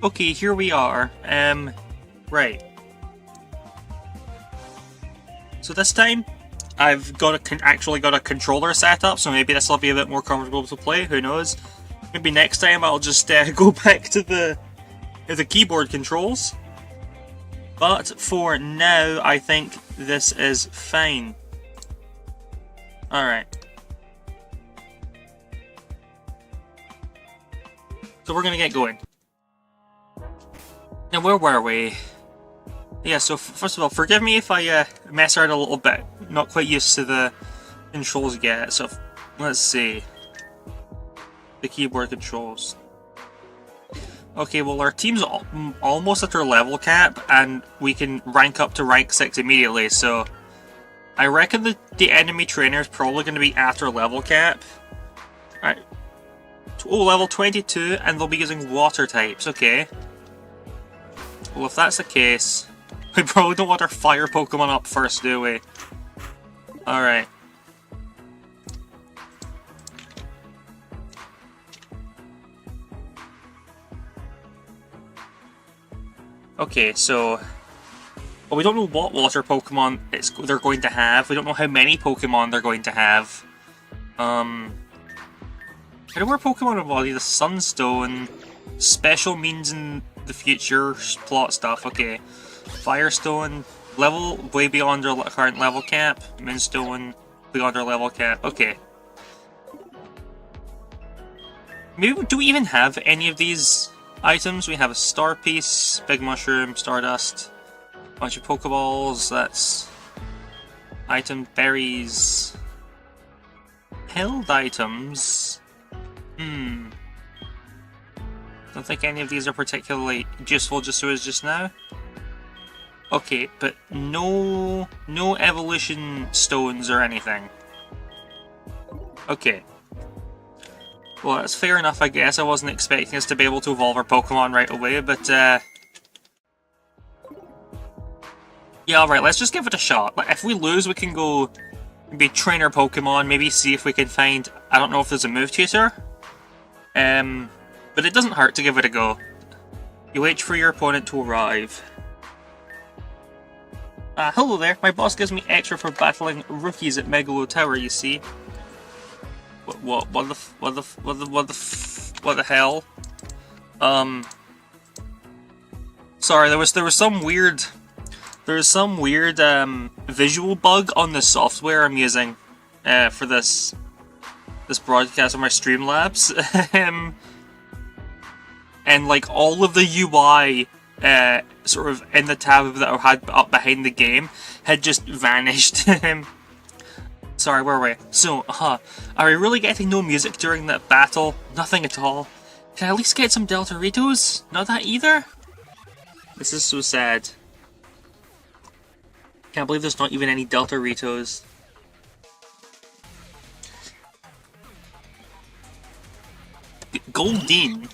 Okay, here we are. Right. So this time, I've got actually got a controller set up, so maybe this will be a bit more comfortable to play. Who knows? Maybe next time I'll just go back to the keyboard controls. But for now, I think this is fine. Alright. So we're gonna get going. Now, where were we? Yeah, so first of all, forgive me if I mess around a little bit. Not quite used to the controls yet, so let's see. The keyboard controls. Okay, well our team's almost at our level cap, and we can rank up to rank 6 immediately, so I reckon the enemy trainer is probably going to be at our level cap. Alright. Oh, level 22, and they'll be using water types, okay. Well, if that's the case, we probably don't want our fire Pokemon up first, do we? Alright. Okay, so... Well, we don't know what water Pokemon they're going to have. We don't know how many Pokemon they're going to have. I know where Pokemon embody the Sunstone. Special means in the future plot stuff. Okay. Firestone. Level way beyond our current level cap. Moonstone beyond our level cap. Okay. Maybe, do we even have any of these items? We have a Star Piece, Big Mushroom, Stardust, bunch of Pokeballs, that's item berries. Held items? Don't think any of these are particularly useful just now. Okay, but no evolution stones or anything. Okay. Well, that's fair enough, I guess. I wasn't expecting us to be able to evolve our Pokemon right away, but yeah, alright, let's just give it a shot. Like, if we lose, we can go maybe train our Pokemon, maybe see if we can find... I don't know if there's a move tutor. But it doesn't hurt to give it a go. You wait for your opponent to arrive. Hello there. My boss gives me extra for battling rookies at Megalo Tower, you see. What the hell? Sorry, there was some weird visual bug on the software I'm using for this broadcast on my Streamlabs. And like all of the UI sort of in the tab that I had up behind the game had just vanished. Sorry, where were we? So, are we really getting no music during that battle? Nothing at all. Can I at least get some Deltaritos? Not that either? This is so sad. Can't believe there's not even any Deltaritos. Goldeen?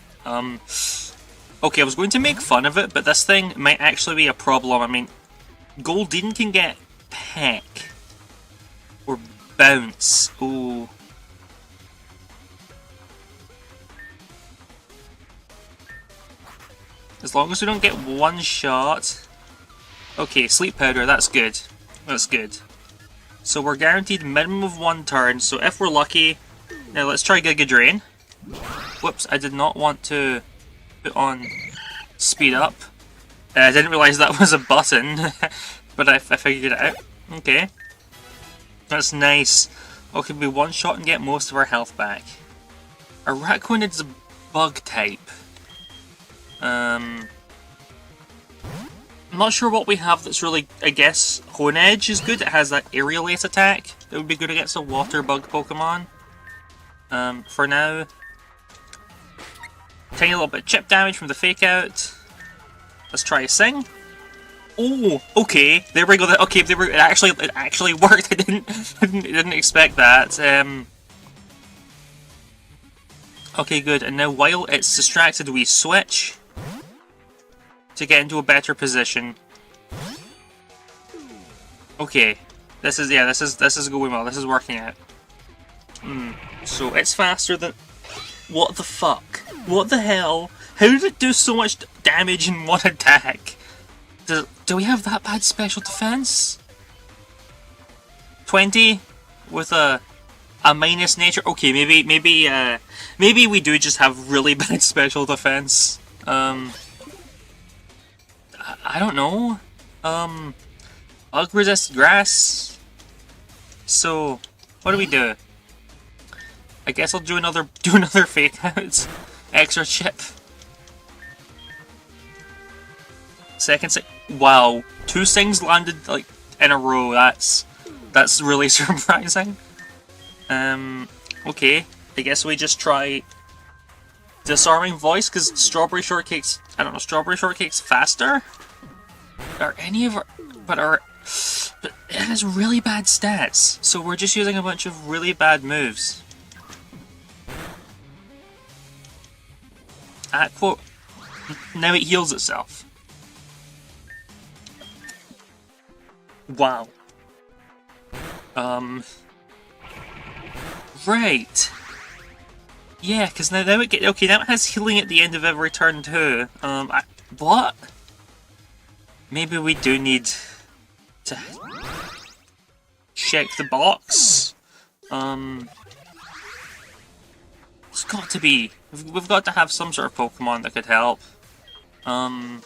Okay, I was going to make fun of it, but this thing might actually be a problem. I mean, Goldeen can get Peck. Or Bounce. Ooh. As long as we don't get one shot. Okay, Sleep Powder, that's good. That's good. So we're guaranteed minimum of 1 turn, so if we're lucky... Now let's try Giga Drain. Whoops, I did not want to put on Speed Up. I didn't realise that was a button, but I figured it out. Okay. That's nice. Okay, we one shot and get most of our health back. Our Raccoon is a bug type. I'm not sure what we have that's really, I guess, Hone Edge is good. It has that Aerial Ace attack. That would be good against a water bug Pokemon. For now, tiny little bit of chip damage from the Fake Out. Let's try a Sing. Oh, okay. There we go. Okay, it actually worked. I didn't expect that. Okay, good. And now while it's distracted, we switch to get into a better position. Okay, this is going well. This is working out. So it's faster than... What the fuck? What the hell? How did it do so much damage in one attack? Do we have that bad special defense? 20 with a minus nature. Okay, maybe we do just have really bad special defense. I don't know. Bug resist grass. So what do we do? I guess I'll do another fake out. Extra chip. Second wow, 2 things landed like in a row. That's really surprising. Okay, I guess we just try disarming voice because strawberry shortcake's, I don't know, strawberry shortcake's faster. Are any of our, but it has really bad stats, so we're just using a bunch of really bad moves. Quote, now it heals itself. Wow. Right. Yeah, because now it get okay. Now it has healing at the end of every turn too. What? Maybe we do need to check the box. It's got to be. We've got to have some sort of Pokemon that could help. Well,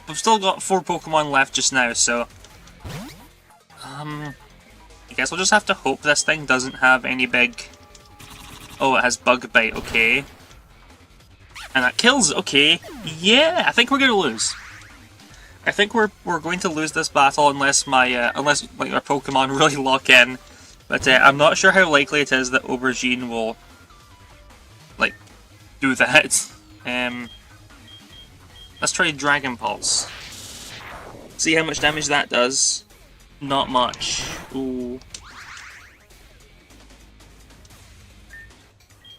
we've still got 4 Pokemon left just now, so I guess we'll just have to hope this thing doesn't have any big. Oh, it has Bug Bite. Okay, and that kills. Okay, yeah, I think we're gonna lose. I think we're going to lose this battle unless unless like our Pokemon really lock in. But I'm not sure how likely it is that Aubergine will like do that. Let's try Dragon Pulse. See how much damage that does. Not much. Ooh.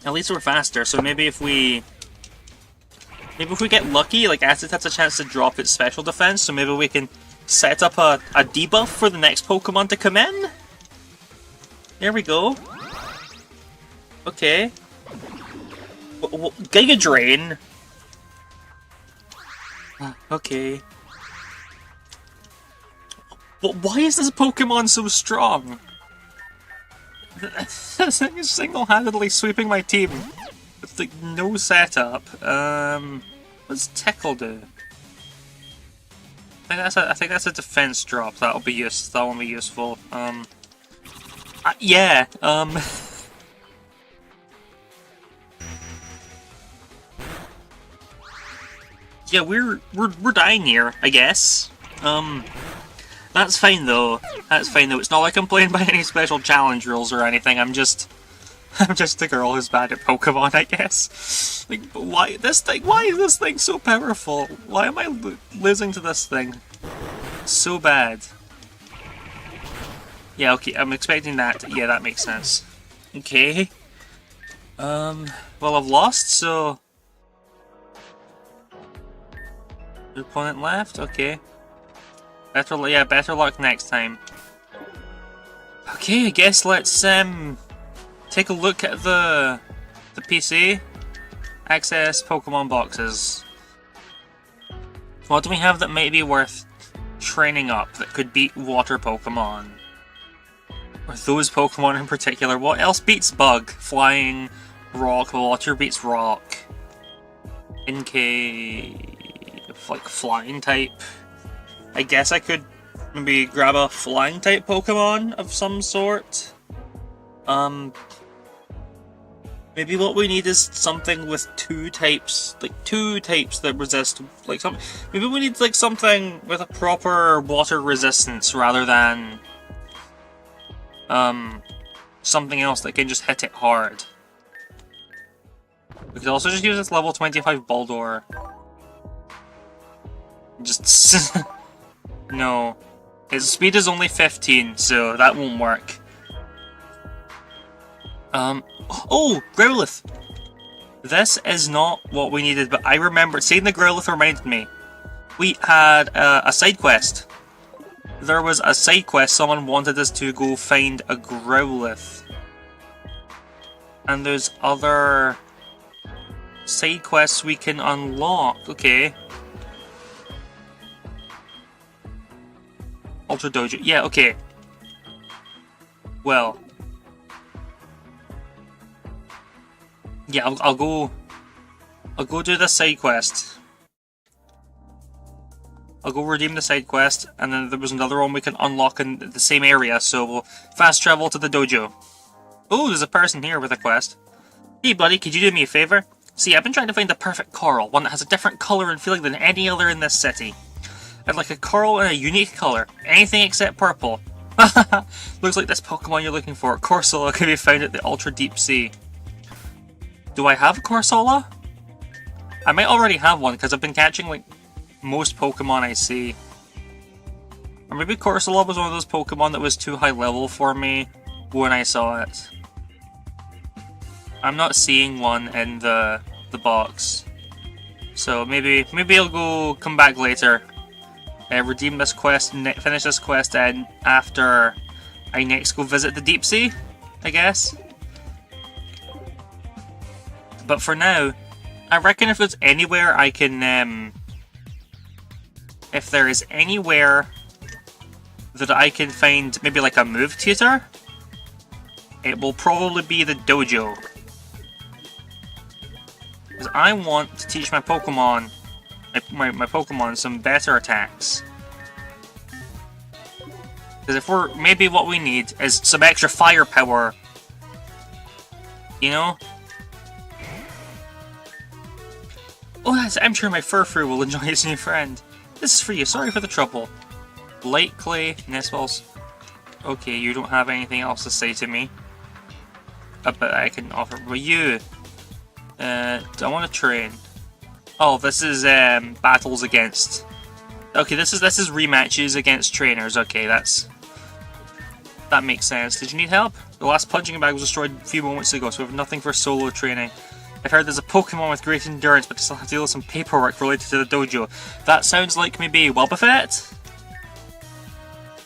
At least we're faster, so maybe if we get lucky, like Acid has a chance to drop its special defense, so maybe we can set up a debuff for the next Pokemon to come in? There we go. Okay. Giga Drain. Okay. But why is this Pokemon so strong? This thing is single-handedly sweeping my team with like no setup. What's Tickle do? I think that's a defense drop. That will be useful. Yeah. Yeah, we're dying here, I guess. That's fine though. That's fine though. It's not like I'm playing by any special challenge rules or anything. I'm just a girl who's bad at Pokemon, I guess. Like, why this thing? Why is this thing so powerful? Why am I losing to this thing so bad? Yeah, okay. I'm expecting that. Yeah, that makes sense. Okay. Well, I've lost, so the opponent left. Okay. Better luck next time. Okay, I guess let's take a look at the PC. Access Pokemon boxes. What do we have that might be worth training up that could beat water Pokemon? Or those Pokemon in particular. What else beats Bug? Flying, Rock, Water beats Rock. Like Flying type. I guess I could maybe grab a Flying type Pokemon of some sort. Maybe what we need is something with 2 types, like 2 types that resist, like maybe we need like something with a proper water resistance rather than something else that can just hit it hard. We could also just use this level 25 Bulldor. Just no. His speed is only 15, so that won't work. Oh! Growlithe! This is not what we needed, but I remember seeing the Growlithe reminded me. We had a side quest. There was a side quest, someone wanted us to go find a Growlithe. And there's other Side quests we can unlock. Okay. Ultra Dojo. Yeah, okay. Well. Yeah, I'll go do the side quest. I'll go redeem the side quest, and then there was another one we can unlock in the same area, so we'll fast travel to the dojo. Oh, there's a person here with a quest. Hey buddy, could you do me a favor? See, I've been trying to find the perfect coral, one that has a different colour and feeling than any other in this city. I'd like a coral in a unique colour, anything except purple. Looks like this Pokemon you're looking for, Corsola, can be found at the Ultra Deep Sea. Do I have a Corsola? I might already have one, because I've been catching, like, most Pokemon I see. Or maybe Corsola was one of those Pokemon that was too high level for me when I saw it. I'm not seeing one in the box. So maybe I'll come back later. Redeem this quest, finish this quest, and after I next go visit the Deep Sea, I guess. But for now, I reckon if there's anywhere I can, if there is anywhere that I can find maybe like a move tutor, it will probably be the dojo. Because I want to teach my Pokemon, my Pokemon some better attacks. Because maybe what we need is some extra firepower. You know? Oh, I'm sure my Furfrou will enjoy his new friend. This is for you, sorry for the trouble. Light clay, nest balls. Okay, you don't have anything else to say to me. But I can offer. But you, I want to train. Oh, this is battles against. Okay, this is rematches against trainers. Okay, that makes sense. Did you need help? The last punching bag was destroyed a few moments ago, so we have nothing for solo training. I've heard there's a Pokemon with great endurance, but I still have to deal with some paperwork related to the dojo. That sounds like maybe Wobbuffet?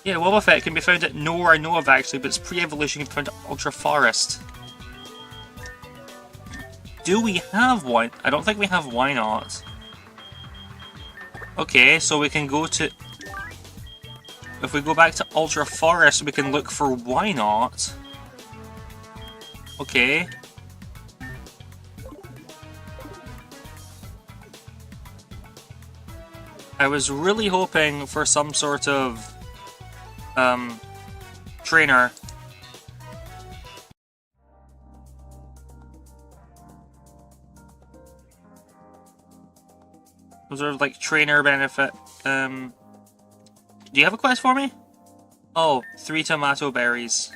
Yeah, Wobbuffet can be found at nowhere I know of actually, but its pre-evolution can be found at Ultra Forest. Do we have one? I don't think we have Why Not. Okay, so we can go to... If we go back to Ultra Forest, we can look for Why Not. Okay. I was really hoping for some sort of trainer. Some sort of like trainer benefit. Do you have a quest for me? Oh, 3 tomato berries.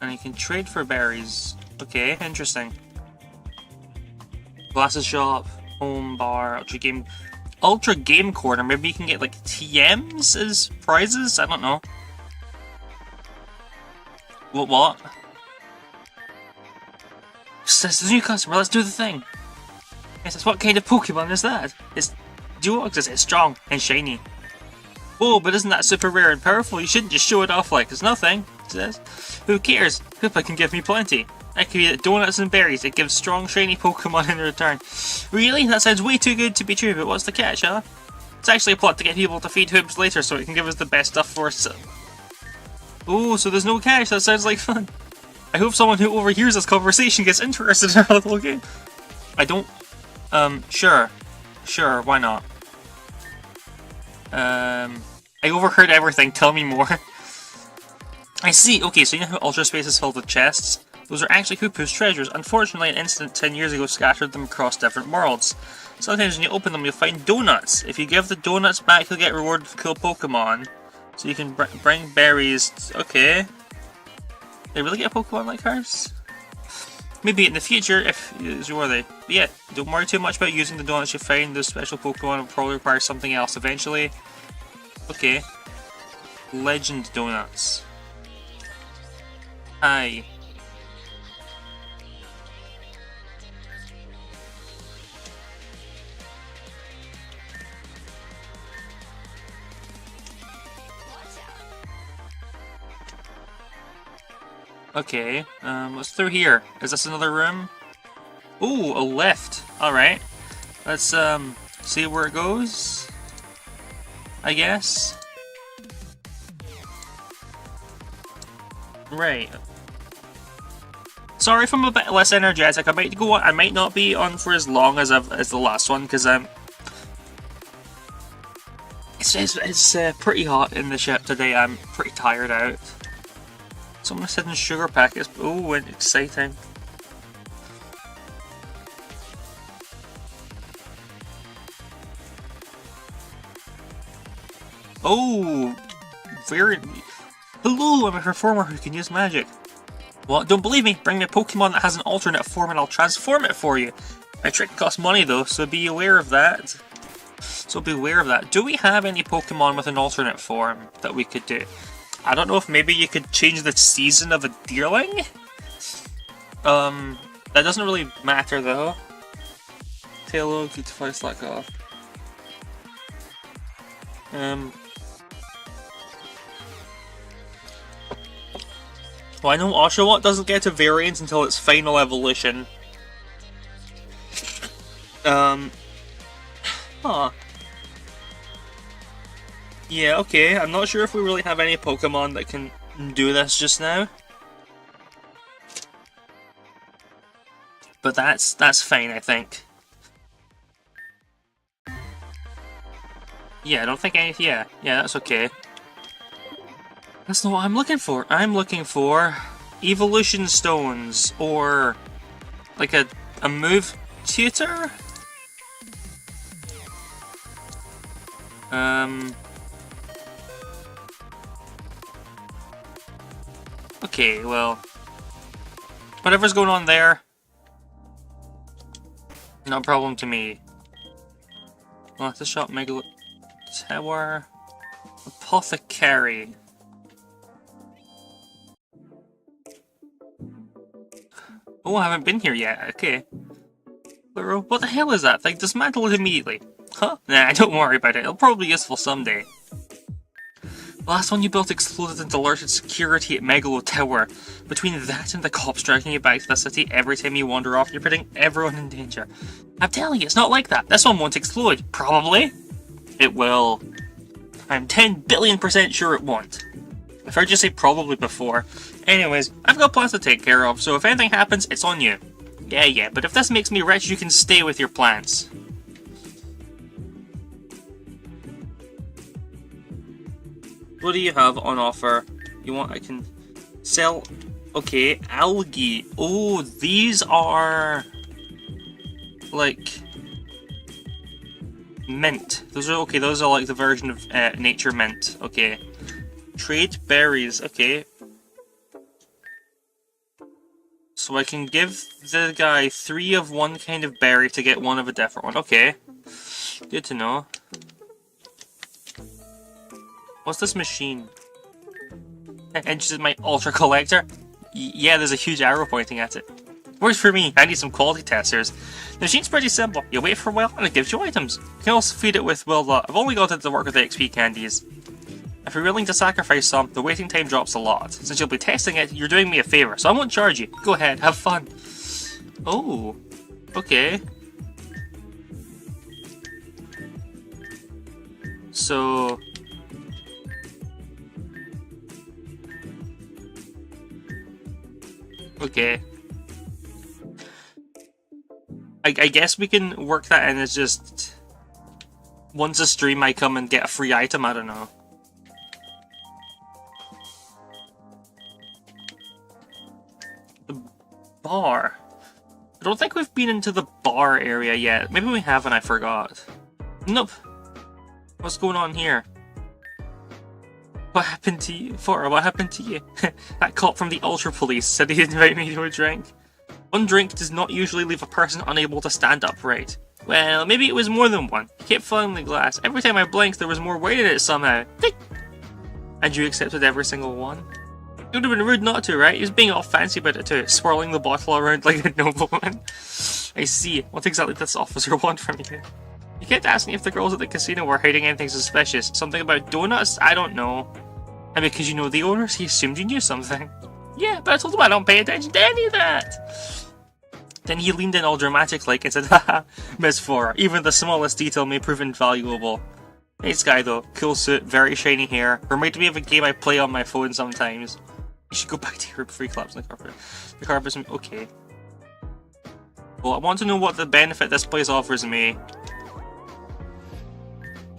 And you can trade for berries. Okay, interesting. Glasses shop, home bar, Ultra Game Corner. Maybe you can get like TMs as prizes? I don't know. What? Says the new customer, let's do the thing. It says, what kind of Pokemon is that? It's Duox, it's strong and shiny. Whoa, but isn't that super rare and powerful? You shouldn't just show it off like it's nothing, it says. Who cares? Hoopa can give me plenty. I can eat donuts and berries. It gives strong, shiny Pokemon in return. Really? That sounds way too good to be true, but what's the catch, huh? It's actually a plot to get people to feed Hoops later so it can give us the best stuff for us. Oh, so there's no catch. That sounds like fun. I hope someone who overhears this conversation gets interested in our little game. I don't... Sure. Sure, why not? I overheard everything. Tell me more. I see. Okay, so you know how Ultra Space is filled with chests? Those are actually Hoopu's treasures. Unfortunately, an incident 10 years ago scattered them across different worlds. Sometimes when you open them, you'll find donuts. If you give the donuts back, you'll get rewarded with cool Pokemon. So you can bring berries. Okay. They really get a Pokemon like hers? Maybe in the future, if you are they. But yeah, don't worry too much about using the donuts you find. Those special Pokemon will probably require something else eventually. Okay. Legend donuts. Aye. Okay, what's through here? Is this another room? Ooh, a lift. Alright. Let's, see where it goes. I guess. Right. Sorry if I'm a bit less energetic. I might not be on for as long as the last one, because it's pretty hot in the ship today. I'm pretty tired out. Someone said in sugar packets. Oh, exciting. Oh, very... Hello, I'm a performer who can use magic. What? Don't believe me? Bring me a Pokemon that has an alternate form and I'll transform it for you. My trick costs money though, so be aware of that. Do we have any Pokemon with an alternate form that we could do? I don't know if maybe you could change the season of a Deerling? That doesn't really matter though. Taillow, good to fight slack off. Well, I know Oshawott doesn't get a variant until its final evolution. Huh. Yeah, okay, I'm not sure if we really have any Pokemon that can do this just now. But that's fine, I think. Yeah, I don't think any... Yeah, that's okay. That's not what I'm looking for. I'm looking for evolution stones, or like a move tutor? Okay, well, whatever's going on there, no problem to me. Well, the shop Megalo Tower, Apothecary. Oh, I haven't been here yet. Okay. What the hell is that thing? Dismantle it immediately. Huh? Nah, don't worry about it. It'll probably be useful someday. The last one you built exploded and alerted security at Megalo Tower. Between that and the cops dragging you back to the city every time you wander off, you're putting everyone in danger. I'm telling you, it's not like that. This one won't explode. Probably. It will. I'm 10 billion% sure it won't. I've heard you say probably before. Anyways, I've got plans to take care of, so if anything happens, it's on you. Yeah, but if this makes me rich, you can stay with your plans. What do you have on offer? You want, I can sell... Okay, algae. Oh, these are... like... mint. Those are like the version of nature mint. Okay. Trade berries, okay. So I can give the guy 3 of one kind of berry to get 1 of a different one. Okay. Good to know. What's this machine? And just my ultra collector? Yeah, there's a huge arrow pointing at it. Works for me. I need some quality testers. The machine's pretty simple. You wait for a while and it gives you items. You can also feed it with, well, I've only got it to work with the XP candies. If you're willing to sacrifice some, the waiting time drops a lot. Since you'll be testing it, you're doing me a favor, so I won't charge you. Go ahead, have fun. Oh, okay. So... okay. I guess we can work that in as just... once a stream I come and get a free item, I don't know. The bar. I don't think we've been into the bar area yet. Maybe we have and I forgot. Nope. What's going on here? What happened to you? What happened to you? That cop from the Ultra Police said he'd invite me to a drink. One drink does not usually leave a person unable to stand upright. Well, maybe it was more than one. He kept filling the glass. Every time I blinked, there was more weight in it somehow. Tick! And you accepted every single one? It would have been rude not to, right? He was being all fancy about it too, swirling the bottle around like a nobleman. I see. What exactly does this officer want from you? He kept asking if the girls at the casino were hiding anything suspicious. Something about donuts? I don't know. And because you know the owners, he assumed you knew something. Yeah, but I told him I don't pay attention to any of that. Then he leaned in all dramatic like and said, haha, Miss 4, even the smallest detail may prove invaluable. Nice guy though, cool suit, very shiny hair. Reminded me of a game I play on my phone sometimes. You should go back to your free clubs in the carpet. The carpet's okay. Well, I want to know what the benefit this place offers me.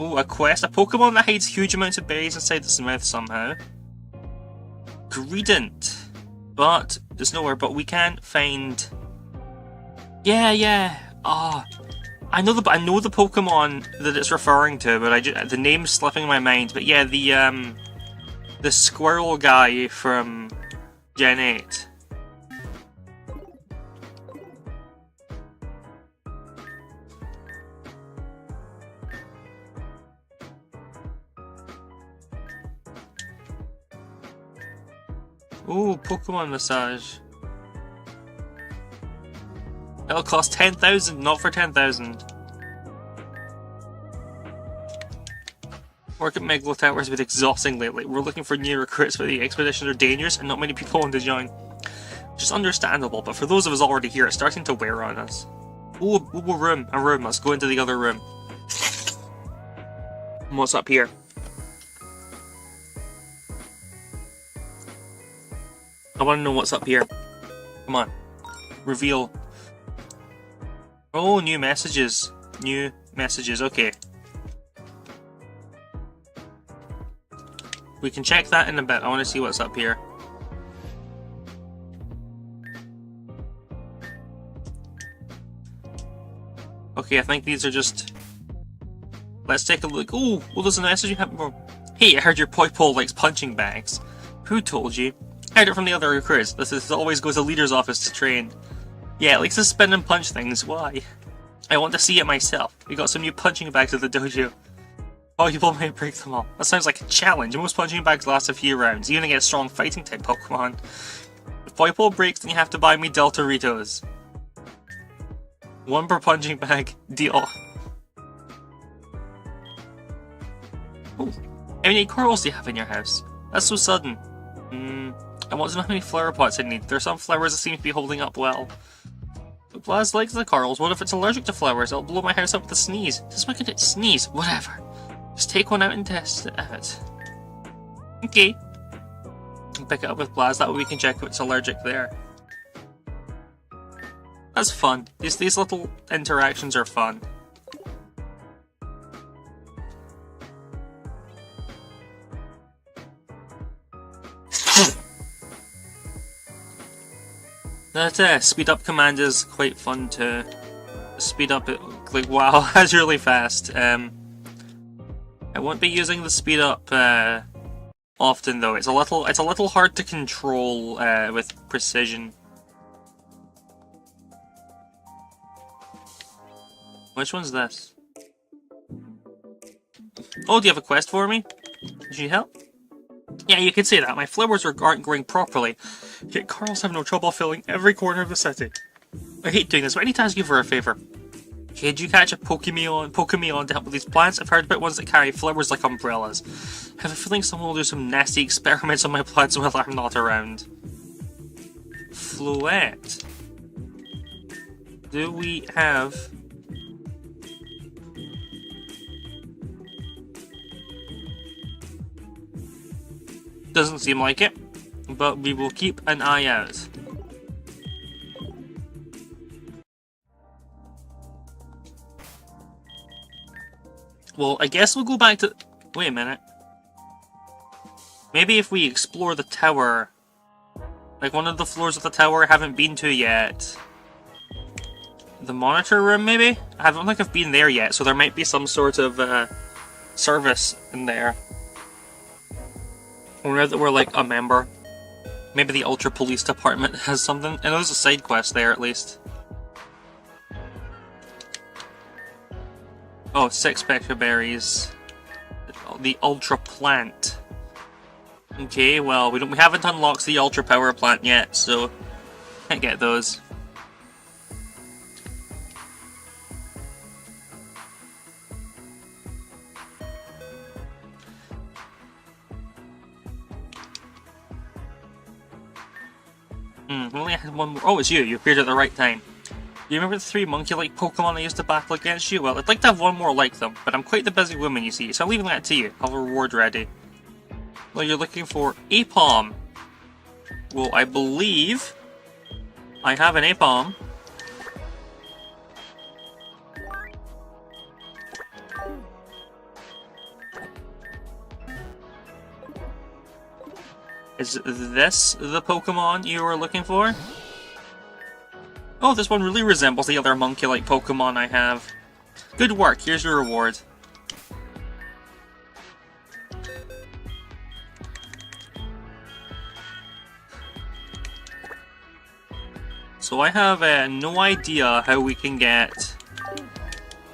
Oh, a quest. A Pokemon that hides huge amounts of berries inside its mouth somehow. Greedent. But there's nowhere, but we can't find... Yeah. Ah. I know the Pokemon that it's referring to, but the name's slipping my mind. But yeah, the squirrel guy from Gen 8. Ooh, Pokemon massage. It'll cost 10,000, not for 10,000. Work at Megalo Tower has been exhausting lately. We're looking for new recruits, but the expeditions are dangerous and not many people want to join. Which is understandable, but for those of us already here, it's starting to wear on us. Ooh, a room. Let's go into the other room. And what's up here? I want to know what's up here. Come on. Reveal. Oh, new messages. New messages, okay. We can check that in a bit. I want to see what's up here. Okay, I think these are just... Let's take a look. Oh, well, there's a message you have. Hey, I heard your Poipole likes punching bags. Who told you? I heard it from the other recruits. This always goes to leader's office to train. Yeah, it likes to spin and punch things. Why? I want to see it myself. We got some new punching bags at the dojo. Poipole might break them all. That sounds like a challenge. Most punching bags last a few rounds, even against strong fighting type Pokemon. If Poipole breaks, then you have to buy me Deltoritos. 1 per punching bag. Deal. Oh, how many corals do you have in your house? That's so sudden. I want to know how many flower pots I need. There are some flowers that seem to be holding up well. But Blaz likes the corals. What if it's allergic to flowers? It'll blow my house up with a sneeze. Just make it sneeze. Whatever. Just take one out and test it. Okay. Pick it up with Blaz. That way we can check if it's allergic there. That's fun. These little interactions are fun. That speed up command is quite fun to speed up it. Like, wow, that's really fast. I won't be using the speed up often though. It's a little hard to control with precision. Which one's this? Oh, do you have a quest for me? Did you help? Yeah, you can say that. My flowers aren't growing properly. Yet Carls have no trouble filling every corner of the city. I hate doing this, but I need to ask you for a favour. Okay, did you catch a Pokemon to help with these plants? I've heard about ones that carry flowers like umbrellas. I have a feeling someone will do some nasty experiments on my plants while I'm not around. Fluette. Do we have... Doesn't seem like it, but we will keep an eye out. Well, I guess we'll go back to... Wait a minute. Maybe if we explore the tower... Like one of the floors of the tower I haven't been to yet. The monitor room, maybe? I don't think I've been there yet, so there might be some sort of service in there. Or now that we're like a member. Maybe the Ultra Police Department has something. I know there's a side quest there at least. Oh, 6 Spectra Berries. The Ultra Plant. Okay, well, we haven't unlocked the Ultra Power Plant yet, so can't get those. We only had one more. Oh, it's you. You appeared at the right time. You remember the 3 monkey-like Pokemon I used to battle against you? Well, I'd like to have one more like them, but I'm quite the busy woman, you see, so I'm leaving that to you. I'll have a reward ready. Well, you're looking for Apom. Well, I believe I have an Apom. Is this the Pokemon you were looking for? Oh, this one really resembles the other monkey-like Pokemon I have. Good work, here's your reward. So I have no idea how we can get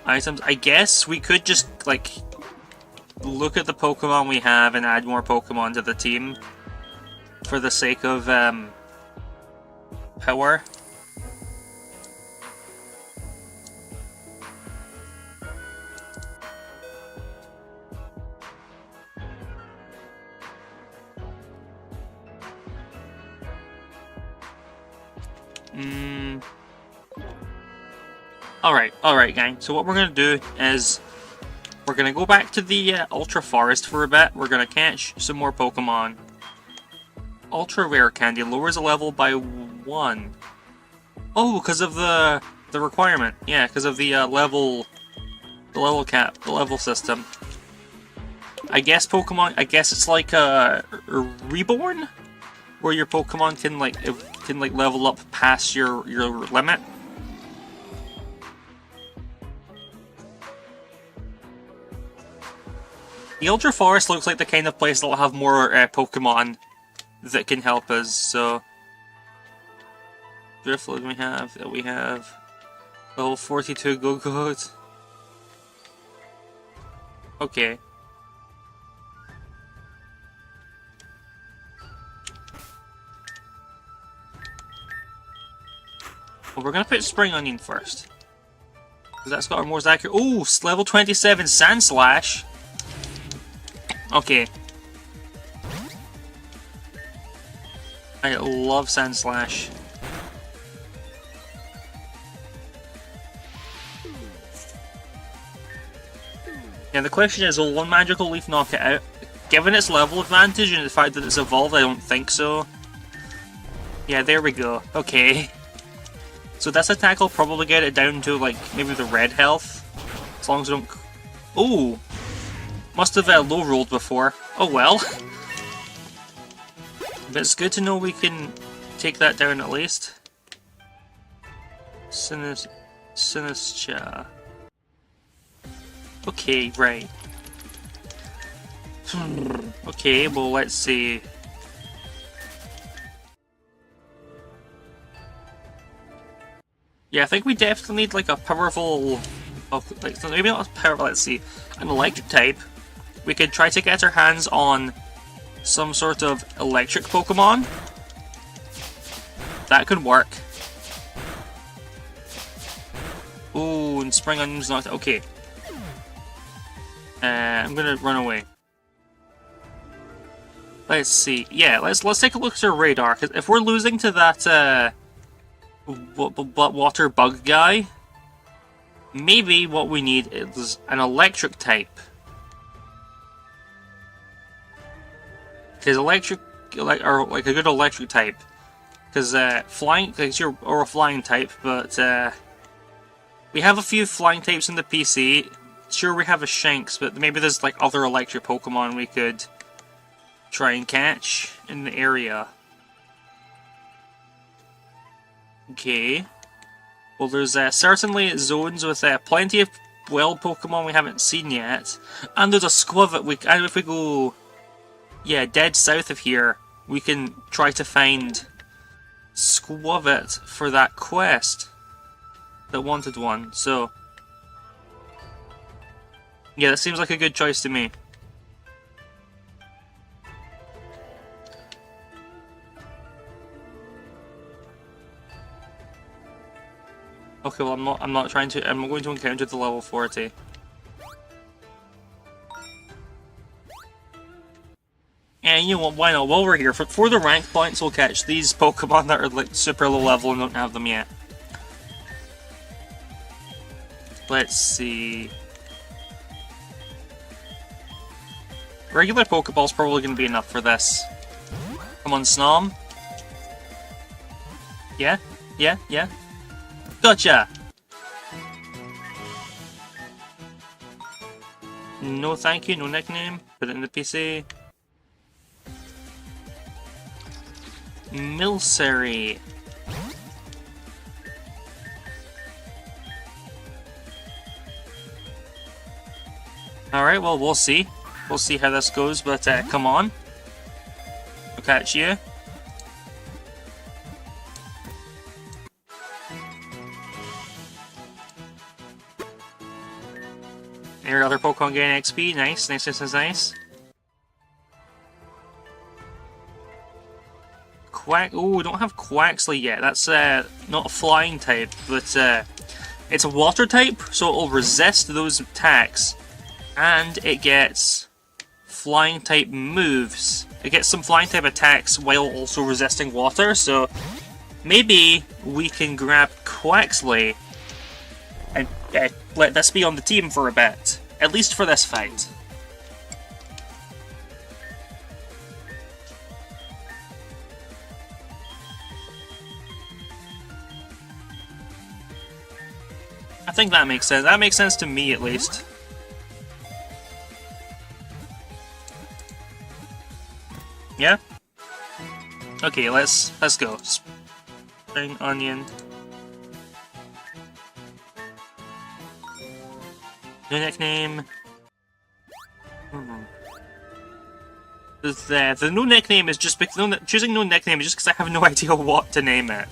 items. I guess we could just, like, look at the Pokemon we have and add more Pokemon to the team for the sake of power. Alright gang, so what we're gonna do is we're gonna go back to the Ultra Forest for a bit. We're gonna catch some more Pokemon. Ultra Rare Candy lowers the level by 1. Oh, because of the requirement. Yeah, because of the level cap, the level system. I guess it's like a Reborn, where your Pokemon can like level up past your limit. The Ultra Forest looks like the kind of place that'll have more Pokemon that can help us, so... Drifloon we have level 42 Go-Goat. Okay. Well, we're gonna put Spring Onion first. Because that's got our most accurate... Oh, level 27 Sandslash! Okay. I love Sandslash. Yeah, the question is, will one Magical Leaf knock it out? Given its level advantage and the fact that it's evolved, I don't think so. Yeah, there we go. Okay. So this attack will probably get it down to, like, maybe the red health. As long as we don't... Oh! Must have low rolled before. Oh well. But it's good to know we can take that down at least. Sinischa. Okay, right. Okay, well let's see. Yeah, I think we definitely need like a powerful... like, maybe not powerful, let's see. An electric type. We could try to get our hands on some sort of electric Pokemon. That could work. Ooh, and Spring Onion's not... Okay. I'm gonna run away. Let's see. Yeah, let's take a look at our radar. Cause if we're losing to that water bug guy, maybe what we need is an electric type. Because electric, or like a good electric type. Because flying, because you're a flying type, but we have a few flying types in the PC. Sure, we have a Shanks, but maybe there's like other electric Pokemon we could try and catch in the area. Okay. Well, there's certainly zones with plenty of wild Pokemon we haven't seen yet, and there's a Squivit. And if we go, yeah, dead south of here, we can try to find Squivit for that quest, that wanted one. So, yeah, that seems like a good choice to me. Okay, well, I'm not trying to. I'm going to encounter the level 40. And you know what? Why not? While we're here, for the rank points, we'll catch these Pokemon that are like super low level and don't have them yet. Let's see. Regular Pokeball's probably going to be enough for this. Come on, Snom. Yeah? Yeah? Yeah? Gotcha! No thank you, no nickname. Put it in the PC. Milcery. Alright, well, we'll see. We'll see how this goes, but come on. I'll catch you. Your other Pokemon gain XP. Nice, nice, nice, nice, nice. Quack. Oh, we don't have Quaxley yet. That's not a flying type, but it's a water type, so it'll resist those attacks. And it gets flying type moves. It gets some flying type attacks while also resisting water, so maybe we can grab Quaxley and let this be on the team for a bit. At least for this fight. I think that makes sense. That makes sense to me, at least. Yeah? Okay, let's go. Spring Onion. New nickname. The new nickname is just because choosing no nickname is just because I have no idea what to name it.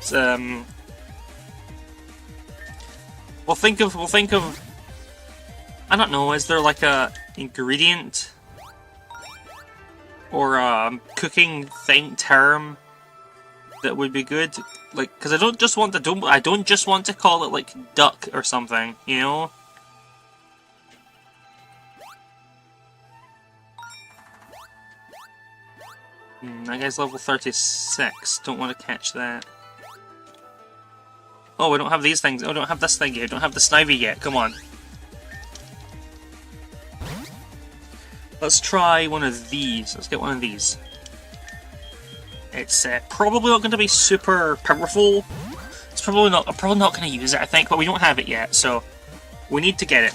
We'll think of. I don't know. Is there like a ingredient or a cooking term that would be good? Like, because I don't just want to call it like duck or something, you know. That guy's level 36. Don't want to catch that. Oh, we don't have these things. Oh, we don't have this thing yet. We don't have the Snivy yet. Come on. Let's try one of these. Let's get one of these. It's probably not going to be super powerful. It's probably not. I'm probably not going to use it, I think, but we don't have it yet, so we need to get it.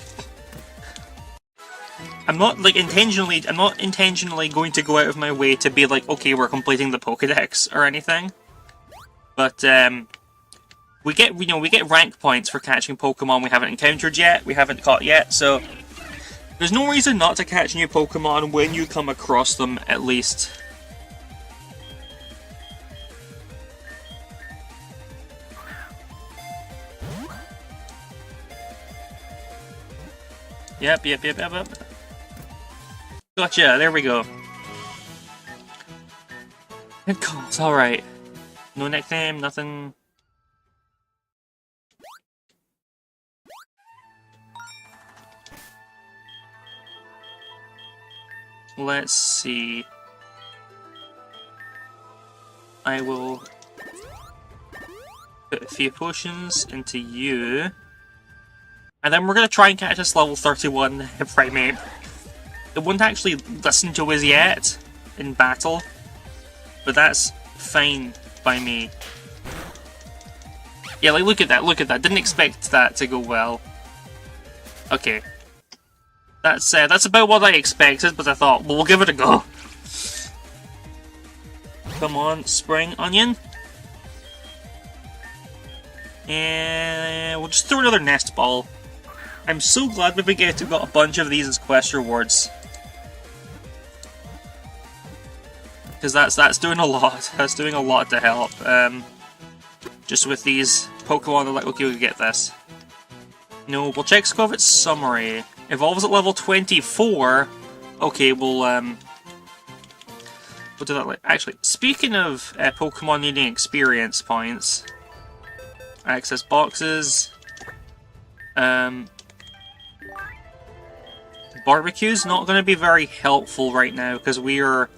I'm not intentionally going to go out of my way to be like, okay, we're completing the Pokédex or anything. But we get rank points for catching Pokemon we haven't encountered yet, we haven't caught yet, so there's no reason not to catch new Pokemon when you come across them, at least. Yep. Gotcha, there we go. It comes, alright. No nickname, nothing. Let's see. I will put a few potions into you. And then we're going to try and catch this level 31 Primate. It won't actually listen to us yet in battle, but that's fine by me. Yeah, like look at that. Didn't expect that to go well. Okay. That's about what I expected, but I thought, well, we'll give it a go. Come on, Spring Onion. And we'll just throw another Nest Ball. I'm so glad we got a bunch of these as quest rewards. Because that's doing a lot. That's doing a lot to help. Just with these Pokemon, they're like, okay, we'll get this. No, we'll check Scovet's summary. Evolves at level 24. Okay, we'll do that later. Actually, speaking of Pokemon needing experience points, access boxes. Barbecue's not going to be very helpful right now because we are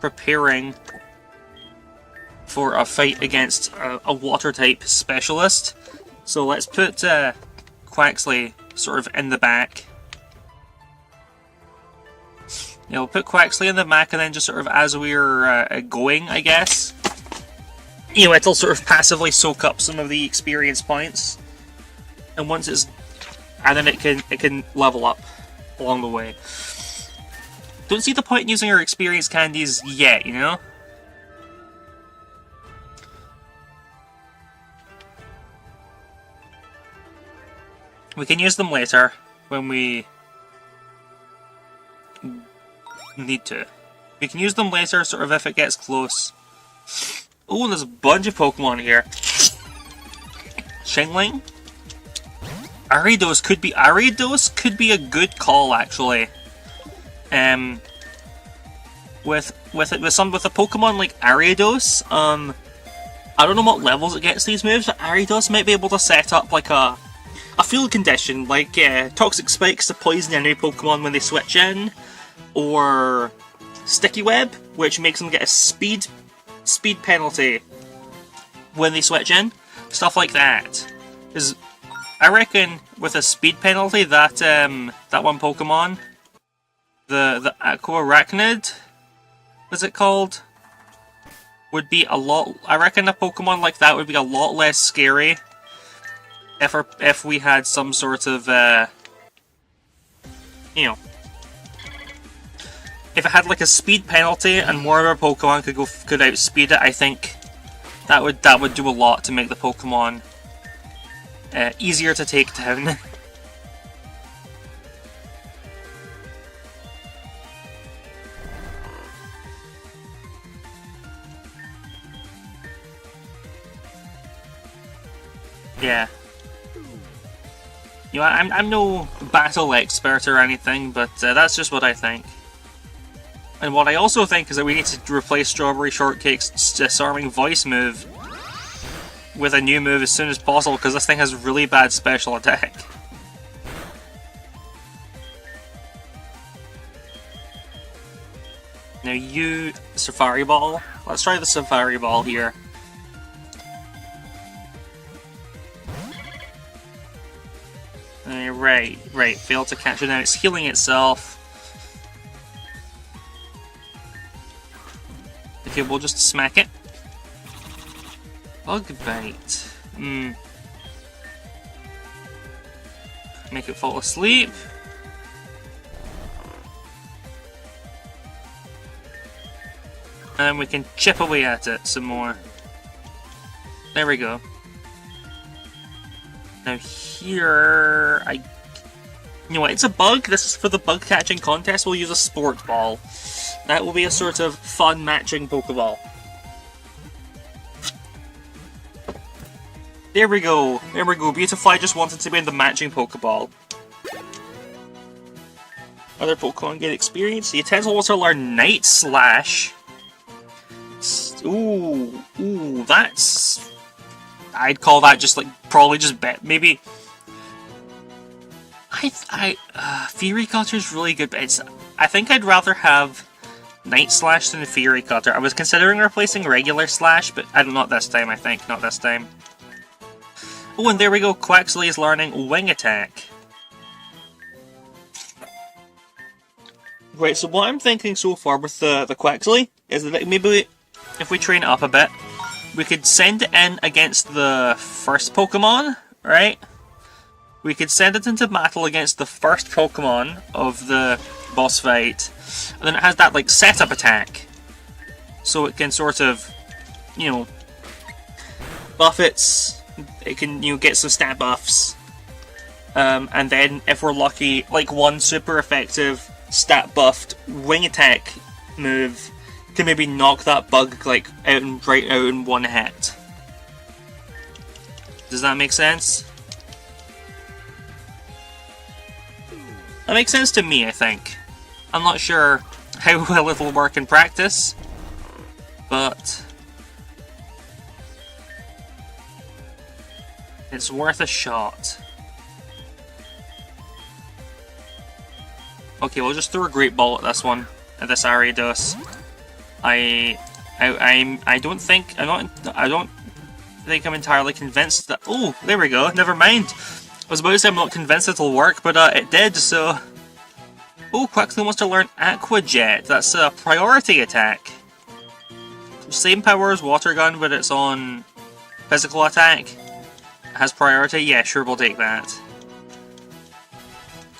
preparing for a fight against a water type specialist. So let's put Quaxley sort of in the back. You know, put Quaxley in the back, and then just sort of as we're going, I guess, you know, it'll sort of passively soak up some of the experience points, and once it's, and then it can level up along the way. Don't see the point in using our experience candies yet, you know? We can use them later when we need to. We can use them later, sort of if it gets close. Oh, there's a bunch of Pokemon here. Shingling? Ariados could be a good call, actually. With a Pokemon like Ariados, I don't know what levels it gets these moves, but Ariados might be able to set up like a field condition, like Toxic Spikes to poison enemy Pokemon when they switch in, or Sticky Web, which makes them get a speed penalty when they switch in. Stuff like that. Because I reckon with a speed penalty, that one Pokemon, the Aqua Arachnid, what's it called? Would be a lot. I reckon a Pokemon like that would be a lot less scary if we had some sort of you know, if it had like a speed penalty and more of our Pokemon could outspeed it. I think that would do a lot to make the Pokemon easier to take down. Yeah. You know, I'm no battle expert or anything, but that's just what I think. And what I also think is that we need to replace Strawberry Shortcake's disarming voice move with a new move as soon as possible, because this thing has really bad special attack. Now you, Safari Ball. Let's try the Safari Ball here. Right, failed to catch it. Now it's healing itself. Okay, we'll just smack it. Bug Bite. Make it fall asleep. And we can chip away at it some more. There we go. Now here, you know what, it's a bug. This is for the bug catching contest. We'll use a Sport Ball. That will be a sort of fun matching Pokeball. There we go. Beautifly just wanted to be in the matching Pokeball. Other Pokemon get experience. The Utensil will learn Night Slash. Ooh, that's... I'd call that just like, probably just bet, maybe... Fury Cutter is really good, but I think I'd rather have Night Slash than Fury Cutter. I was considering replacing regular Slash, but not this time, I think. Not this time. Oh, and there we go. Quaxley is learning Wing Attack. Right, so what I'm thinking so far with the Quaxley is that maybe if we train it up a bit, we could send it in against the first Pokemon, right? We could send it into battle against the first Pokemon of the boss fight, and then it has that like setup attack, so it can sort of, you know, buff it can, you know, get some stat buffs, and then if we're lucky, like one super effective stat buffed Wing Attack move can maybe knock that bug like right out in one hit. Does that make sense? That makes sense to me, I think. I'm not sure how well it'll work in practice, but it's worth a shot. Okay, we'll just throw a Great Ball at this one, at this Ariados. I don't think I'm entirely convinced that. Oh, there we go. Never mind. was about to say I'm not convinced it'll work, but it did, so... Oh, Quaxly wants to learn Aqua Jet. That's a priority attack. Same power as Water Gun, but it's on physical attack. It has priority? Yeah, sure, we'll take that.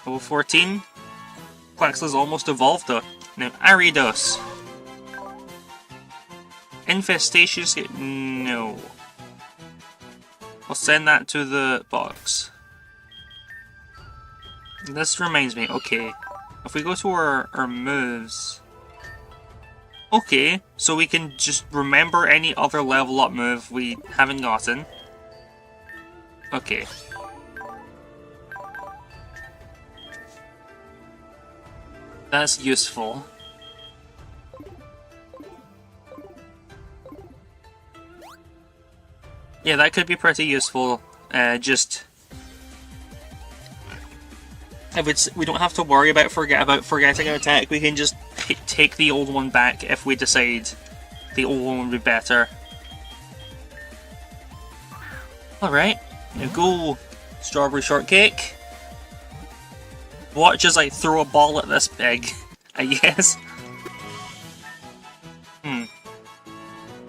Level 14. Quaxly's almost evolved though. Now, Aridos. Infestation Escape? No. I'll send that to the box. This reminds me, okay. If we go to our moves... Okay, so we can just remember any other level up move we haven't gotten. Okay. That's useful. Yeah, that could be pretty useful. Just... we don't have to worry about forgetting an attack. We can just take the old one back if we decide the old one would be better. Alright, now go Strawberry Shortcake. Watch as I throw a ball at this pig, I guess.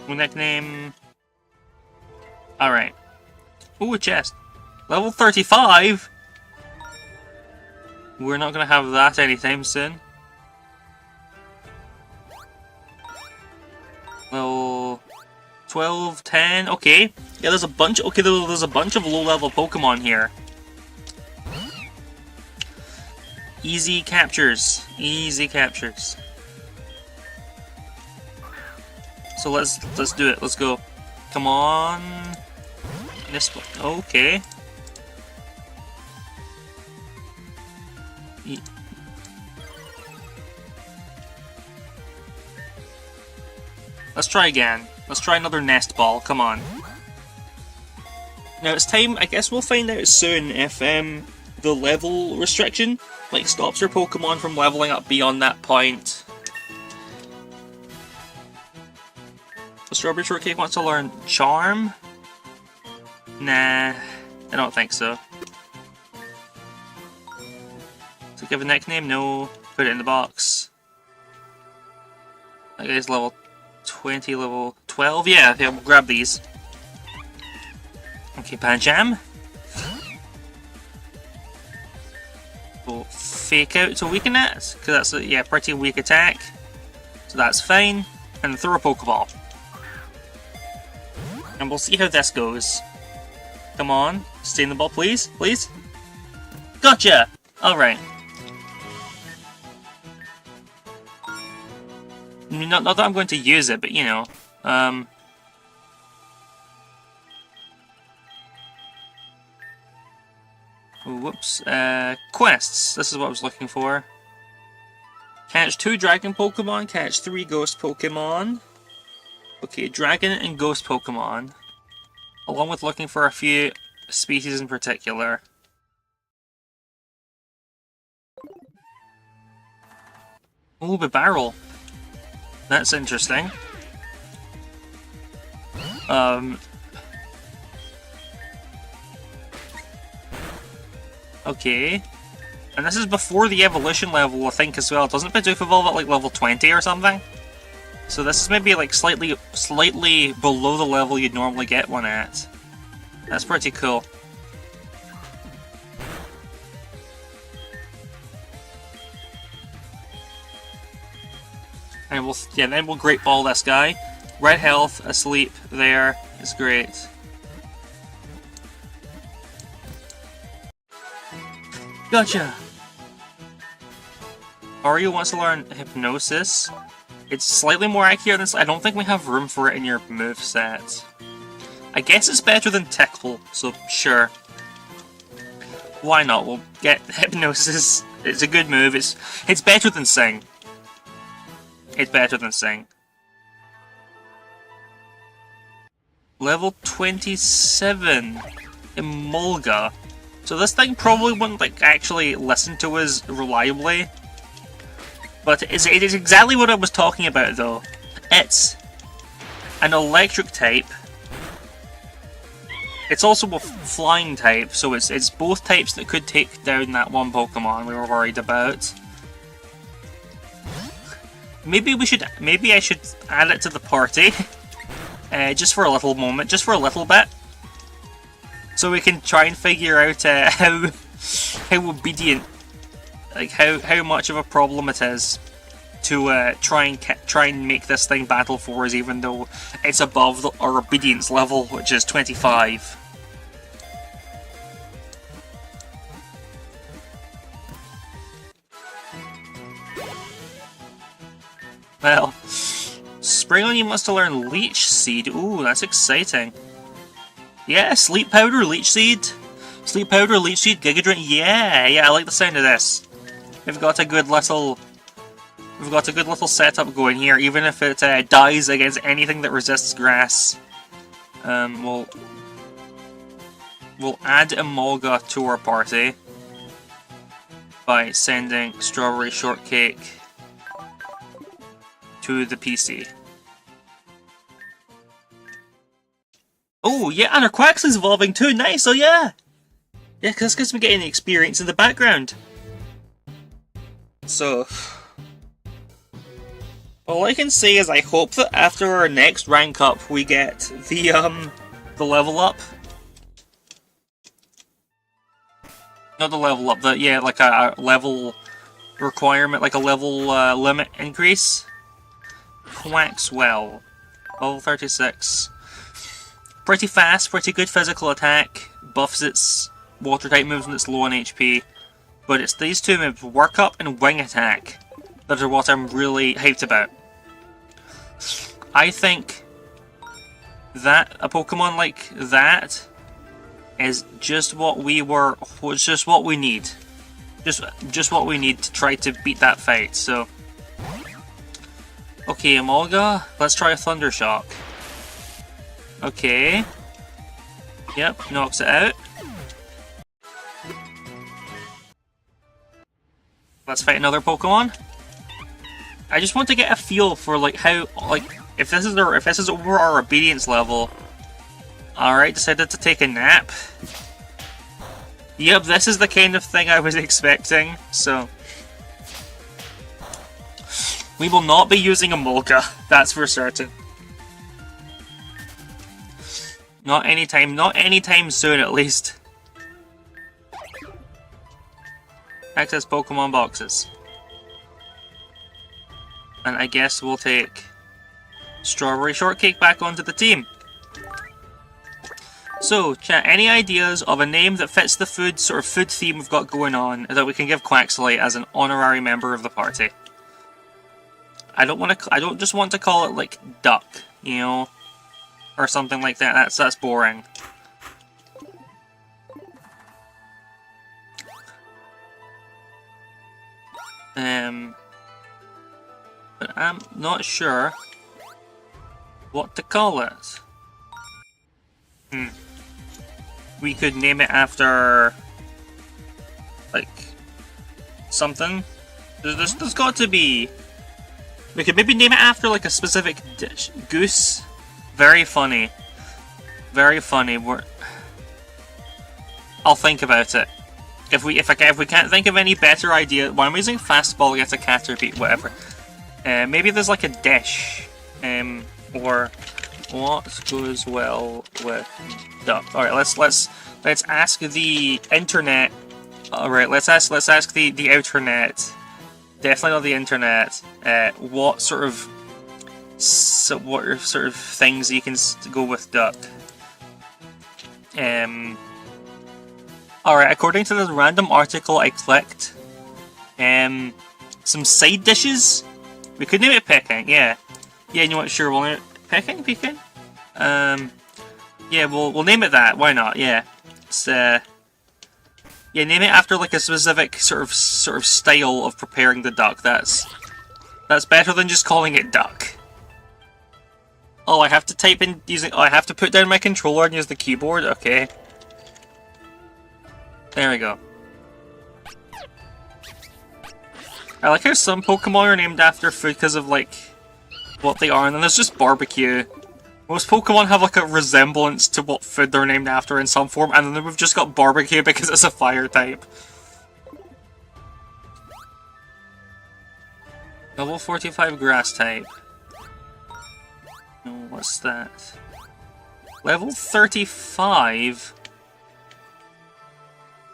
Nickname... Alright. Ooh, a chest. Level 35? We're not gonna have that anytime soon. Level 12, 10, okay. Yeah, there's a bunch, okay, there's a bunch of low-level Pokemon here. Easy captures. Easy captures. So let's do it, let's go. Come on. This one, okay. Let's try again. Let's try another nest ball, come on. Now it's time, I guess we'll find out soon if the level restriction like stops your Pokemon from leveling up beyond that point. The Strawberry Shortcake wants to learn Charm? Nah, I don't think so. So give a nickname? No. Put it in the box. That guy's level 20, level 12? Yeah, we'll grab these. Okay, Pancham. We'll fake out to weaken it, because that's a pretty weak attack. So that's fine. And throw a Pokeball. And we'll see how this goes. Come on, stay in the ball, please, please. Gotcha! Alright. Not that I'm going to use it, but you know. Whoops. Quests. This is what I was looking for. Catch 2 Dragon Pokemon, catch 3 Ghost Pokemon. Okay, Dragon and Ghost Pokemon. Along with looking for a few species in particular. Oh, the barrel. That's interesting. Okay. And this is before the evolution level, I think, as well. Doesn't Bidoof evolve at like level 20 or something? So this is maybe like slightly below the level you'd normally get one at. That's pretty cool. And then we'll Great Ball this guy. Red health, asleep, there, is great. Gotcha! Ario wants to learn Hypnosis. It's slightly more accurate than this. I don't think we have room for it in your moveset. I guess it's better than Tickle, so sure. Why not? We'll get Hypnosis. It's a good move. It's better than Sing. It's better than Sing. Level 27. Emolga. So this thing probably wouldn't like actually listen to us reliably. But it is exactly what I was talking about though. It's an electric type. It's also a flying type, so it's both types that could take down that one Pokemon we were worried about. Maybe I should add it to the party, just for a little moment, just for a little bit, so we can try and figure out how obedient, like how much of a problem it is to try and make this thing battle for us, even though it's above our obedience level, which is 25. Well, Spring you must have learned Leech Seed. Ooh, that's exciting. Yeah, Sleep Powder, Leech Seed. Sleep Powder, Leech Seed, Giga Drain. Yeah, I like the sound of this. We've got a good little setup going here, even if it dies against anything that resists grass. We'll add Emolga to our party by sending Strawberry Shortcake to the PC. Oh, yeah, and our Quaxly's evolving too. Nice, oh yeah! Yeah, because we're getting the experience in the background. So, all I can say is I hope that after our next rank up we get the level up. Not the level up, like a level requirement, like a level limit increase. Quaxwell, level 36. Pretty fast, pretty good physical attack, buffs its water type moves when it's low on HP. But it's these two moves, Work Up and Wing Attack, that are what I'm really hyped about. I think that a Pokemon like that is just what we need. Just what we need to try to beat that fight, so. Okay, Emolga, let's try a Thunder Shock. Okay. Yep, knocks it out. Let's fight another Pokemon. I just want to get a feel for like how, like, if this is over our obedience level. Alright, decided to take a nap. Yep, this is the kind of thing I was expecting, so. We will not be using Emolga, that's for certain. Not anytime soon at least. Access Pokemon boxes. And I guess we'll take Strawberry Shortcake back onto the team. So, chat, any ideas of a name that fits the food theme we've got going on that we can give Quaxly as an honorary member of the party? I don't just want to call it like Duck, you know, or something like that. That's boring. But I'm not sure what to call it. We could name it after, like, something. There's got to be. We could maybe name it after like a specific dish. Goose. Very funny. Very funny. I'll think about it. If we can't think of any better idea, well, I'm using fastball against a Caterpie, whatever. Maybe there's like a dish. Or what goes well with duck? All right, let's ask the internet. All right, let's ask the outernet. Definitely not the internet. What sort of things you can go with duck? Alright, according to this random article I clicked, some side dishes. We could name it Peking, yeah. Yeah, you know what? Sure, we'll name it Peking. Yeah, we'll name it that. Why not? Yeah. It's yeah, name it after like a specific sort of style of preparing the duck. That's better than just calling it duck. Oh, I have to type in using. Oh, I have to put down my controller and use the keyboard. Okay. There we go. I like how some Pokemon are named after food because of like what they are, and then there's just barbecue, Most Pokemon have like a resemblance to what food they're named after in some form, and then we've just got barbecue because it's a fire type. Level 45 grass type. No, what's that? Level 35?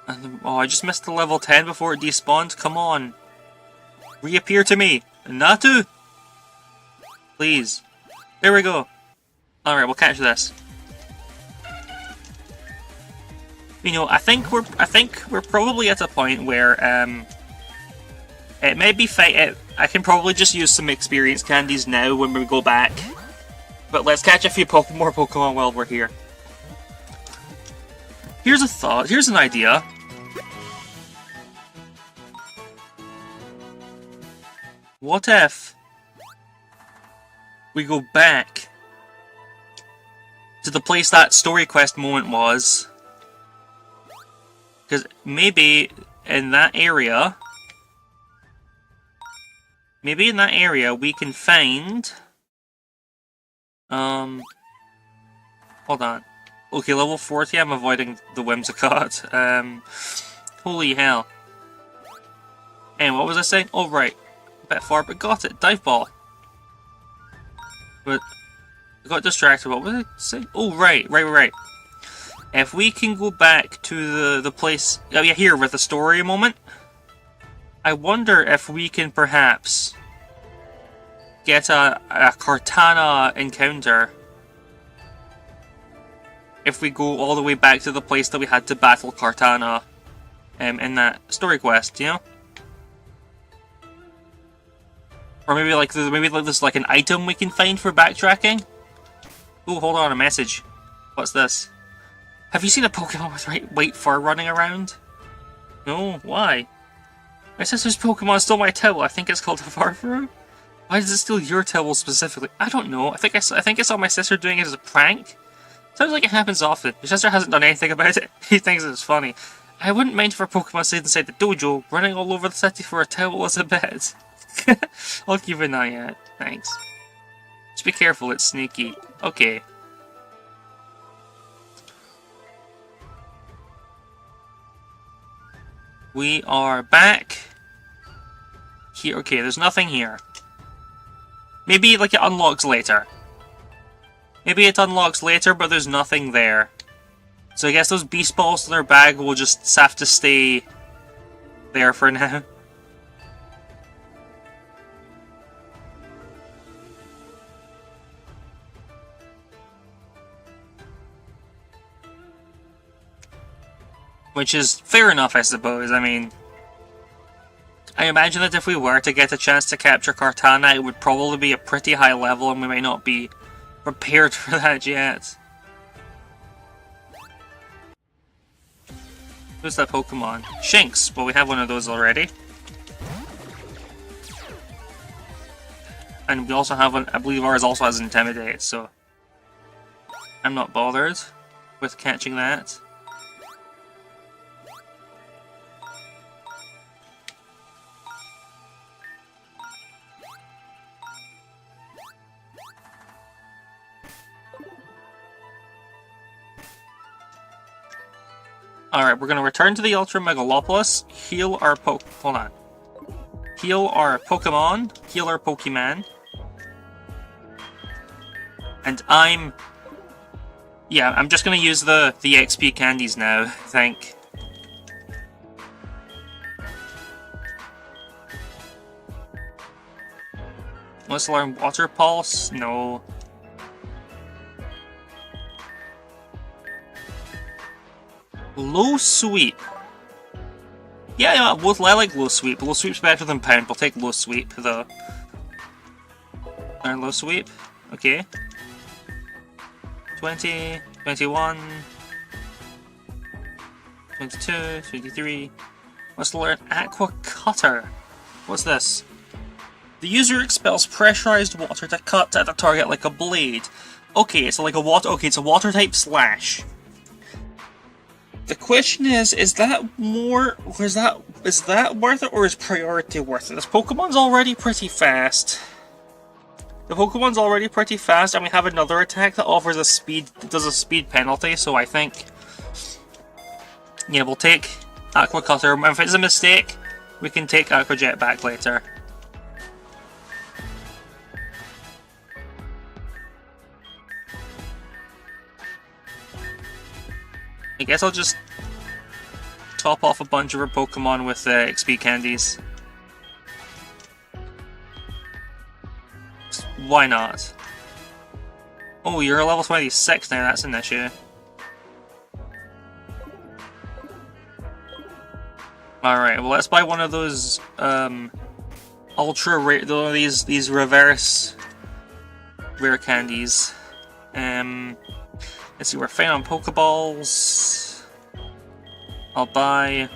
And, oh, I just missed the level 10 before it despawned. Come on. Reappear to me. Natu! Please. There we go. Alright, we'll catch this. You know, I think we're probably at a point where it may be I can probably just use some experience candies now when we go back. But let's catch a few more Pokemon while we're here. Here's a thought, here's an idea. What if we go back to the place that story quest moment was? Because maybe in that area we can find hold on. Okay, level 40, I'm avoiding the Whimsicott. Holy hell. And what was I saying? Oh right. A bit far, but got it. Dive ball. But I got distracted. What was I saying? Oh right. If we can go back to the place, oh yeah, here with the story moment, I wonder if we can perhaps get a Kartana encounter if we go all the way back to the place that we had to battle Kartana in that story quest, you know? Or maybe like there's like an item we can find for backtracking. Oh, hold on, a message. What's this? Have you seen a Pokemon with white fur running around? No, why? My sister's Pokemon stole my towel. I think it's called a Farfuru. Why does it steal your towel specifically? I don't know. I think I saw my sister doing it as a prank. Sounds like it happens often. Your sister hasn't done anything about it. He thinks it's funny. I wouldn't mind if our Pokemon stayed inside the dojo. Running all over the city for a towel is a bit. I'll keep an eye out. Thanks. Just be careful, it's sneaky. Okay. We are back. Here, okay, there's nothing here. Maybe, like, it unlocks later. Maybe it unlocks later, but there's nothing there. So I guess those beast balls in their bag will just have to stay there for now. Which is fair enough, I suppose. I mean, I imagine that if we were to get a chance to capture Kartana, it would probably be a pretty high level, and we may not be prepared for that yet. Who's that Pokemon? Shinx! Well, we have one of those already. And we also have one, I believe ours also has Intimidate, so I'm not bothered with catching that. Alright, we're going to return to the Ultra Megalopolis, heal our Heal our Pokemon, heal our Pokemon. And I'm just going to use the XP candies now, I think. Let's learn Water Pulse? No. Low Sweep. Yeah, both I like Low Sweep. Low Sweep's better than Pound. We'll take Low Sweep, though. Low Sweep. Okay. 20, 21, 22, 23. Let's learn Aqua Cutter. What's this? The user expels pressurized water to cut at the target like a blade. Okay, it's like a water. Okay, it's a water type slash. The question is that more? Is that worth it, or is priority worth it? This Pokemon's already pretty fast. The Pokemon's already pretty fast, and we have another attack that offers a speed, does a speed penalty, so I think... Yeah, we'll take Aqua Cutter. If it's a mistake, we can take Aqua Jet back later. I guess I'll just top off a bunch of our Pokemon with XP candies. Why not? Oh, you're level 26 now, that's an issue. Alright, well let's buy one of those ultra rare, these reverse rare candies. Let's see, we're fine on Pokeballs. I'll buy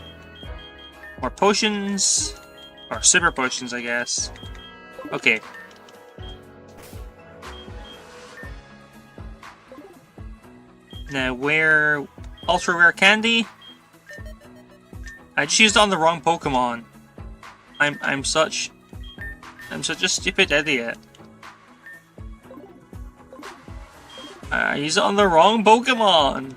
more potions, or super potions, I guess. Okay. Now, where ultra rare candy? I just used it on the wrong Pokemon. I'm such a stupid idiot. I used it on the wrong Pokemon.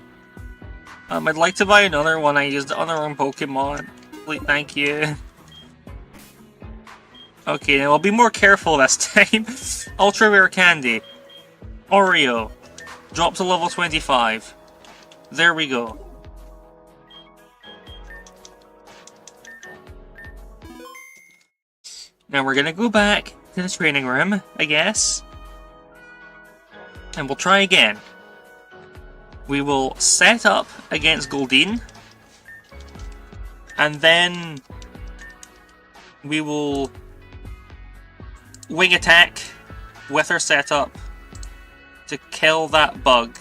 I'd like to buy another one. I used it on the wrong Pokemon. Please, thank you. Okay, now I'll be more careful this time. Ultra rare candy. Oreo. Drop to level 25. There we go. Now we're gonna go back to the training room, I guess. And we'll try again. We will set up against Goldeen. And then we will wing attack with our setup to kill that bug.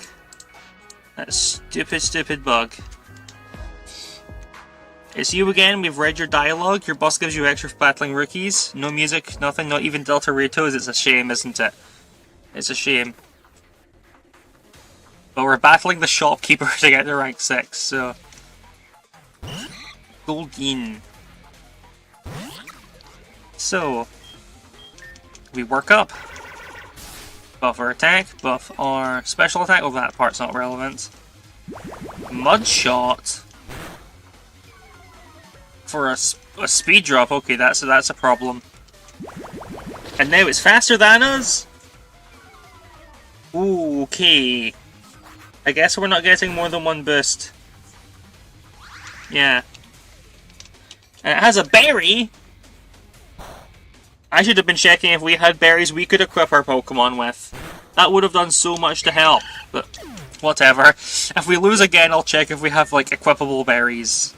That stupid, stupid bug. It's you again, we've read your dialogue. Your boss gives you extra for battling rookies. No music, nothing, not even Delta Ritos. It's a shame, isn't it? It's a shame. But we're battling the shopkeeper to get to rank 6, so... Goldeen. So... we work up. Buff our attack, buff our special attack. Oh, that part's not relevant. Mud Shot. For a speed drop, okay, that's a problem. And now it's faster than us? Ooh, okay. I guess we're not getting more than one boost. Yeah. And it has a berry? I should have been checking if we had berries we could equip our Pokemon with. That would have done so much to help, but whatever. If we lose again, I'll check if we have, like, equipable berries.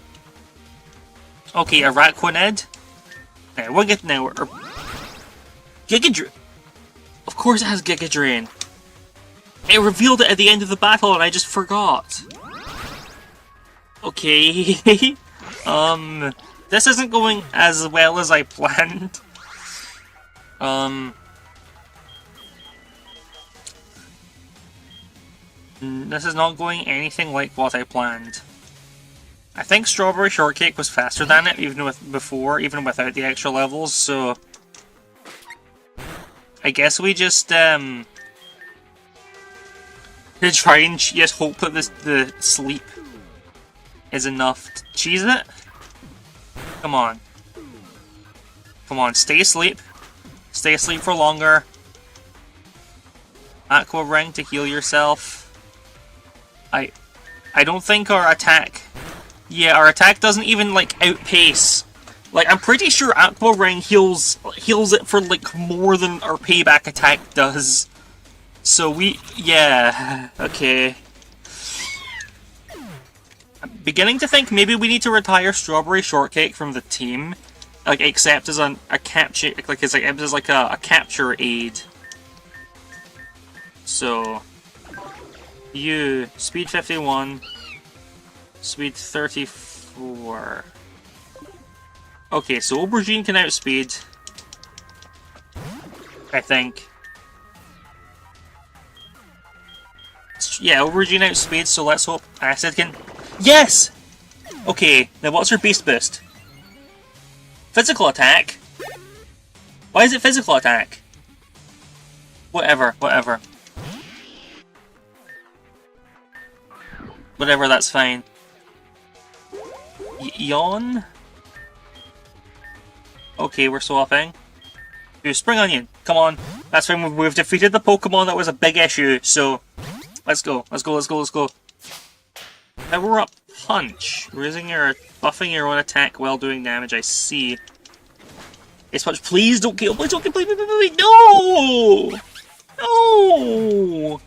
Okay, a Araquanid. Now, we'll get now. Giga Drain. Of course it has Giga Drain. It revealed it at the end of the battle and I just forgot. Okay. This isn't going as well as I planned. This is not going anything like what I planned. I think Strawberry Shortcake was faster than it, even without the extra levels, so... I guess we just, to try and just hope that the sleep is enough to cheese it. Come on. Come on, stay asleep. Stay asleep for longer. Aqua Ring to heal yourself. I don't think our attack... Yeah, our attack doesn't even, like, outpace. Like, I'm pretty sure Aqua Ring heals it for, like, more than our payback attack does. So we... yeah, okay. I'm beginning to think maybe we need to retire Strawberry Shortcake from the team. Like, except as a capture... like, as like a capture aid. So... you... Speed 51... Speed 34... Okay, so Aubergine can outspeed. I think. Yeah, Aubergine outspeed, so let's hope Acid can... Yes! Okay, now what's her Beast Boost? Physical attack? Why is it physical attack? Whatever, whatever. Whatever, that's fine. Yawn? Okay, we're swapping. Do Spring Onion, come on. That's fine, we've defeated the Pokemon that was a big issue, so... Let's go, let's go, let's go, let's go. Power Up Punch. Buffing your own attack while doing damage, I see. It's much. Please don't kill, please don't kill, please, no! No!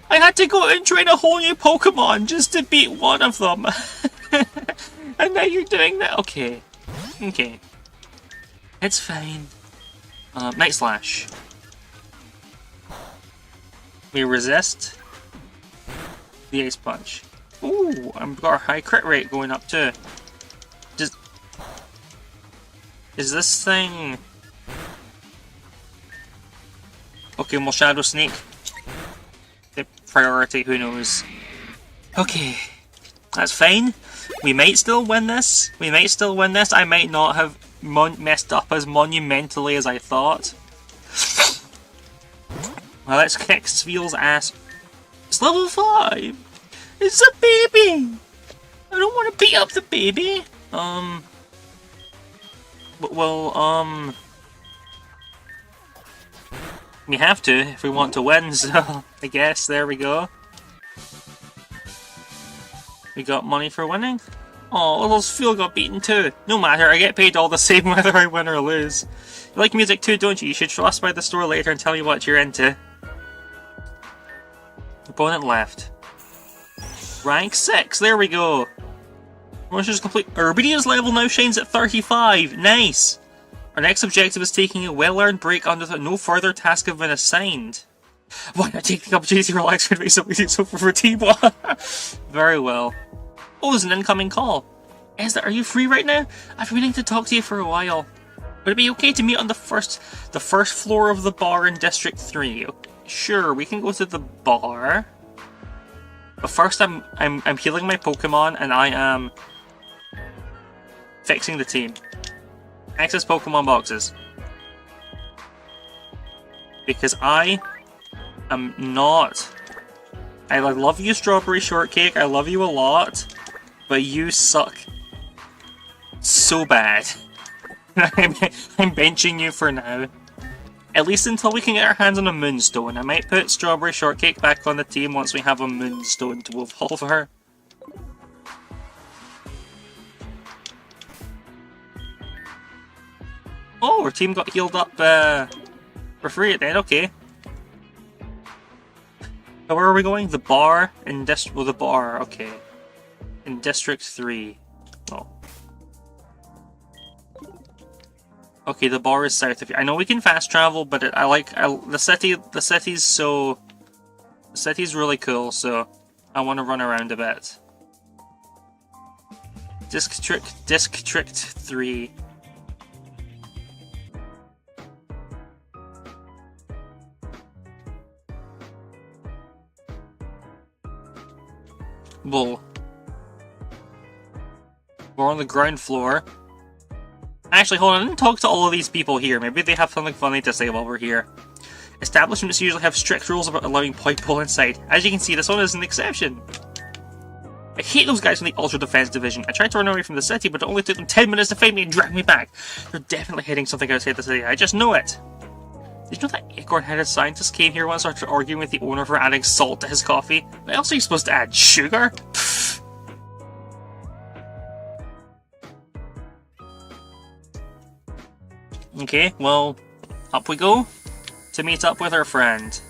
I had to go and train a whole new Pokemon just to beat one of them. And now you're doing that? Okay. Okay. It's fine. Night Slash. We resist. The Ice Punch. Ooh, I've got a high crit rate going up too. Is this thing... Okay, well, Shadow Sneak. The priority, who knows. Okay. That's fine. We might still win this. We might still win this. I might not have messed up as monumentally as I thought. Well, let's kick Sveel's ass. It's level 5! It's a baby! I don't want to beat up the baby! Well, we have to if we want to win, so I guess there we go. We got money for winning? Oh, little Sveel got beaten too. No matter, I get paid all the same whether I win or lose. You like music too, don't you? You should trust by the store later and tell me what you're into. Opponent left. Rank 6, there we go. Promotion is complete. Urbania's level now shines at 35. Nice! Our next objective is taking a well-earned break under no further task have been assigned. Why not take the opportunity to relax and make something so for T1? Very well. Oh, there's an incoming call. Esther, are you free right now? I've been meaning to talk to you for a while. Would it be okay to meet on the first floor of the bar in District 3? Sure, we can go to the bar. But first I'm healing my Pokemon and I am fixing the team. Access Pokemon boxes. Because I am not... I love you, Strawberry Shortcake, I love you a lot, but you suck so bad. I'm benching you for now. At least until we can get our hands on a Moonstone. I might put Strawberry Shortcake back on the team once we have a Moonstone to evolve her. Oh, our team got healed up for free then, okay. So where are we going? The bar in the bar, okay. In District 3. Oh. Okay, the bar is south of here. I know we can fast travel, but the city's really cool, so I want to run around a bit. District 3. Well, we're on the ground floor. Actually, hold on, I didn't talk to all of these people here. Maybe they have something funny to say while we're here. Establishments usually have strict rules about allowing people inside. As you can see, this one is an exception. I hate those guys from the Ultra Defense Division. I tried to run away from the city, but it only took them 10 minutes to find me and drag me back. They're definitely hiding something outside the city. I just know it. Did you know that acorn-headed scientist came here once after arguing with the owner for adding salt to his coffee? Why else are you supposed to add sugar? Pfft. Okay, well, up we go to meet up with our friend.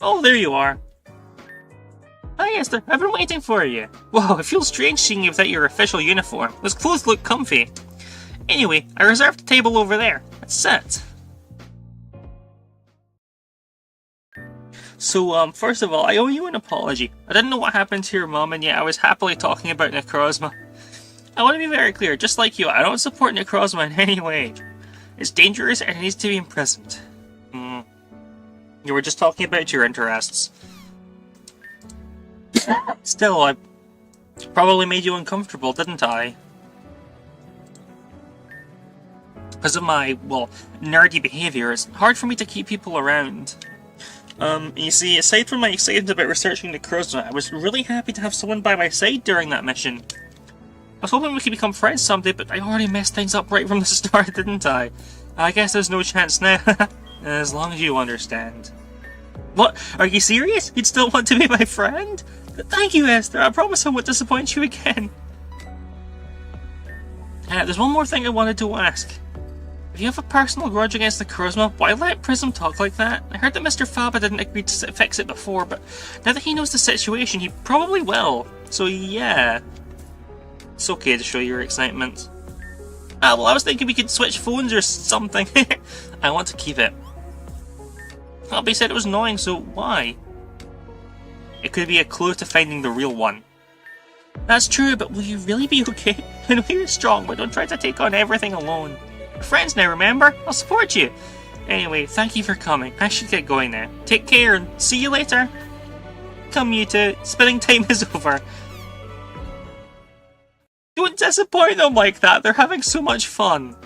Oh, there you are. Hi Esther, I've been waiting for you. Whoa, it feels strange seeing you without your official uniform. Those clothes look comfy. Anyway, I reserved a table over there. Let's sit. So, first of all, I owe you an apology. I didn't know what happened to your mom, and yet I was happily talking about Necrozma. I want to be very clear, just like you, I don't support Necrozma in any way. It's dangerous and it needs to be imprisoned. You were just talking about your interests. Still, I probably made you uncomfortable, didn't I? Because of my, well, nerdy behaviour, it's hard for me to keep people around. You see, aside from my excitement about researching the Crozma, I was really happy to have someone by my side during that mission. I was hoping we could become friends someday, but I already messed things up right from the start, didn't I? I guess there's no chance now. As long as you understand. What? Are you serious? You'd still want to be my friend? Thank you, Esther. I promise I won't disappoint you again. There's one more thing I wanted to ask. If you have a personal grudge against the Crozma, why let Prism talk like that? I heard that Mr. Faba didn't agree to fix it before, but now that he knows the situation, he probably will. So yeah. It's okay to show your excitement. Ah, well, I was thinking we could switch phones or something. I want to keep it. Albie said it was annoying, so why? It could be a clue to finding the real one. That's true, but will you really be okay? I know you're strong, but don't try to take on everything alone. We're friends now, remember? I'll support you. Anyway, thank you for coming. I should get going now. Take care and see you later. Come, you two. Spinning time is over. Don't disappoint them like that. They're having so much fun.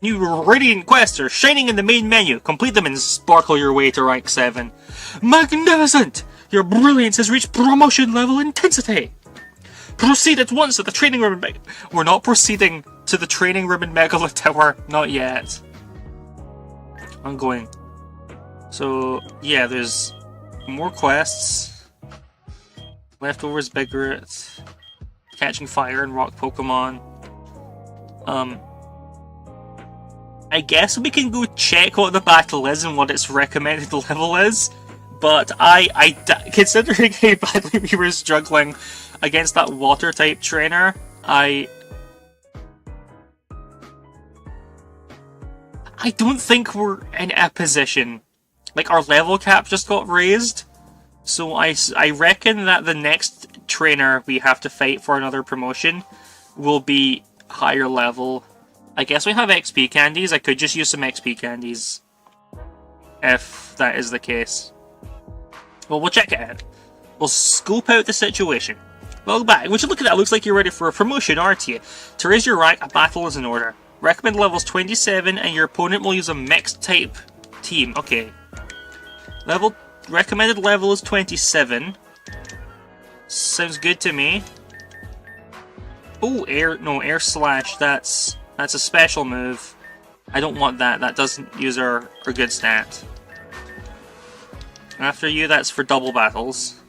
New Radiant quests are shining in the main menu. Complete them and sparkle your way to rank 7. Magnificent! Your brilliance has reached promotion level intensity. Proceed at once to the training room. We're not proceeding to the training room in Megalo Tower. Not yet. I'm going. So, yeah, there's more quests. Leftovers, Bigret. Catching fire and rock Pokemon. I guess we can go check what the battle is and what its recommended level is. But considering how badly we were struggling against that water-type trainer, I don't think we're in a position. Like, our level cap just got raised. So I reckon that the next trainer we have to fight for another promotion will be higher level. I guess we have XP candies. I could just use some XP candies if that is the case. Well, we'll check it out. We'll scope out the situation. Welcome back. Would you look at that? Looks like you're ready for a promotion, aren't you? To raise your rank, a battle is in order. Recommend level's 27, and your opponent will use a mixed type team. Okay. Recommended level is 27. Sounds good to me. Oh, air slash. That's a special move. I don't want that. That doesn't use our good stat. After you, that's for double battles.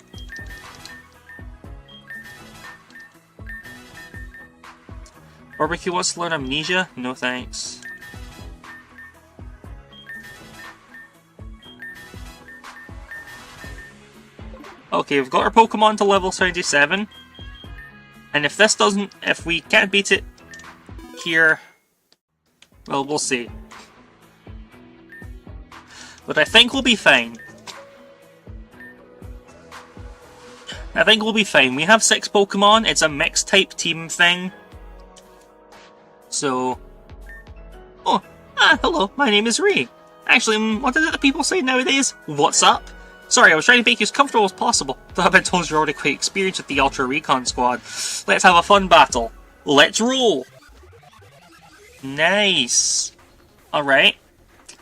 Barbecue wants to learn Amnesia? No thanks. Okay, we've got our Pokemon to level 77. And if we can't beat it here, well, we'll see. But I think we'll be fine. I think we'll be fine. We have 6 Pokemon. It's a mixed type team thing. So... Oh, hello. My name is Ree. Actually, what is it that people say nowadays? What's up? Sorry, I was trying to make you as comfortable as possible. Though I've been told you're already quite experienced with the Ultra Recon Squad. Let's have a fun battle. Let's roll! Nice. Alright.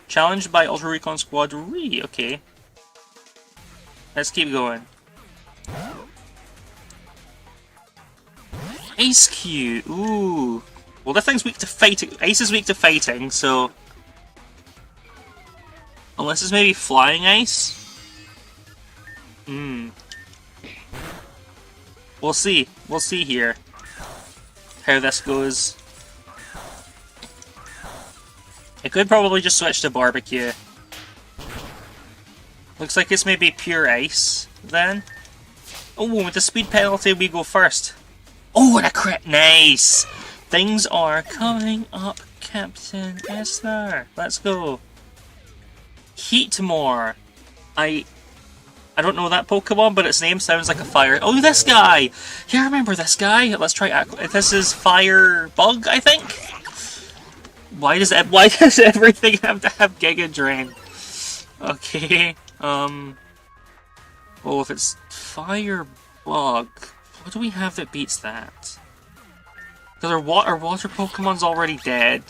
Challenged by Ultra Recon Squad Ree. Okay. Let's keep going. Ice Cube. Ooh. Well, this thing's weak to fighting. Ice is weak to fighting, so... Unless it's maybe flying ice? We'll see. We'll see here how this goes. I could probably just switch to Barbecue. Looks like it's maybe pure ice, then. Oh, with the speed penalty, we go first. Oh, and a crit! Nice! Things are coming up, Captain Esther. Let's go. Heatmore. I don't know that Pokemon, but its name sounds like a fire. Oh, this guy! Yeah, I remember this guy. Let's try this is Fire Bug, I think? Why does everything have to have Giga Drain? Okay, well, if it's Fire Bug, what do we have that beats that? Because our water Pokemon's already dead.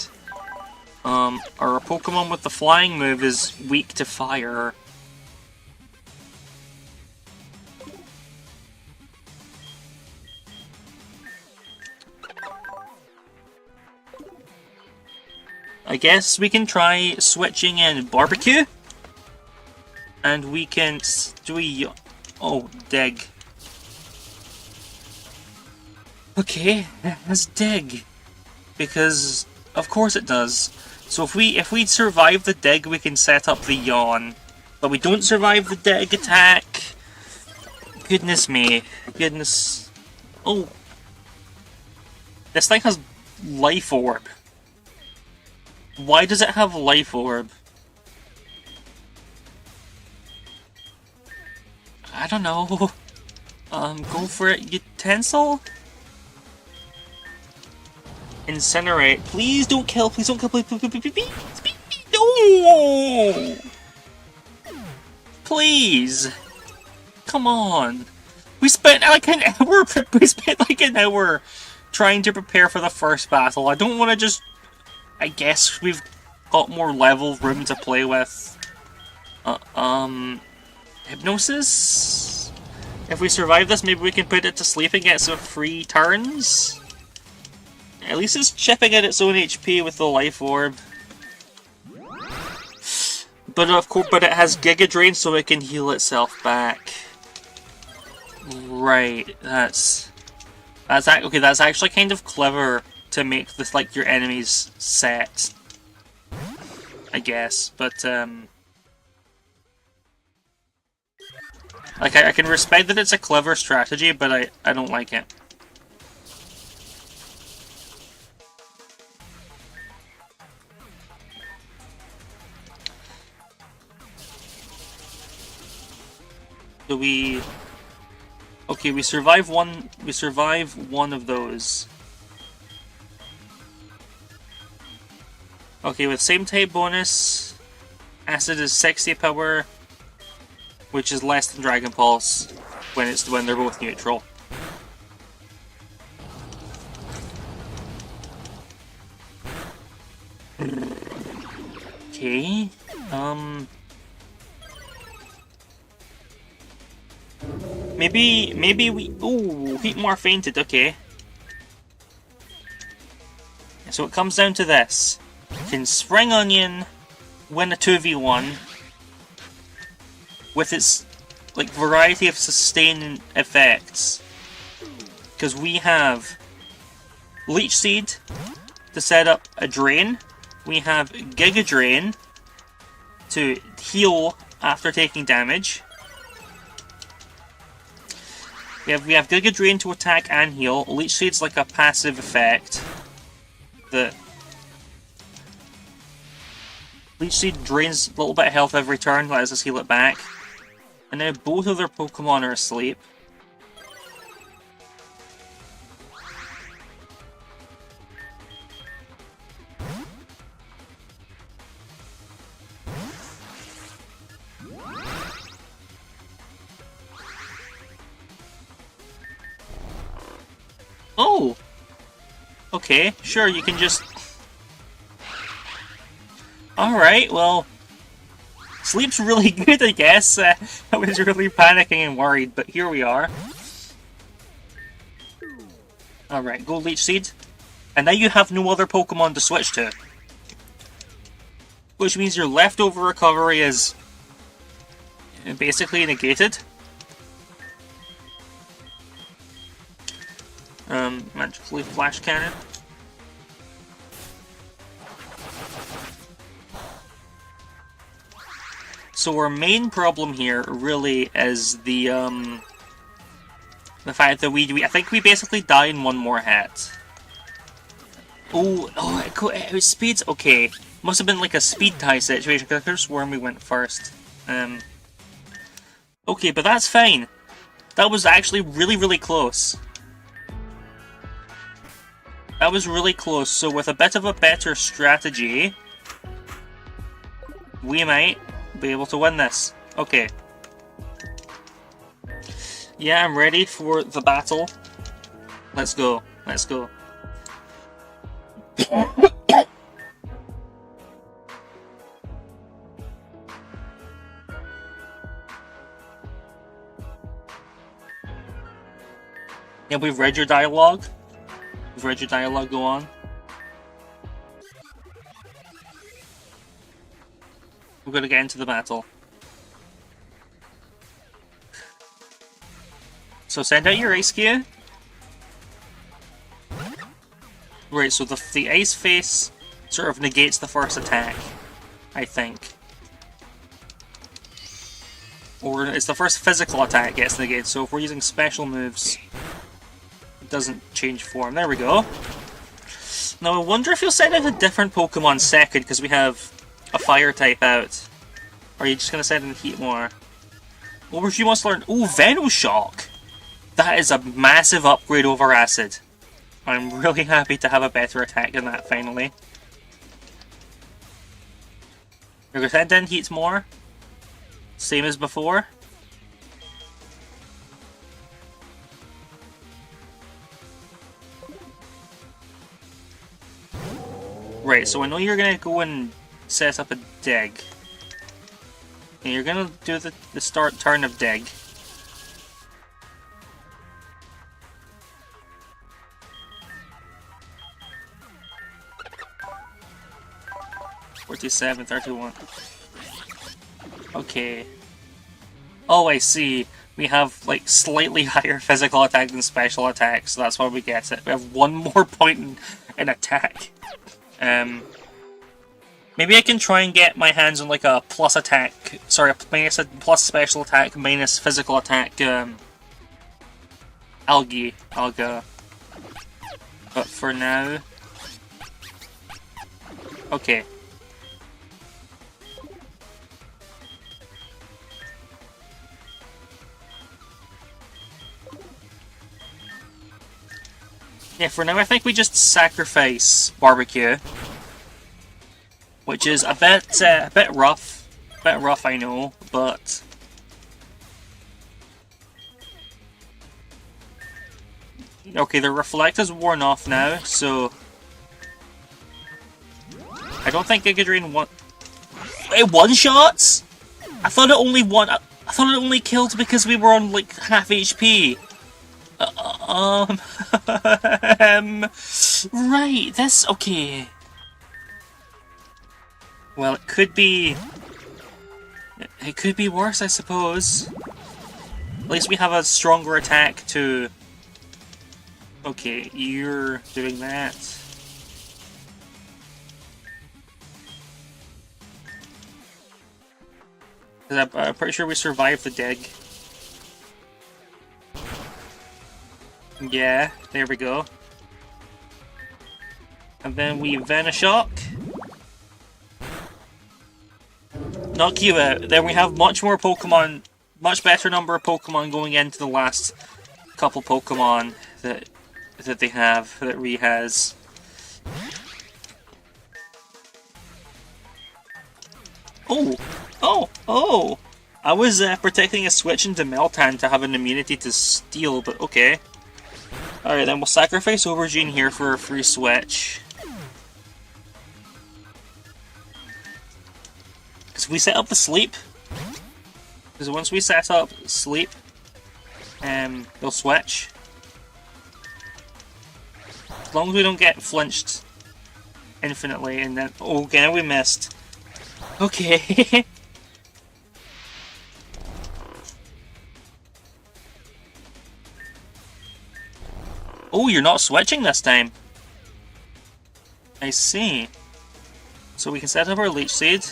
Our Pokemon with the flying move is weak to fire. I guess we can try switching in Barbecue. And we can oh, dig. Okay, it has dig. Because of course it does. So if we survive the dig, we can set up the yawn. But we don't survive the dig attack. Goodness me. Goodness. Oh. This thing has Life Orb. Why does it have Life Orb? I don't know. Go for it, Utensil? Incinerate. Please don't kill, please don't kill, please, no! Please! Come on! We spent like an hour trying to prepare for the first battle. I don't want to just... I guess we've got more level room to play with. Hypnosis? If we survive this, maybe we can put it to sleep and get some free turns? At least it's chipping at its own HP with the Life Orb. But of course, it has Giga Drain, so it can heal itself back. Right, that's okay. That's actually kind of clever to make this like your enemies set, I guess. But like I can respect that it's a clever strategy, but I don't like it. Do we... Okay, we survive one of those. Okay, with same type bonus, Acid is 60 power, which is less than Dragon Pulse when they're both neutral. Okay, Maybe we... Ooh, Heatmore fainted, okay. So it comes down to this. Can Spring Onion win a 2v1 with its like variety of sustain effects? Because we have Leech Seed to set up a Drain. We have Giga Drain to heal after taking damage. We have Giga Drain to attack and heal. Leech Seed's like a passive effect. The Leech Seed drains a little bit of health every turn, lets us heal it back. And now both of their Pokemon are asleep. Oh! Okay, sure, you can just... Alright, well... Sleep's really good, I guess. I was really panicking and worried, but here we are. Alright, go Leech Seed. And now you have no other Pokemon to switch to. Which means your leftover recovery is... basically negated. Magically Flash Cannon. So our main problem here really is the fact that I think we basically die in one more hit. Oh, it was speeds. Okay, must have been like a speed tie situation because I could have sworn we went first. Okay, but that's fine. That was actually really close. That was really close, so with a bit of a better strategy, we might be able to win this. Okay. Yeah, I'm ready for the battle. Let's go. Let's go. Yeah, we've read your dialogue. We've read your dialogue, go on. We're gonna get into the battle. So send out your ice cue. Right, so the ice face sort of negates the first attack, I think. Or it's the first physical attack gets negated, so if we're using special moves, it doesn't change form. There we go. Now I wonder if you'll send out a different Pokemon second, because we have a fire type out. Or are you just going to send in Heatmore? What would you want to learn? Oh, Venoshock! That is a massive upgrade over Acid. I'm really happy to have a better attack than that, finally. You're going to send in Heatmore. Same as before. Right, so I know you're going to go and set up a dig. And you're going to do the start turn of dig. $47, 31. Okay. Oh, I see. We have, like, slightly higher physical attack than special attack, so that's why we get it. We have one more point in attack. Maybe I can try and get my hands on, like, a plus attack... Sorry, minus plus special attack, minus physical attack, Alga. But for now... Okay. Yeah, for now I think we just sacrifice Barbecue, which is a bit rough. I know, but okay, the Reflect is worn off now, so I don't think Giga Drain it one-shots? I thought it only killed because we were on like half HP. Right, that's okay. Well, it could be worse, I suppose. At least we have a stronger attack to... Okay, you're doing that. I'm pretty sure we survived the dig. Yeah, there we go. And then we Venoshock. Knock you out. Then we have much more Pokemon, much better number of Pokemon going into the last couple Pokemon that they have, that Ree has. Oh! I was protecting a switch into Meltan to have an immunity to Steel, but okay. Alright, then we'll sacrifice Aubergine here for a free switch. Because we set up the sleep. Because once we set up sleep, they'll switch. As long as we don't get flinched infinitely, and then... Oh, again, we missed. Okay. Oh, you're not switching this time. I see. So we can set up our Leech Seed.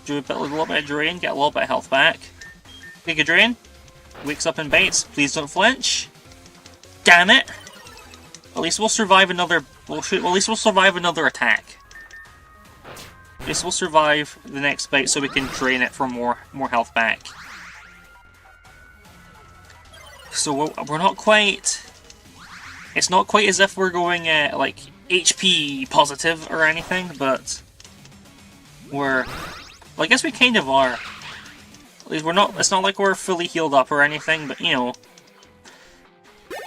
Do a little bit of Drain, get a little bit of health back. Giga Drain. Wakes up and bites. Please don't flinch. Damn it! At least we'll survive another... at least we'll survive another attack. At least we'll survive the next bite so we can drain it for more health back. So we're not quite... It's not quite as if we're going like HP positive or anything, but we're... Well, I guess we kind of are. At least we're not... It's not like we're fully healed up or anything, but you know...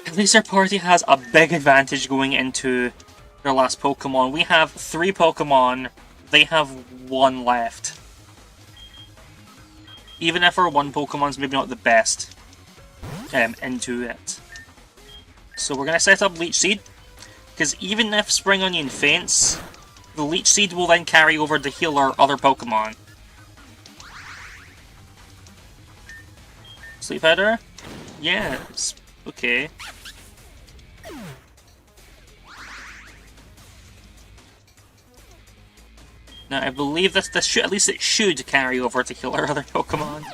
At least our party has a big advantage going into their last Pokemon. We have 3 Pokemon. They have 1 left. Even if our 1 Pokemon's maybe not the best into it. So we're going to set up Leech Seed. Because even if Spring Onion faints, the Leech Seed will then carry over to heal our other Pokemon. Sleep Powder? Yes. Okay. Now I believe this should, at least it should carry over to heal our other Pokemon.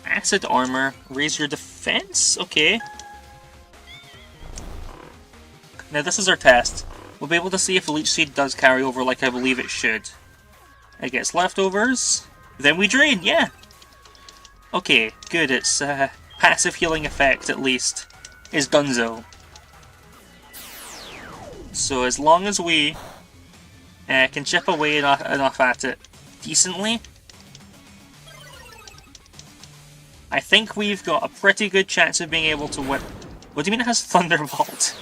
Acid Armor. Raise your defense? Okay. Now this is our test. We'll be able to see if Leech Seed does carry over like I believe it should. It gets leftovers. Then we drain, yeah! Okay, good. Its passive healing effect, at least, is donezo. So as long as we can chip away enough at it decently, I think we've got a pretty good chance of being able to win. What do you mean it has Thunderbolt?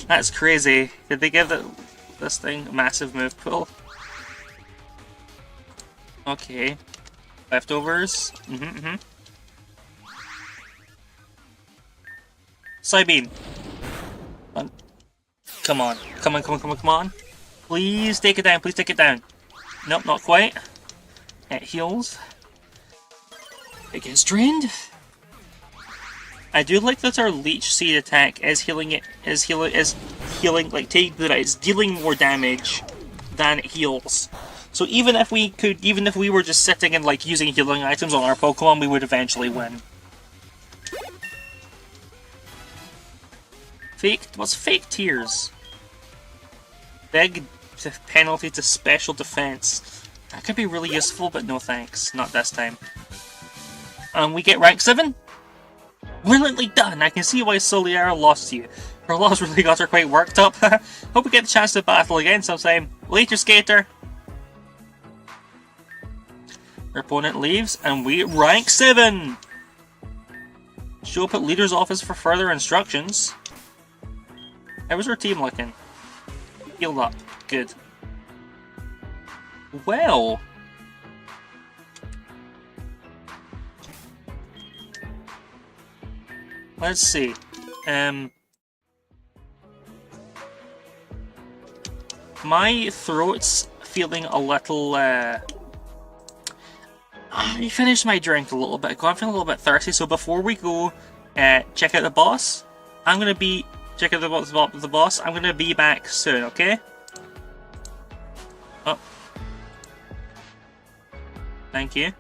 That's crazy. Did they give this thing a massive move pool? Okay. Leftovers. Psybeam. Come on. Come on, come on, come on, come on. Please take it down, please take it down. Nope, not quite. It heals. It gets drained. I do like that our Leech Seed attack is healing it, is healing, like, it's dealing more damage than it heals. So even if we were just sitting and, like, using healing items on our Pokemon, we would eventually win. What's Fake Tears? Big penalty to special defense. That could be really useful, but no thanks. Not this time. We get rank 7? Brilliantly done! I can see why Soliera lost you. Her loss really got her quite worked up. Hope we get the chance to battle again sometime. Later, Skater! Our opponent leaves, and we rank 7! Show up at Leader's office for further instructions. How was our team looking? Healed up. Good. Well... let's see. My throat's feeling a little, I finished my drink a little bit ago. I'm feeling a little bit thirsty, so before we go check out the boss, I'm gonna be... check out the boss. I'm gonna be back soon, okay? Oh. Thank you.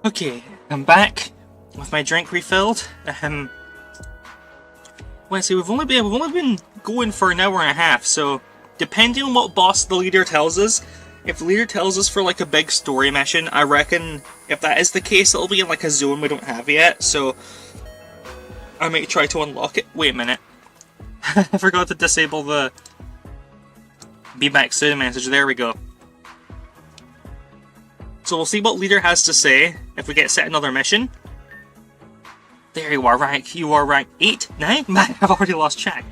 Okay, I'm back with my drink refilled. Let's see, we've only been going for an hour and a half, so depending on what boss the leader tells us, if the leader tells us for like a big story mission, I reckon if that is the case, it'll be in like a zone we don't have yet, so I might try to unlock it. Wait a minute. I forgot to disable the be back soon message. There we go. So we'll see what leader has to say if we get set another mission. There you are, rank 8, 9? Man, I've already lost track.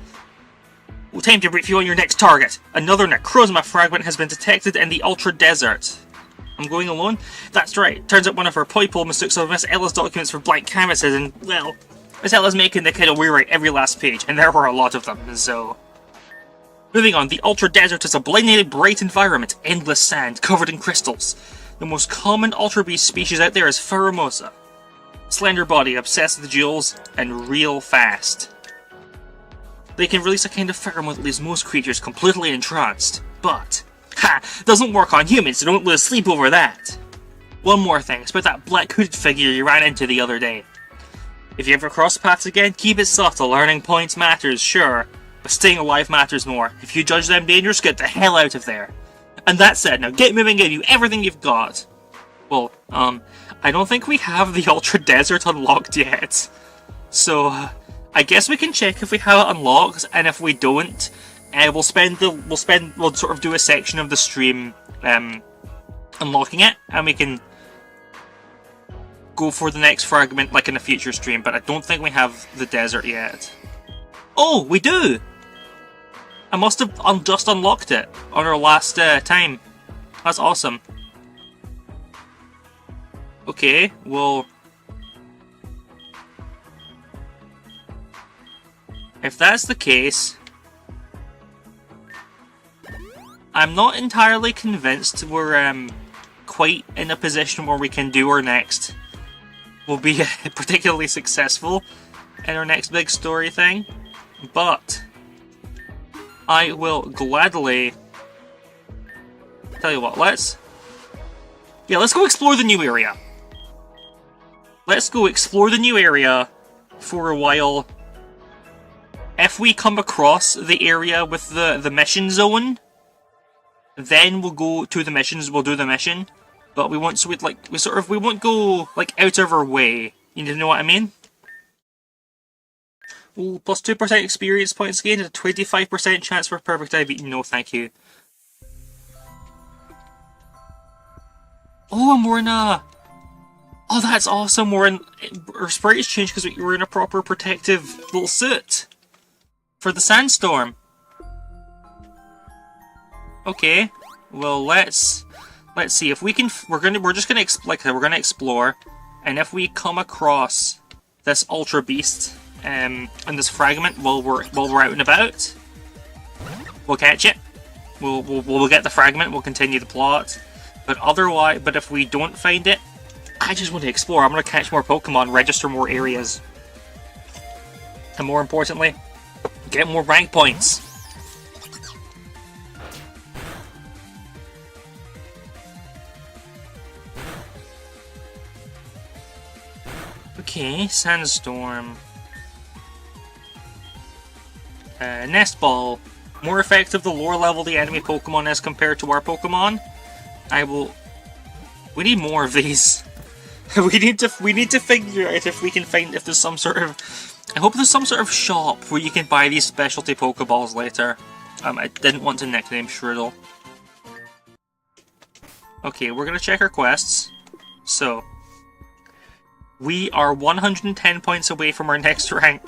Well, time to brief you on your next target. Another Necrozma fragment has been detected in the Ultra Desert. I'm going alone? That's right. Turns out one of our Poipole mistook some of Miss Ella's documents for blank canvases and, well, Miss Ella's making the kid rewrite every last page, and there were a lot of them, so... Moving on, the Ultra Desert is a blindingly bright environment, endless sand covered in crystals. The most common Ultra Beast species out there is Pheromosa. Slender body, obsessed with jewels, and real fast. They can release a kind of pheromone that leaves most creatures completely entranced. But, doesn't work on humans, so don't lose sleep over that. One more thing, it's about that black hooded figure you ran into the other day. If you ever cross paths again, keep it subtle. Learning points matters, sure, but staying alive matters more. If you judge them dangerous, get the hell out of there. And that said, now get moving, give you everything you've got. Well, I don't think we have the Ultra Desert unlocked yet. So, I guess we can check if we have it unlocked, and if we don't, we'll sort of do a section of the stream, unlocking it, and we can go for the next fragment like in a future stream, but I don't think we have the desert yet. Oh, we do! I must have just unlocked it on our last time. That's awesome. Okay, well, if that's the case, I'm not entirely convinced we're quite in a position where we can do our next. We'll be particularly successful in our next big story thing, but I will gladly tell you what. Let's go explore the new area. Let's go explore the new area for a while. If we come across the area with the mission zone, then we'll go to the missions. We'll do the mission, but we won't. So we won't go like out of our way. You know what I mean? Ooh, plus 2% experience points gained and a 25% chance for perfect IV. No, thank you. Oh, and we're in a... Oh, that's awesome. We're in... Our sprite has changed because we're in a proper protective little suit for the sandstorm. Okay. Well, let's see if we can... We're just gonna explore, and if we come across this Ultra Beast and this fragment while we're out and about, we'll catch it. We'll get the fragment. We'll continue the plot. But if we don't find it, I just want to explore. I'm going to catch more Pokemon, register more areas, and more importantly, get more rank points. Okay, Sandstorm. Nest Ball. More effective the lower level the enemy Pokemon is compared to our Pokemon. We need more of these. we need to figure out if we can find if there's some sort of... I hope there's some sort of shop where you can buy these specialty Pokeballs later. I didn't want to nickname Shriddle. Okay, we're gonna check our quests. So, we are 110 points away from our next rank.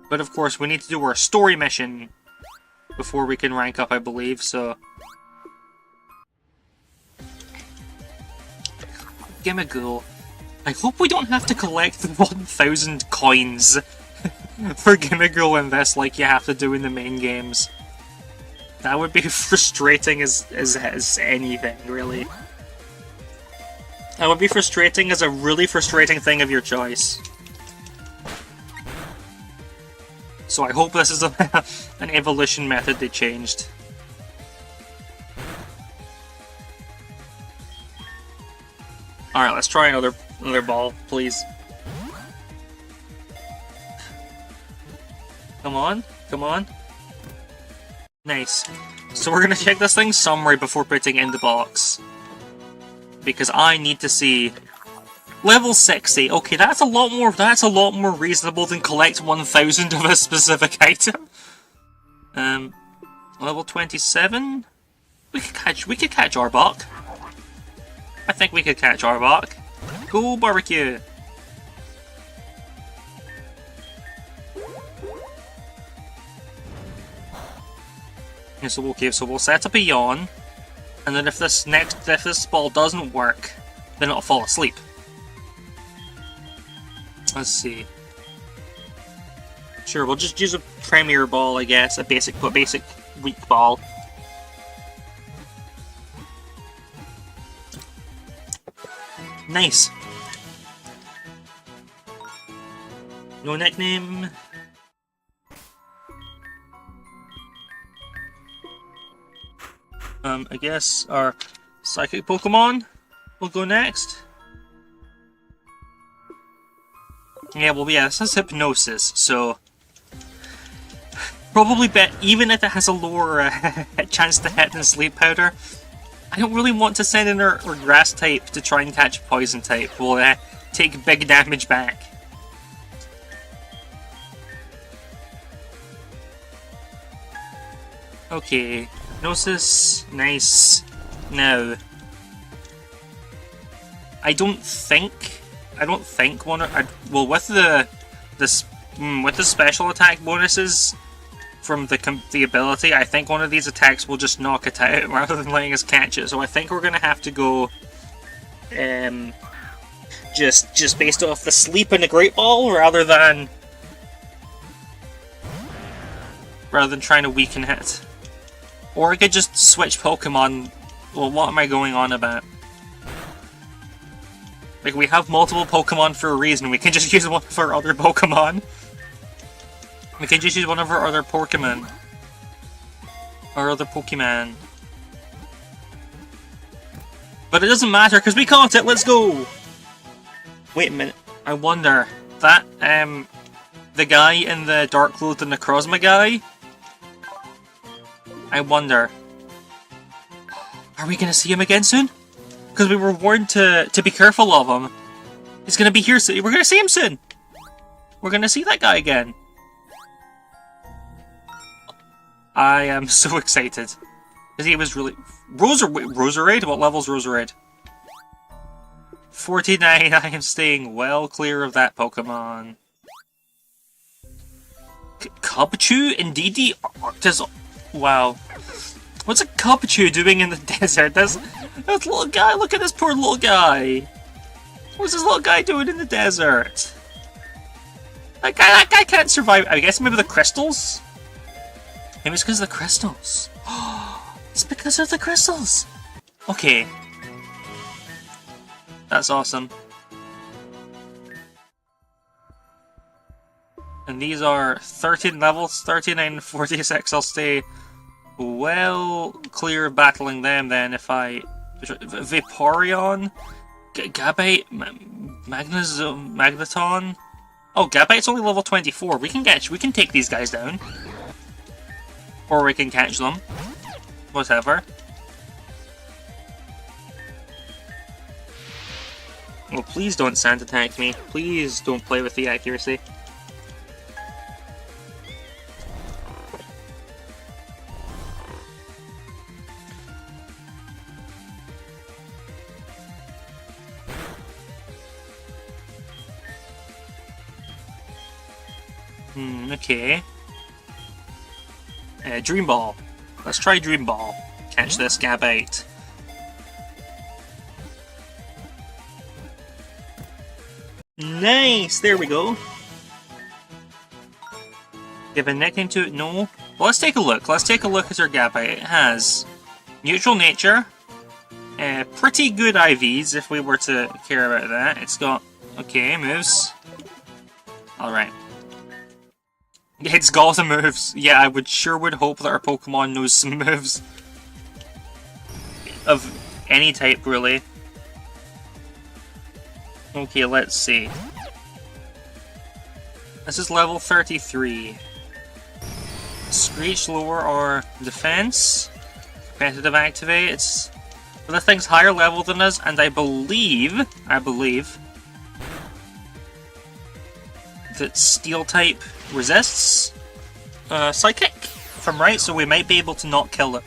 But of course, we need to do our story mission before we can rank up, I believe, so... Gimmighoul. I hope we don't have to collect 1,000 coins for Gimmighoul in this like you have to do in the main games. That would be frustrating as anything, really. That would be frustrating as a really frustrating thing of your choice. So I hope this is an evolution method they changed. Alright, let's try another ball, please. Come on, come on. Nice. So we're gonna check this thing's summary before putting it in the box. Because I need to see... Level 60. Okay, that's a lot more reasonable than collect 1,000 of a specific item. Level 27? We could catch Arbok. I think we could catch Arbok. Go barbecue! Yeah, so we'll set up a yawn, and then if this ball doesn't work, then it'll fall asleep. Let's see. Sure, we'll just use a Premier Ball, I guess. A basic weak ball. Nice. No nickname. I guess our Psychic Pokemon will go next. Yeah, well, yeah, this has Hypnosis, so probably bet even if it has a lower chance to hit than Sleep Powder, I don't really want to send in our Grass type to try and catch Poison type. We'll take big damage back. Okay, Hypnosis, nice. Now, I don't think one. Well, with the special attack bonuses from the ability, I think one of these attacks will just knock it out rather than letting us catch it. So I think we're gonna have to go, just based off the sleep and the Great Ball rather than trying to weaken it. Or I could just switch Pokemon. Well, what am I going on about? Like, we have multiple Pokemon for a reason. We can just use one of our other Pokemon. We can just use one of our other Pokemon. Our other Pokemon. But it doesn't matter, because we caught it! Let's go! Wait a minute. I wonder, that, the guy in the dark clothed Necrozma guy? I wonder, are we gonna see him again soon? Because we were warned to be careful of him. He's gonna be here soon. We're gonna see him soon. We're gonna see that guy again. I am so excited. Because he was really... Roserade? What level's Roserade? 49. I am staying well clear of that Pokemon. Cubchoo? Indeed, wow. What's a Cubchoo doing in the desert? This little guy, look at this poor little guy. What's this little guy doing in the desert? That guy can't survive. I guess maybe the crystals? Maybe it's because of the crystals. It's because of the crystals. Okay. That's awesome. And these are 13 levels, 39 and 46. I'll stay well clear of battling them then if I... Vaporeon? Gabite? Magneton? Oh, Gabite's only level 24. We can take these guys down. Or we can catch them. Whatever. Well, please don't sand attack me. Please don't play with the accuracy. Okay. Dream Ball. Let's try Dream Ball. Catch this Gabite. Nice! There we go. Give a nickname to it? No. Well, let's take a look. Let's take a look at our Gabite. It has neutral nature. Pretty good IVs if we were to care about that. It's got... Okay, moves. Alright. It's got the moves. Yeah, I would hope that our Pokemon knows some moves. Of any type, really. Okay, let's see. This is level 33. Screech, lower our defense. Competitive activate. It's... But the thing's higher level than us, and I believe... that Steel type resists Psychic, if I'm right, so we might be able to not kill it.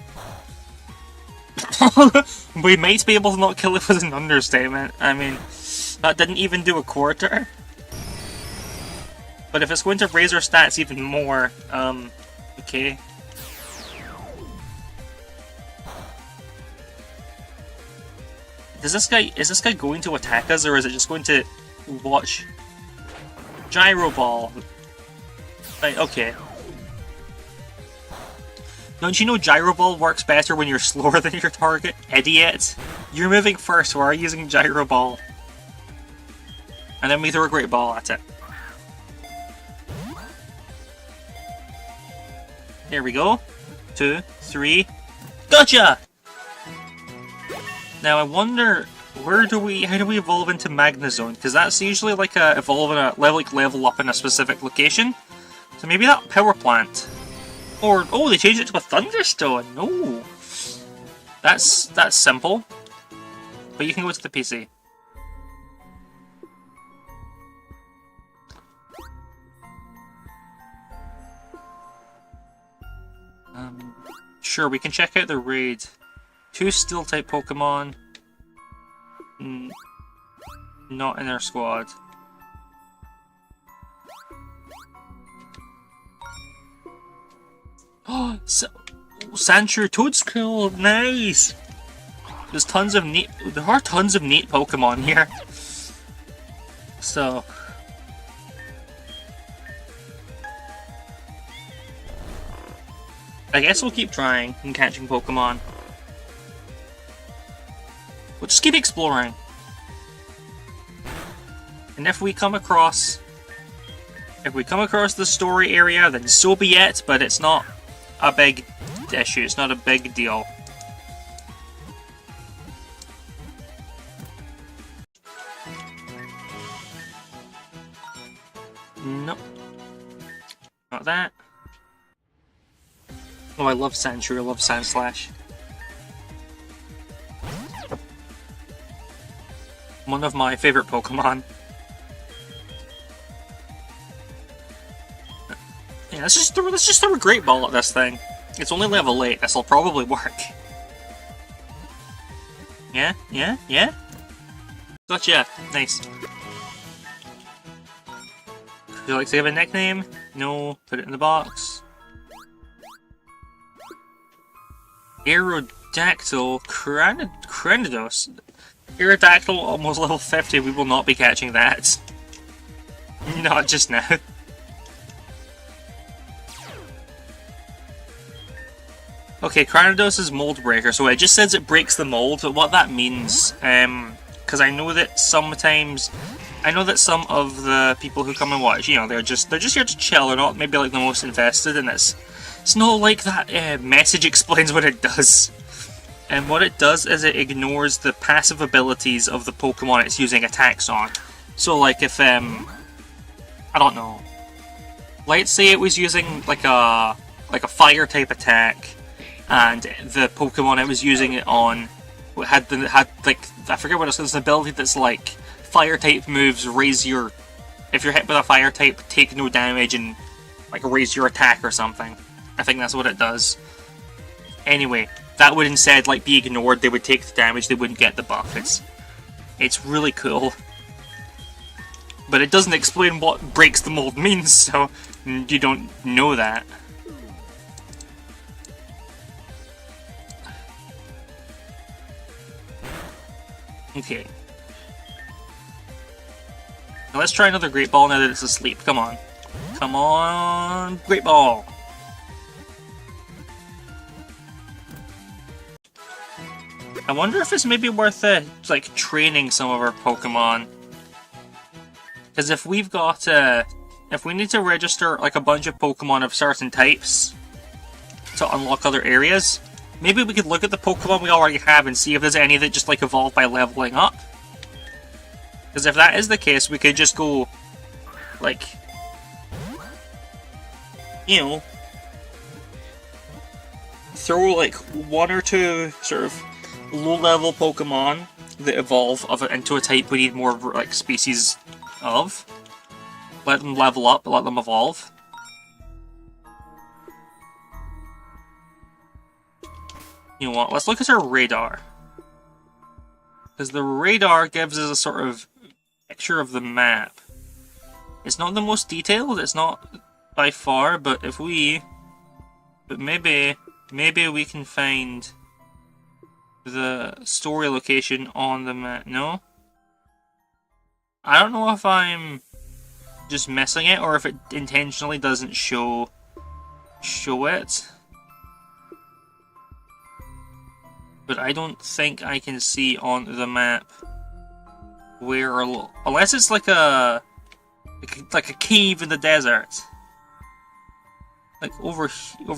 We might be able to not kill it with an understatement. I mean, that didn't even do a quarter. But if it's going to raise our stats even more, okay. Is this guy going to attack us, or is it just going to watch? Gyro Ball. Right, okay. Don't you know Gyro Ball works better when you're slower than your target? Idiot! You're moving first, we're using Gyro Ball. And then we throw a Great Ball at it. There we go. 2, 3. Gotcha! Now I wonder, how do we evolve into Magnezone? Because that's usually like a evolve in a level up in a specific location. So maybe that power plant. Or oh, they changed it to a Thunderstone. No, that's simple. But you can go to the PC. Sure, we can check out the raid. 2 Steel-type Pokemon. Not in our squad. Oh, Sandshrew Toadstool, nice! There are tons of neat Pokemon here. So... I guess we'll keep trying and catching Pokemon. We'll just keep exploring. And if we come across the story area, then so be it, but it's not a big issue, it's not a big deal. Nope. Not that. Oh, I love Sandshrew, I love Sandslash. One of my favorite Pokemon. Yeah, let's just throw a Great Ball at this thing. It's only level 8, this'll probably work. Yeah? Gotcha! Nice. Would you like to give a nickname? No. Put it in the box. Aerodactyl, Cranidos. Aerodactyl, almost level 50, we will not be catching that. Not just now. Okay, Cranidos is Mold Breaker, so it just says it breaks the mold, but what that means, because I know that some of the people who come and watch, you know, they're just here to chill, they're not maybe like the most invested in this. It's not like that message explains what it does. And what it does is it ignores the passive abilities of the Pokemon it's using attacks on. So like if, I don't know, let's say it was using like a fire type attack, and the Pokemon it was using it on had like, I forget what it's, an ability that's like, fire type moves raise your, if you're hit with a fire type, take no damage and like raise your attack or something. I think that's what it does. Anyway, that would instead like be ignored, they would take the damage, they wouldn't get the buff. It's really cool. But it doesn't explain what breaks the mold means, so you don't know that. Okay. Now let's try another Great Ball now that it's asleep. Come on. Come on, Great Ball! I wonder if it's maybe worth like training some of our Pokemon. Because if we've got if we need to register like a bunch of Pokemon of certain types to unlock other areas, maybe we could look at the Pokemon we already have and see if there's any that just like evolve by leveling up. Because if that is the case, we could just go like, you know, throw like 1 or 2 sort of low-level Pokemon that evolve into a type we need more like species of. Let them level up, let them evolve. You know what, let's look at our radar. Because the radar gives us a sort of picture of the map. It's not the most detailed, it's not by far, but if we... But maybe we can find the story location on the map. No? I don't know if I'm just missing it, or if it intentionally doesn't show it. But I don't think I can see on the map where, unless it's like a cave in the desert. Like over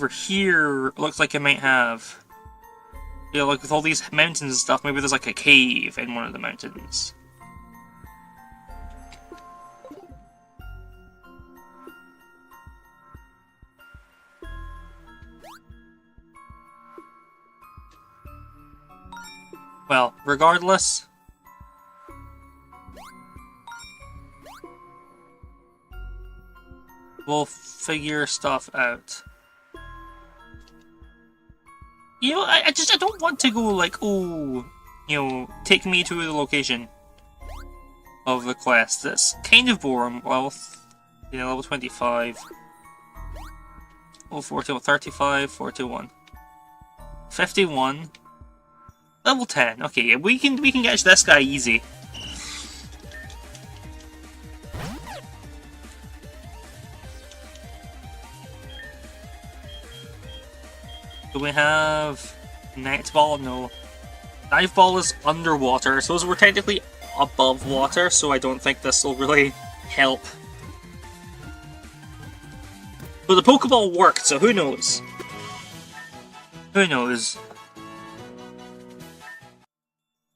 here, looks like it might have. Yeah, like with all these mountains and stuff, maybe there's like a cave in one of the mountains. Well, regardless, we'll figure stuff out. You know, I don't want to go like, oh, you know, take me to the location of the quest. That's kind of boring. Well, yeah, level 25. Level 41, 35, 41. 51. Level 10. Okay, we can catch this guy easy. Do we have net ball? No. Dive ball is underwater, so we're technically above water, so I don't think this will really help. But the Pokeball worked, so who knows? Who knows?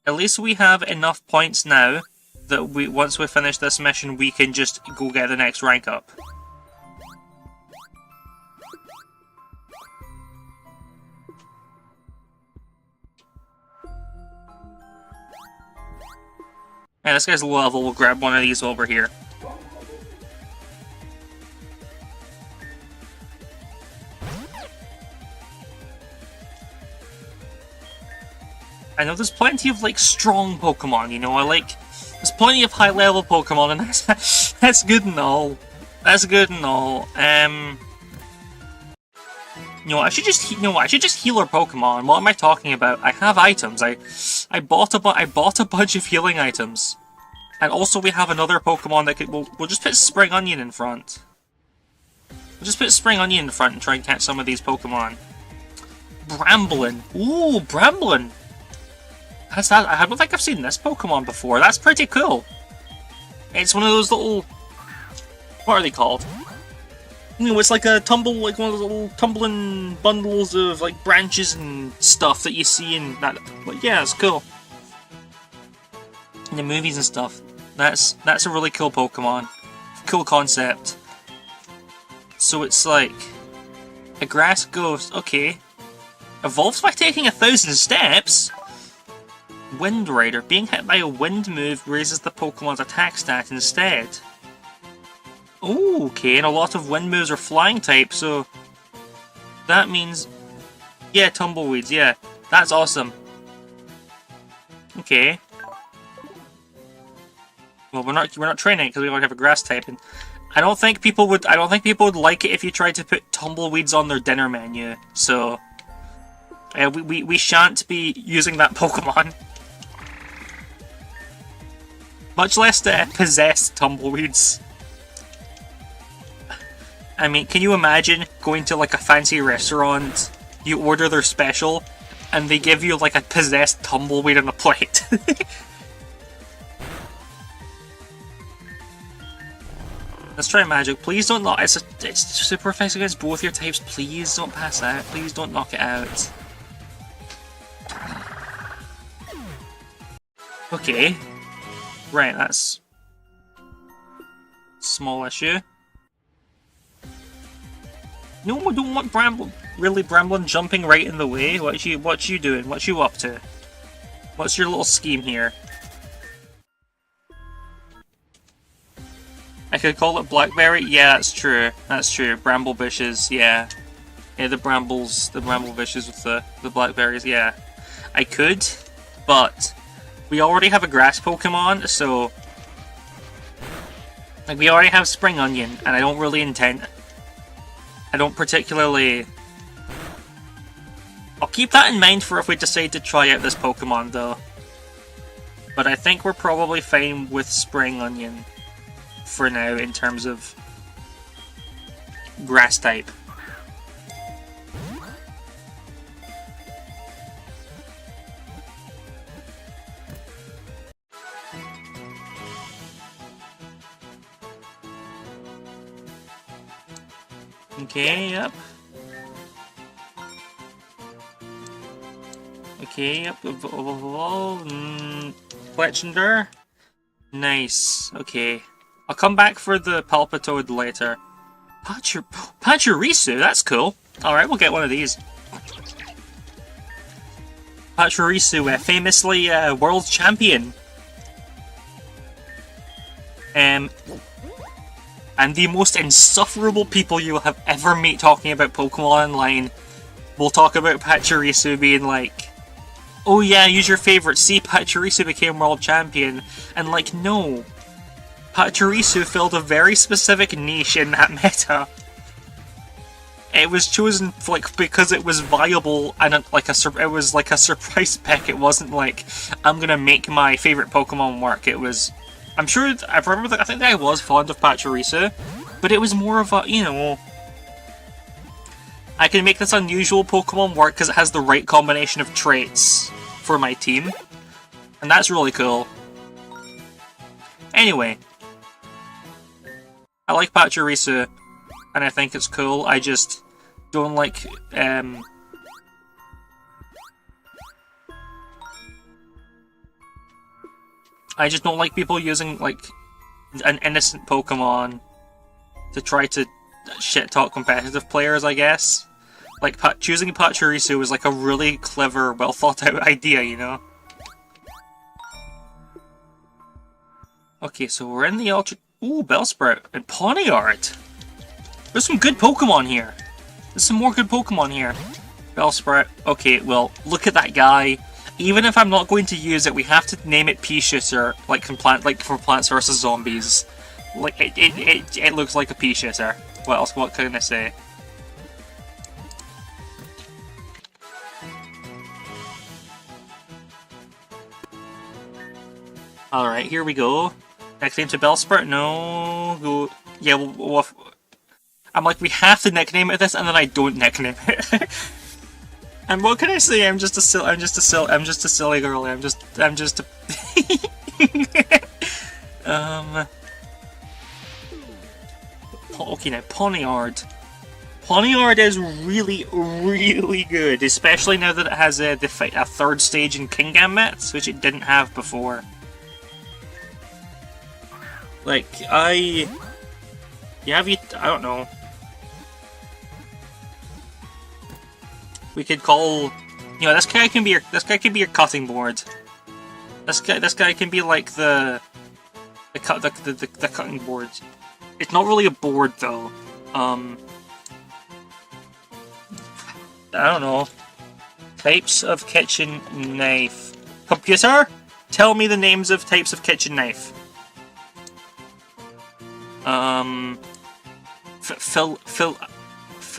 At least we have enough points now that once we finish this mission, we can just go get the next rank up. Yeah, this guy's low level. We'll grab one of these over here. I know there's plenty of, like, strong Pokemon, you know, there's plenty of high-level Pokemon, and that's good and all. That's good and all. You know, I should just heal our Pokemon. What am I talking about? I have items. I bought a bunch of healing items. And also we have another Pokemon that we'll just put Spring Onion in front. We'll just put Spring Onion in front and try and catch some of these Pokemon. Bramblin. Ooh, Bramblin. That's that. I don't think I've seen this Pokemon before. That's pretty cool. It's one of those little... What are they called? You know, it's like a one of those little tumbling bundles of like branches and stuff that you see in that. But yeah, it's cool. In the movies and stuff. That's a really cool Pokemon. Cool concept. So it's like a grass ghost. Okay. Evolves by taking 1,000 steps. Wind Rider. Being hit by a wind move raises the Pokemon's attack stat instead. Ooh, okay, and a lot of wind moves are flying type, so that means, yeah, tumbleweeds, yeah, that's awesome. Okay. Well, we're not training because we already have a grass type, and I don't think people would like it if you tried to put tumbleweeds on their dinner menu. So, we shan't be using that Pokemon. Much less possessed tumbleweeds. I mean, can you imagine going to like a fancy restaurant, you order their special, and they give you like a possessed tumbleweed on a plate? Let's try magic. Please don't knock. It's super effective against both your types. Please don't pass out. Please don't knock it out. Okay. Right, that's small issue. No, we don't want Bramblin jumping right in the way. What you doing? What you up to? What's your little scheme here? I could call it Blackberry. Yeah, that's true. That's true. Bramble bushes. Yeah, yeah. The bramble bushes with the blackberries. Yeah, I could, but we already have a grass Pokemon, so like we already have Spring Onion, and I don't really intend. I don't particularly... I'll keep that in mind for if we decide to try out this Pokemon, though. But I think we're probably fine with Spring Onion. for now in terms of grass type. Okay, yep. Okay, yep. Fletchender. Nice. Okay. I'll come back for the Palpitoad later. Pachirisu, that's cool. Alright, we'll get one of these. Pachirisu, famously world champion. And the most insufferable people you will have ever met talking about Pokemon Online will talk about Pachirisu being like, oh yeah, use your favorite. See, Pachirisu became world champion. And like, no. Pachirisu filled a very specific niche in that meta. It was chosen like because it was viable and it was like a surprise pick. It wasn't like, I'm gonna make my favorite Pokemon work. It was, I think that I was fond of Pachirisu, but it was more of a, you know, I can make this unusual Pokemon work because it has the right combination of traits for my team, and that's really cool. Anyway, I like Pachirisu, and I think it's cool. I just don't like, I just don't like people using, like, an innocent Pokemon to try to shit-talk competitive players, I guess. Like, choosing Pachirisu was like a really clever, well-thought-out idea, you know? Okay, so we're in the Ultra... Ooh, Bellsprout and Pawniard! There's some good Pokemon here! There's some more good Pokemon here. Bellsprout. Okay, well, look at that guy. Even if I'm not going to use it, we have to name it Pea-Shooter, like for Plants vs. Zombies. Like, it looks like a Pea-Shooter. What else? What can I say? Alright, here we go. Nickname to Bellsprout? No. Go. Yeah, I'm like, we have to nickname it this, and then I don't nickname it. And what can I say? I'm just a silly girl. I'm just a... Okay, now, Pawniard. Pawniard is really, really good, especially now that it has a third stage in Kingambits, which it didn't have before. Like, I don't know. We could call, you know, this guy can be your cutting board. This guy can be like the cutting board. It's not really a board though. I don't know. Types of kitchen knife. Computer, tell me the names of types of kitchen knife.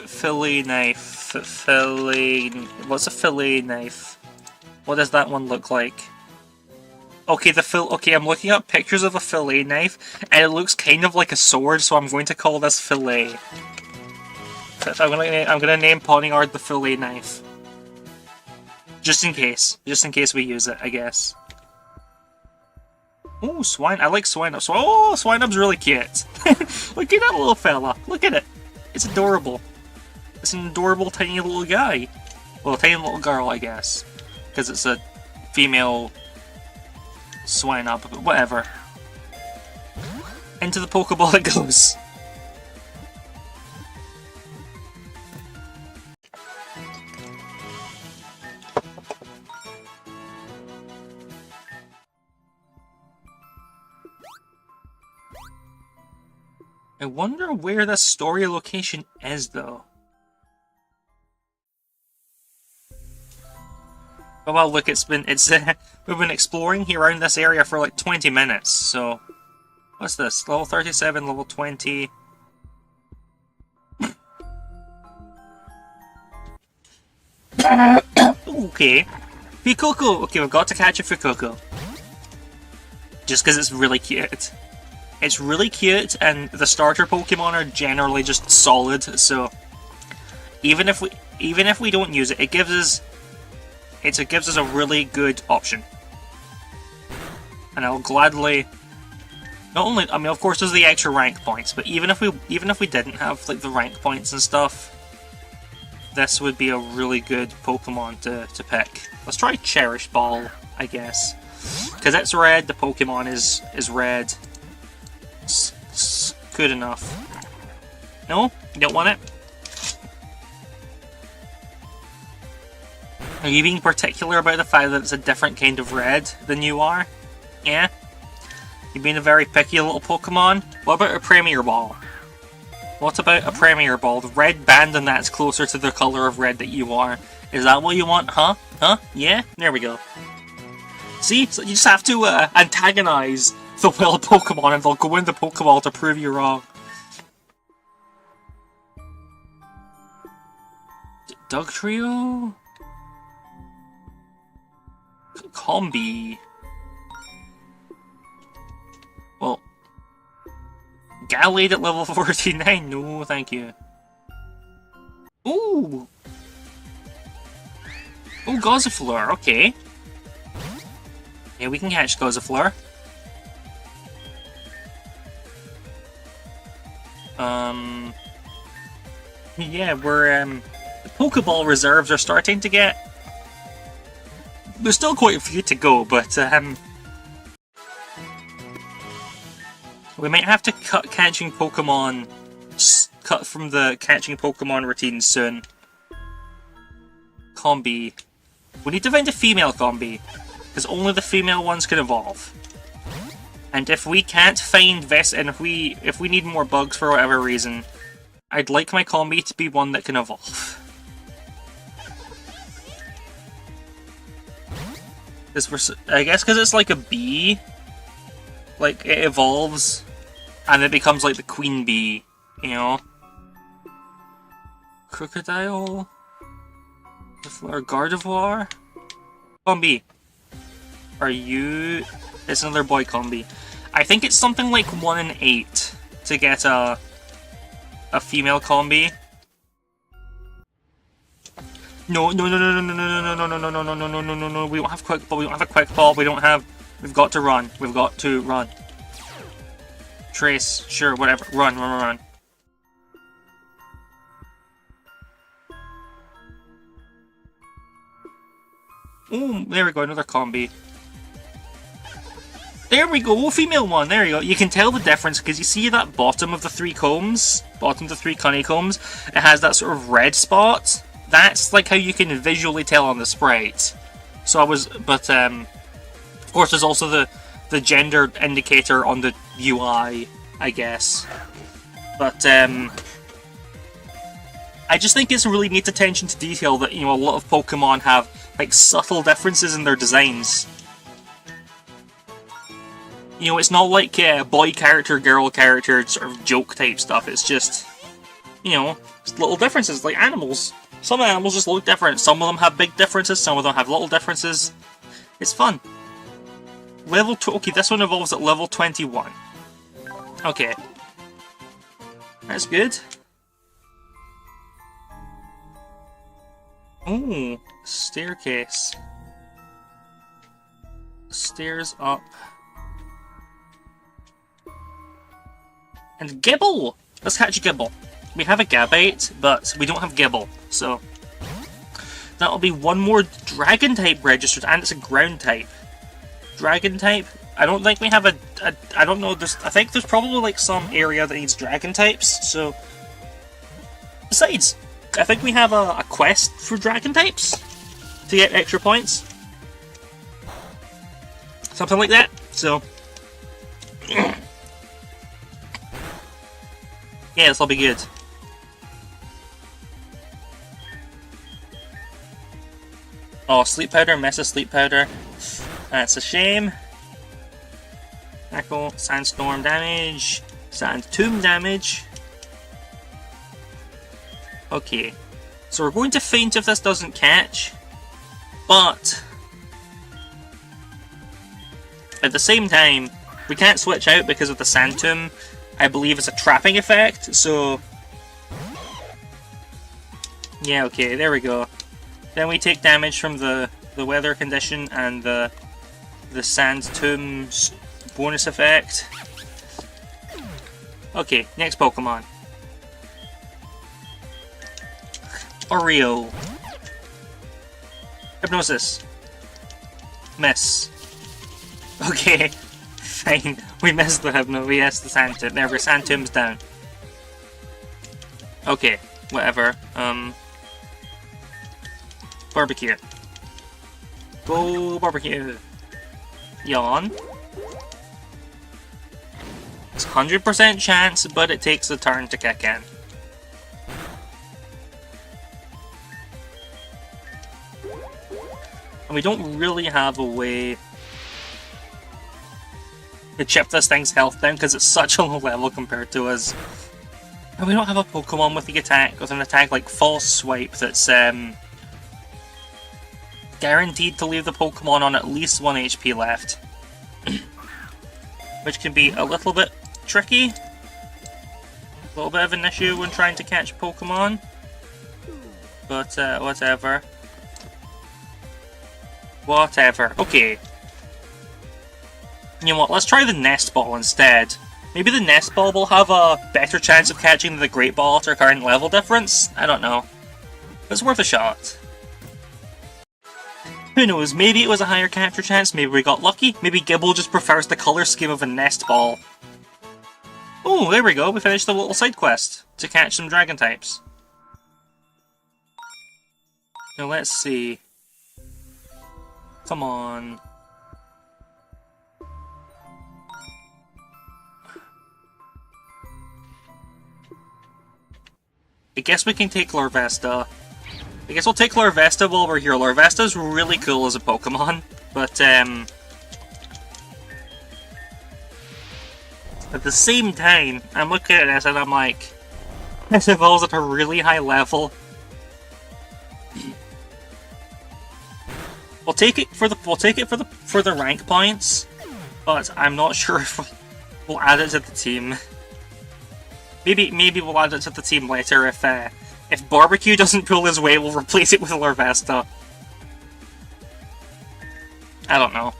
Fillet knife. What's a fillet knife? What does that one look like? Okay, okay, I'm looking up pictures of a fillet knife, and it looks kind of like a sword, so I'm going to call this fillet. I'm gonna name Pawniard the fillet knife. Just in case we use it, I guess. Oh, Swine! I like Swinub. Oh, Swinub's really cute. Look at that little fella. Look at it. It's adorable. It's an adorable tiny little guy. Well, a tiny little girl, I guess. Because it's a female Swinub, but whatever. Into the Pokeball it goes. I wonder where the story location is, though. Oh well, look, we've been exploring here around this area for like 20 minutes, so... What's this? Level 37, level 20... Okay. Fuecoco! Okay, we've got to catch a Fuecoco. Just because it's really cute. It's really cute, and the starter Pokemon are generally just solid. So even if we don't use it, it gives us a really good option. And I'll gladly. Not only, I mean, of course, there's the extra rank points, but even if we didn't have like the rank points and stuff, this would be a really good Pokemon to pick. Let's try Cherish Ball, I guess, because it's red. The Pokemon is red. It's good enough. No, you don't want it. Are you being particular about the fact that it's a different kind of red than you are? Yeah. You've been a very picky little Pokemon. What about a Premier Ball? What about a Premier Ball? The red band on that's closer to the colour of red that you are. Is that what you want, huh? Huh? Yeah? There we go. See? So you just have to antagonise the wild Pokemon and they'll go in the Pokeball to prove you wrong. Doug Trio? Combi. Well, Gallade at level 49? No, thank you. Ooh! Oh, Gossifleur, okay. Yeah, we can catch Gossifleur. Yeah, we're, the Pokeball reserves are starting to get... There's still quite a few to go, but, we might have to cut catching Pokemon... cut from the catching Pokemon routine soon. Combi. We need to find a female Combi, because only the female ones can evolve. And if we can't find and if we need more bugs for whatever reason, I'd like my Combi to be one that can evolve. I guess because it's like a bee, like it evolves, and it becomes like the queen bee, you know? Crocodile? Or Gardevoir? Combi. Are you... It's another boy Combi. I think it's something like 1 in 8 to get a female Combi. No, no, no, no, no, no, no, no, no, no, no, no, no, no, no, no, we don't have Quick Ball, we don't have a Quick Ball, we've got to run, we've got to run. Trace, sure, whatever, run, run, run, run. Oh, there we go, another Combi. There we go, female one, there you go. You can tell the difference because you see that bottom of the 3 combs, bottom of the 3 honeycombs, it has that sort of red spot. That's like how you can visually tell on the sprite. So but of course there's also the gender indicator on the UI, I guess. But I just think it's really neat attention to detail that, you know, a lot of Pokemon have like subtle differences in their designs. You know, it's not like boy character, girl character sort of joke type stuff. It's just, you know, just little differences like animals. Some animals just look different. Some of them have big differences. Some of them have little differences. It's fun. Okay, this one evolves at level 21. Okay. That's good. Ooh, staircase. Stairs up. And Gibble! Let's catch Gibble. We have a Gabite, but we don't have Gibble, so... That'll be one more Dragon type registered, and it's a ground type. Dragon type? I don't think we have I don't know, I think there's probably like some area that needs Dragon types, so... Besides, I think we have a quest for Dragon types to get extra points. Something like that, so... Yeah, this'll be good. Oh, Sleep Powder, Mesa Sleep Powder. That's a shame. Echo, Sandstorm damage, Sand Tomb damage. Okay, so we're going to faint if this doesn't catch, but at the same time, We can't switch out because of the Sand Tomb. I believe it's a trapping effect, so... Yeah, okay, there we go. Then we take damage from the weather condition and the Sand Tomb's bonus effect. Okay, next Pokemon. Oreo. Hypnosis. Miss. Okay, fine. We missed the we missed the Sand Tomb. There, Sand Tomb's down. Okay, whatever. Barbecue. Go barbecue. Yawn. It's 100% chance, but it takes a turn to kick in. And we don't really have a way to chip this thing's health down because it's such a low level compared to us. And we don't have a Pokemon with an attack like False Swipe that's guaranteed to leave the Pokemon on at least 1 HP left. Which can be a little bit tricky. A little bit of an issue when trying to catch Pokemon. But whatever. Whatever. Okay. You know what, let's try the Nest Ball instead. Maybe the Nest Ball will have a better chance of catching the Great Ball at our current level difference? I don't know. It's worth a shot. Who knows, maybe it was a higher capture chance, maybe we got lucky, maybe Gibble just prefers the colour scheme of a Nest Ball. Oh, there we go, we finished the little side quest to catch some Dragon types. Now let's see. Come on. I guess we can take Larvesta. I guess we'll take Larvesta while we're here. Larvesta's really cool as a Pokemon, but at the same time, I'm looking at this and I'm like, this evolves at a really high level. We'll take it for the rank points, but I'm not sure if we'll add it to the team. Maybe we'll add it to the team later if Barbecue doesn't pull his weight, we'll replace it with Larvesta. I don't know.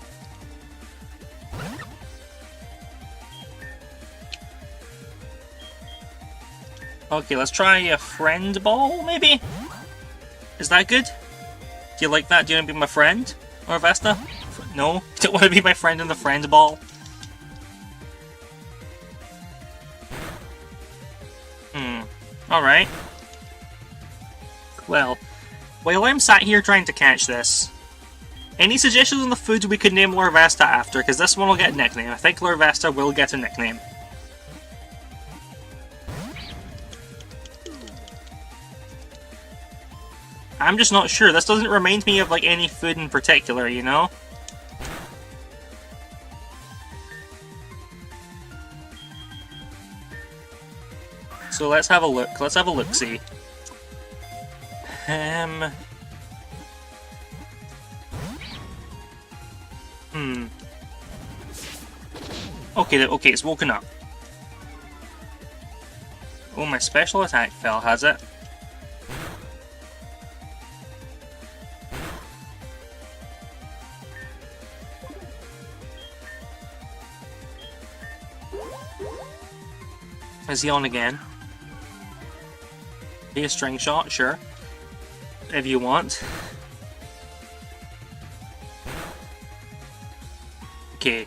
Okay, let's try a Friend Ball, maybe? Is that good? Do you like that? Do you want to be my friend, Larvesta? No? You don't want to be my friend in the Friend Ball? Alright. Well, while I'm sat here trying to catch this, any suggestions on the food we could name Larvesta after? Because this one will get a nickname. I think Larvesta will get a nickname. I'm just not sure. This doesn't remind me of like any food in particular, you know? So let's have a look. Let's have a look-see. Okay, it's woken up. Oh, my special attack fell, has it? Is he on again? Be a string shot, sure. If you want. Okay.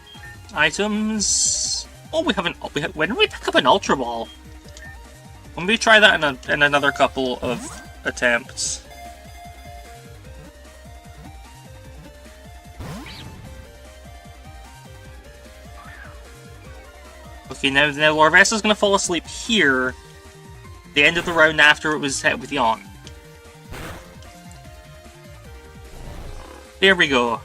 Items. Oh, we haven't. When did we pick up an Ultra Ball? Let me try that in another couple of attempts. Okay, now Larvesta's gonna fall asleep here. The end of the round after it was hit with Yawn. There we go.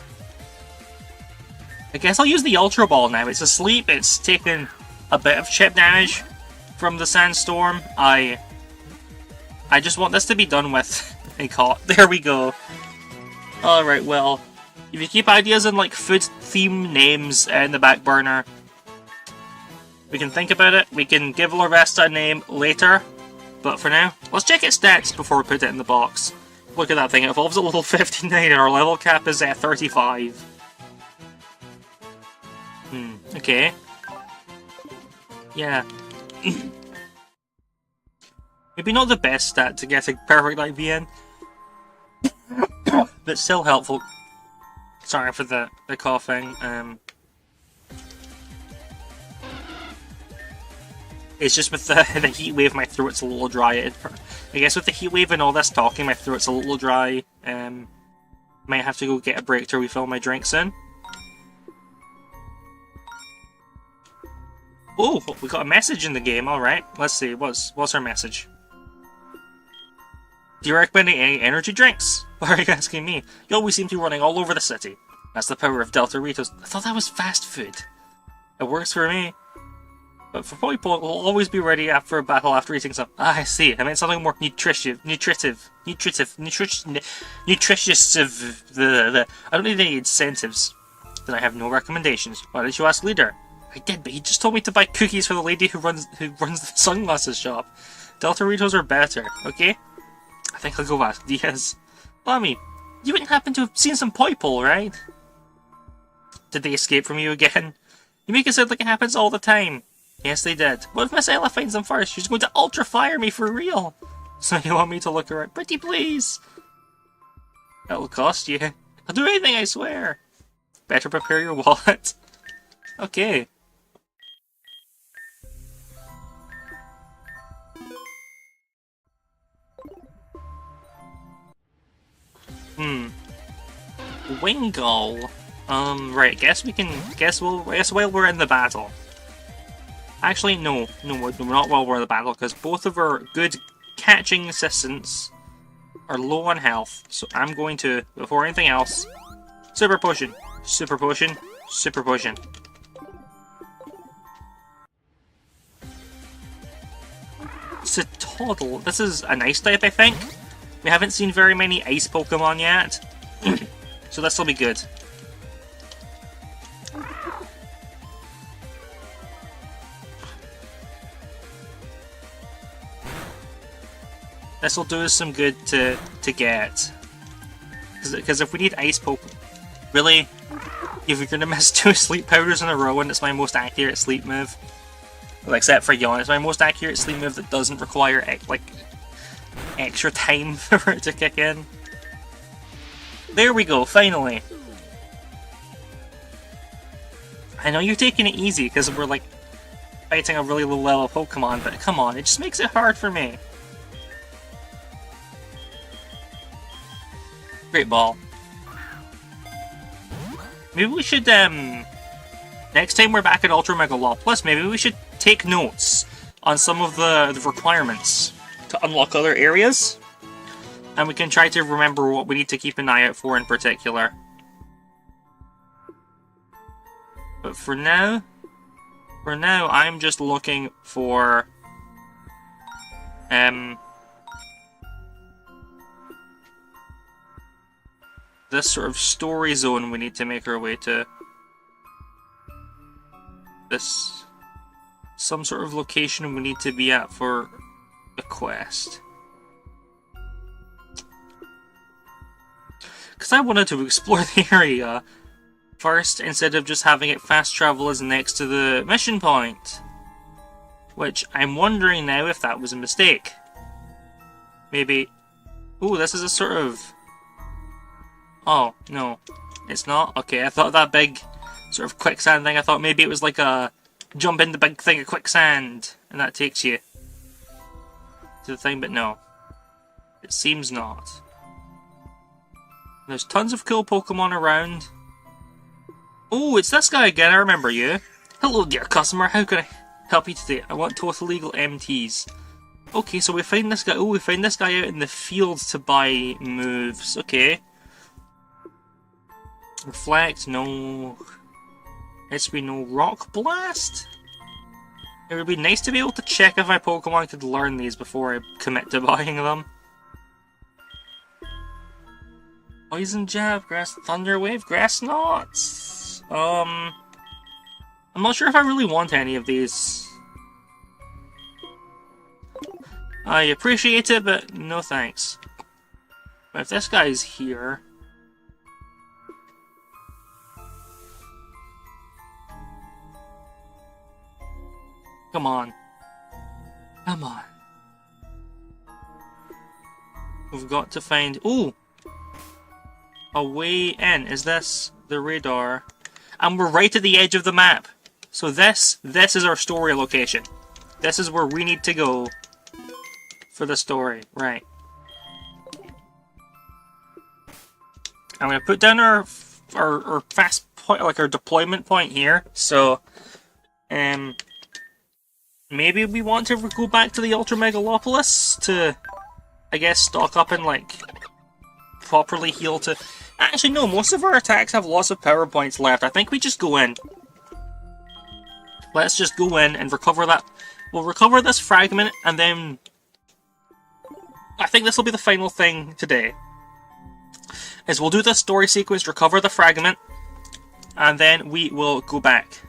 I guess I'll use the Ultra Ball now. It's asleep, it's taken a bit of chip damage from the Sandstorm. I just want this to be done with and caught. There we go. Alright, well, if you keep ideas in like food theme names in the back burner, We can think about it. We can give Larvesta a name later. But for now, let's check its stats before we put it in the box. Look at that thing. It evolves at level 59 and our level cap is at 35. Okay. Yeah. Maybe not the best stat to get a perfect IV in. But still helpful. Sorry for the coughing. It's just with the heat wave, my throat's a little dry. I guess with the heat wave and all this talking, my throat's a little dry. Might have to go get a break to refill my drink soon. Oh, we got a message in the game. All right, let's see. What's our message? Do you recommend any energy drinks? Why are you asking me? You always seem to be running all over the city. That's the power of Deltaritos. I thought that was fast food. It works for me. But for people, we'll always be ready after a battle after eating some. Ah, I see. I meant something more nutritious. I don't need any incentives. Then I have no recommendations. Why did you ask Leader? I did, but he just told me to buy cookies for the lady who runs the sunglasses shop. Deltaritos are better, okay? I think I'll go ask Diaz. Mommy, you wouldn't happen to have seen some people, right? Did they escape from you again? You make it sound like it happens all the time. Yes, they did. What if Miss Ella finds them first? She's going to ultra-fire me for real. So you want me to look around? Pretty please. That'll cost you. I'll do anything, I swear. Better prepare your wallet. Okay. Wingull. Right, guess while we're in the battle. Actually, no, not while we're in the battle, because both of our good catching assistants are low on health. So I'm going to, before anything else, Super Potion, Super Potion, Super Potion. Citoddle. This is an ice type, I think. We haven't seen very many ice Pokemon yet. So this will be good. This will do us some good to get. Because if we need ice Pokemon... Really? If you're gonna miss 2 sleep powders in a row and it's my most accurate sleep move. Well, except for Yawn, it's my most accurate sleep move that doesn't require like extra time for it to kick in. There we go, finally. I know you're taking it easy because we're like fighting a really low level Pokemon, but come on, it just makes it hard for me. Great ball. Maybe we should, next time we're back at Ultra Megalopolis, maybe we should take notes on some of the requirements to unlock other areas. And we can try to remember what we need to keep an eye out for in particular. But for now, I'm just looking for, this sort of story zone we need to make our way to. This, some sort of location we need to be at for a quest. Because I wanted to explore the area first instead of just having it fast travel as next to the mission point. Which I'm wondering now if that was a mistake. Maybe... Ooh, this is a sort of... Oh, no. It's not? Okay, I thought that big sort of quicksand thing, I thought maybe it was like a jump in the big thing of quicksand and that takes you to the thing, but no. It seems not. There's tons of cool Pokemon around. Oh, it's this guy again, I remember you. Hello dear customer, how can I help you today? I want total legal MTs. Okay, so we find this guy. Oh, we find this guy out in the field to buy moves. Okay. Reflect, no. SP, no. Rock Blast? It would be nice to be able to check if my Pokemon could learn these before I commit to buying them. Poison Jab, Grass Thunder Wave, Grass Knots. I'm not sure if I really want any of these. I appreciate it, but no thanks. But if this guy's here... Come on. Come on. We've got to find... Ooh! A way in. Is this the radar? And we're right at the edge of the map. So this is our story location. This is where we need to go for the story. Right. I'm going to put down our fast point, like our deployment point here. So, maybe we want to go back to the Ultra Megalopolis to, I guess, stock up and, like, properly heal to... Actually, no, most of our attacks have lots of power points left. I think we just go in. Let's just go in and recover that. We'll recover this fragment, and then... I think this will be the final thing today. Is we'll do this story sequence, recover the fragment, and then we will go back.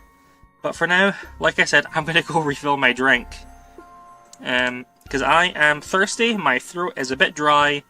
But for now, like I said, I'm going to go refill my drink. Because I am thirsty, my throat is a bit dry.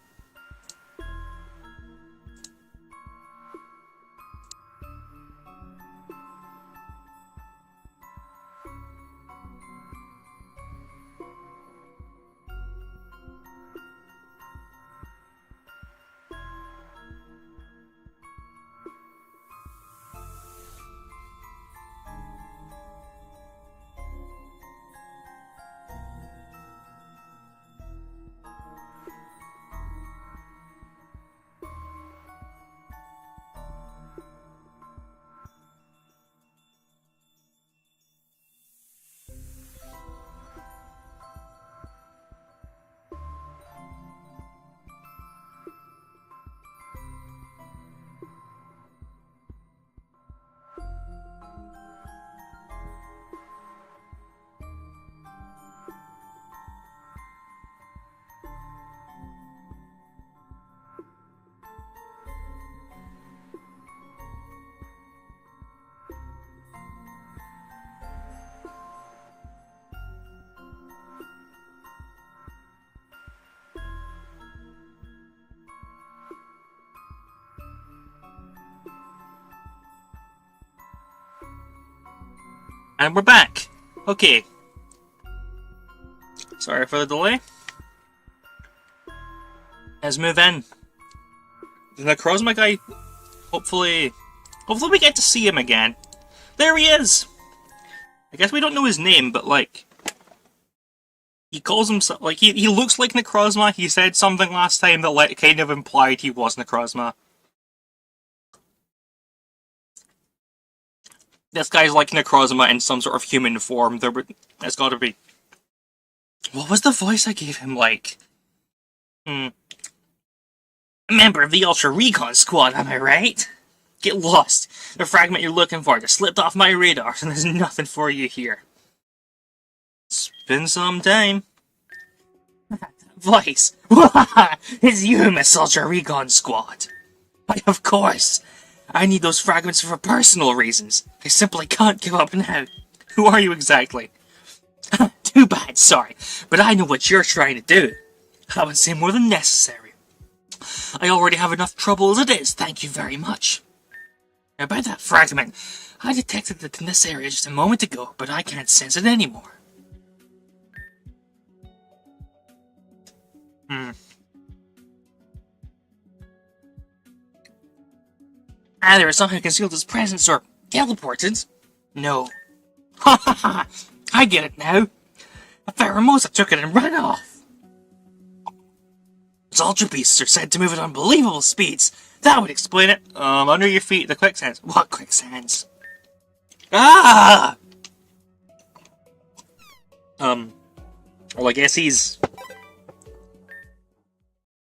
And we're back! Okay. Sorry for the delay. Let's move in. The Necrozma guy, hopefully we get to see him again. There he is! I guess we don't know his name, but like... He calls himself, like, he looks like Necrozma. He said something last time that kind of implied he was Necrozma. This guy's like Necrozma in some sort of human form. It's gotta be... What was the voice I gave him, like? A member of the Ultra Recon Squad, am I right? Get lost. The fragment you're looking for just slipped off my radar, and there's nothing for you here. It's been some time. Voice! It's you, Miss Ultra Recon Squad! Why, of course! I need those fragments for personal reasons. I simply can't give up now. Who are you exactly? Too bad, sorry, but I know what you're trying to do. I would say more than necessary. I already have enough trouble as it is, thank you very much. About that fragment, I detected it in this area just a moment ago, but I can't sense it anymore. Either it's somehow concealed its presence or teleported. No. Ha ha ha! I get it now. A Pheromosa took it and ran off. Its Ultra Beasts are said to move at unbelievable speeds. That would explain it. Under your feet, the quicksands. What quicksands? Ah! Well, I guess he's...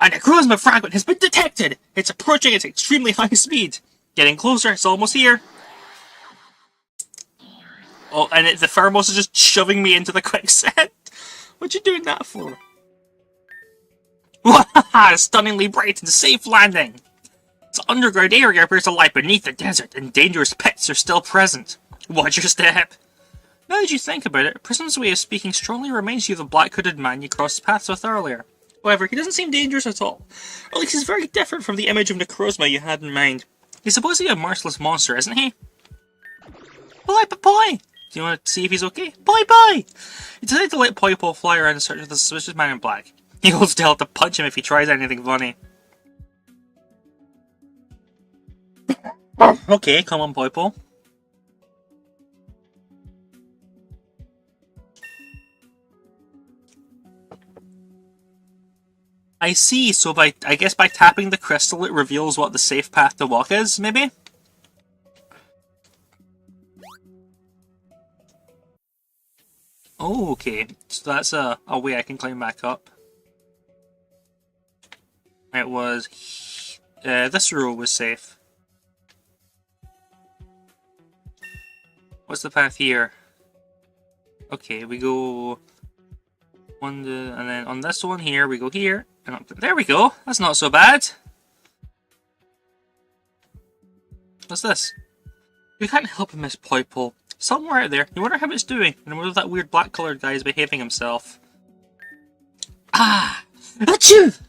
A Necrozma fragment has been detected! It's approaching at extremely high speed. Getting closer, it's almost here. Oh, and the Pheromos is just shoving me into the quicksand. What you doing that for? Wahaha! Stunningly bright and safe landing! Its underground area appears to lie beneath the desert, and dangerous pits are still present. Watch your step. Now that you think about it, Prism's way of speaking strongly reminds you of the black-hooded man you crossed paths with earlier. However, he doesn't seem dangerous at all. Or at least he's very different from the image of Necrozma you had in mind. He's supposed to be a merciless monster, isn't he? Boy! Do you want to see if he's okay? Boy! He decided to let Poipo fly around in search of the suspicious man in black. He holds to help to punch him if he tries anything funny. Okay, come on, Poipo. I see, so I guess by tapping the crystal it reveals what the safe path to walk is, maybe? Oh, okay. So that's a way I can climb back up. It was... this row was safe. What's the path here? Okay, we go... and then on this one here, we go here. And up there we go! That's not so bad! What's this? You can't help it, Miss Poipo. Somewhere out there, you wonder how it's doing, and whether that weird black-coloured guy is behaving himself. Ah! Achoo!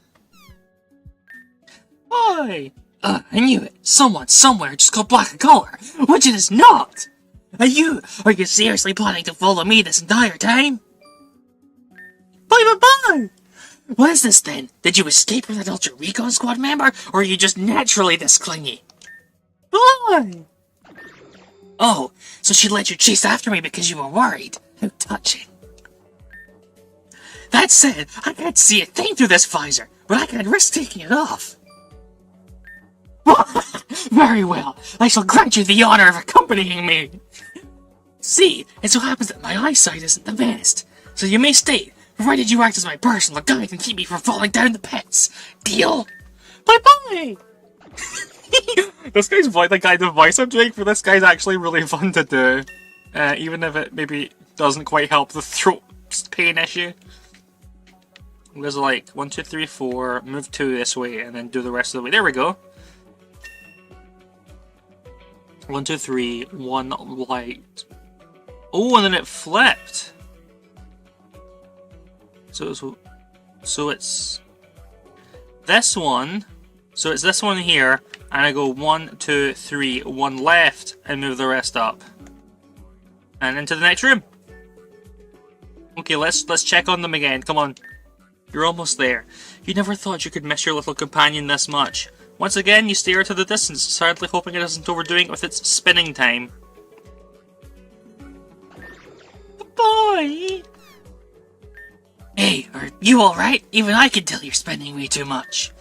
Boy! I knew it! Someone, somewhere, just got black in colour! Which it is not! Are you seriously planning to follow me this entire time? Bye! What is this then? Did you escape from that Ultra Recon Squad member, or are you just naturally this clingy? Bye! Oh, so she let you chase after me because you were worried. How touching. That said, I can't see a thing through this visor, but I can't risk taking it off. Very well, I shall grant you the honor of accompanying me. See, it so happens that my eyesight isn't the best, so you may stay, provided you act as my personal guide and keep me from falling down the pits. Deal? Bye-bye! This guy's voice, the kind of voice I'm doing for this guy's actually really fun to do. Even if it maybe doesn't quite help the throat pain issue. There's like 1, 2, 3, 4, move 2 this way, and then do the rest of the way. There we go. 1, 2, 3, 1 light. Oh, and then it flipped. So it's this one. So it's this one here, and I go 1, 2, 3, 1 left, and move the rest up, and into the next room. Okay, let's check on them again. Come on, you're almost there. You never thought you could miss your little companion this much. Once again, you stare to the distance, sadly hoping it isn't overdoing it with its spinning time. Bye. Hey, are you alright? Even I can tell you're spending way too much.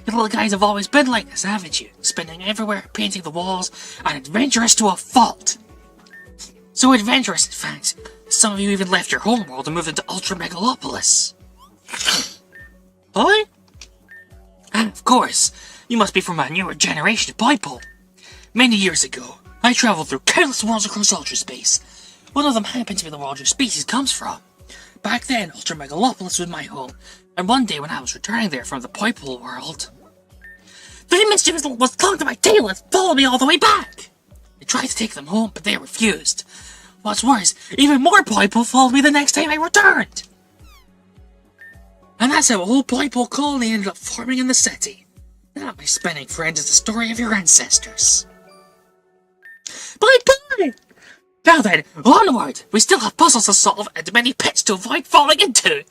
You little guys have always been like this, haven't you? Spending everywhere, painting the walls, and adventurous to a fault. So adventurous, in fact, some of you even left your homeworld and moved into Ultra Megalopolis. Boy? And of course, you must be from a newer generation of Poipo. Many years ago, I traveled through countless worlds across Ultra Space. One of them happened to be the world your species comes from. Back then, Ultra Megalopolis was my home, and one day when I was returning there from the Poipo world, three mischievous was clung to my tail and followed me all the way back. I tried to take them home, but they refused. What's worse, even more Poipo followed me the next time I returned. And that's how a whole Poipo colony ended up forming in the city. That, my spinning friend, is the story of your ancestors. Bye-bye! Now then, onward! We still have puzzles to solve and many pits to avoid falling into!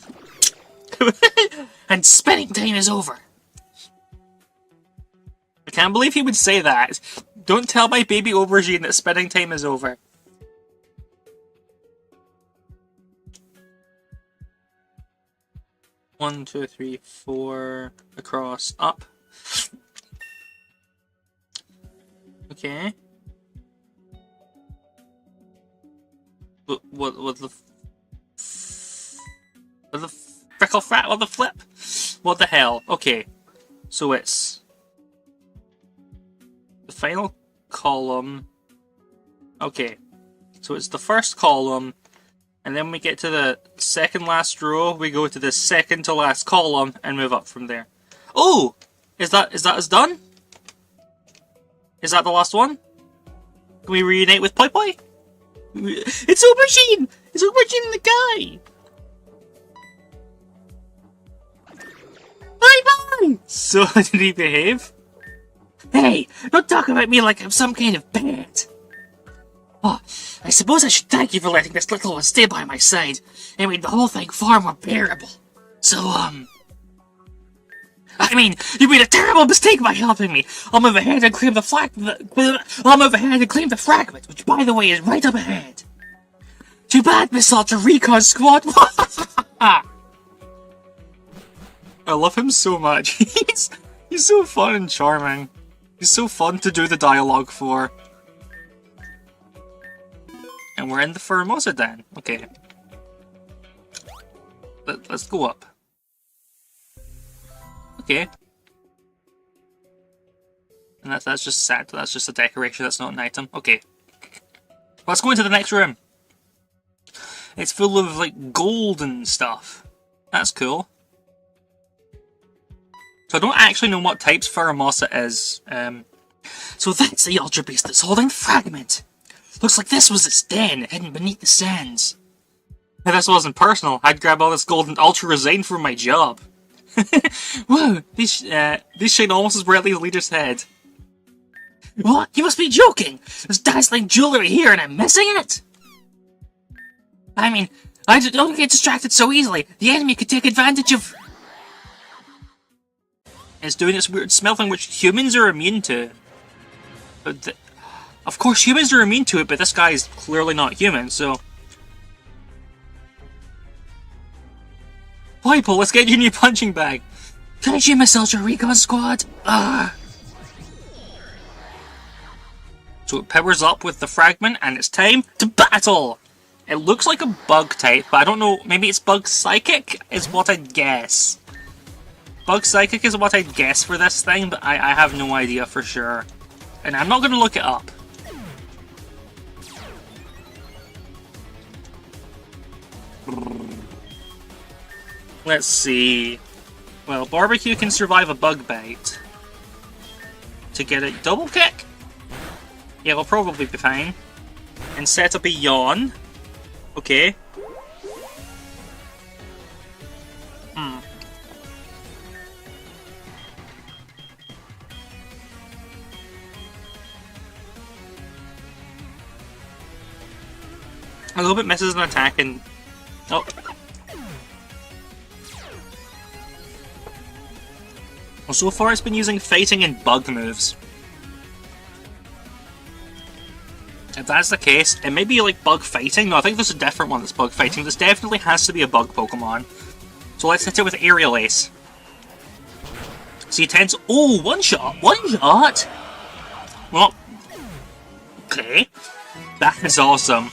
And spinning time is over. I can't believe he would say that. Don't tell my baby aubergine that spinning time is over. One, two, three, four, across, up. Okay. What the frickle frat? What the flip? What the hell? Okay, so it's the final column. Okay, so it's the first column, and then we get to the second last row. We go to the second to last column and move up from there. Oh, is that as done? Is that the last one? Can we reunite with Poi Poi? It's Aubergine! It's Aubergine the guy! Bye-bye! So, did he behave? Hey, don't talk about me like I'm some kind of bat. Oh, I suppose I should thank you for letting this little one stay by my side. It made the whole thing far more bearable. So, I mean, you made a terrible mistake by helping me. I'll move ahead and claim the fragment, which, by the way, is right up ahead. Too bad, Miss Ultra Recon Squad. I love him so much. He's so fun and charming. He's so fun to do the dialogue for. And we're in the Formosa then. Okay. Let's go up. Okay. And that's just sad. That's just a decoration. That's not an item. Okay. Let's go into the next room. It's full of, like, gold and stuff. That's cool. So I don't actually know what types Formosa is. So that's the Ultra Beast that's holding the fragment. Looks like this was its den, hidden beneath the sands. If this wasn't personal, I'd grab all this gold and ultra-resign for my job. Whoa, these shine almost as brightly as the leader's head. What? You must be joking! There's dazzling jewellery here and I'm missing it! I mean, I don't get distracted so easily. The enemy could take advantage of... It's doing this weird smell thing which humans are immune to. But of course humans are immune to it, but this guy is clearly not human, so... Piper, let's get you a new punching bag. Can't you, Miss Ultra Recon Squad? So it powers up with the fragment, and it's time to battle! It looks like a bug type, but I don't know, maybe it's bug psychic is what I'd guess. Bug psychic is what I'd guess for this thing, but I have no idea for sure. And I'm not going to look it up. Let's see. Well, Barbecue can survive a bug bite. To get a double kick? Yeah, we'll probably be fine. And set up a yawn. Okay. A little bit misses an attack and... Oh. Well, so far it's been using fighting and bug moves. If that's the case, it may be like bug fighting. No, I think there's a different one that's bug fighting. This definitely has to be a bug Pokemon. So let's hit it with Aerial Ace. See, it tends... Oh, one shot! One shot! Well, okay. That is awesome.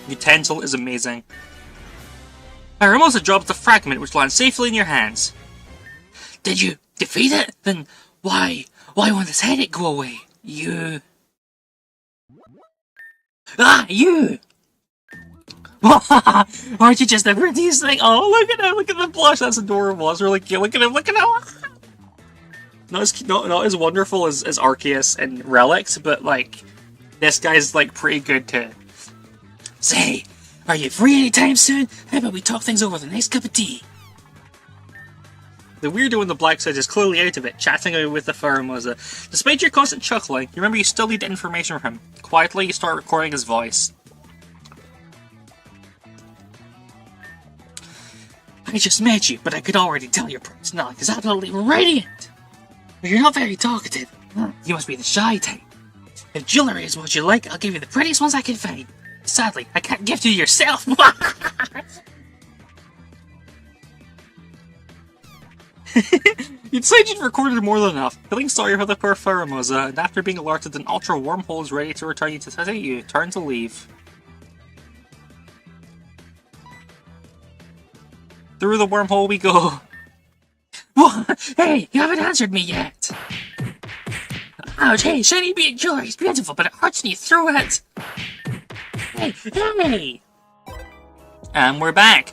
Utensil is amazing. I almost dropped the fragment which lands safely in your hands. Did you defeat it? Then why won't this headache go away? You... Ah, you! Aren't you just the prettiest thing? Oh, look at him, look at the blush, that's adorable. That's really cute. Look at him, look at him! Not as wonderful as Arceus and Relics, but like, this guy's like pretty good too. Say, are you free anytime soon? How about we talk things over with a nice cup of tea? The weirdo on the black side is clearly out of it, chatting away with the Formosa. Despite your constant chuckling, you remember you still need information from him. Quietly, you start recording his voice. I just met you, but I could already tell your personality is absolutely radiant. But you're not very talkative. You must be the shy type. If jewelry is what you like, I'll give you the prettiest ones I can find. Sadly, I can't gift you yourself. You'd said you'd recorded more than enough. Feeling sorry for the poor Formosa, and after being alerted an ultra wormhole is ready to return you to city, you turn to leave. Through the wormhole we go. What? Hey, you haven't answered me yet. Ouch, hey, shiny beat jewelry is beautiful, but it hurts when you throw it. Hey! And we're back.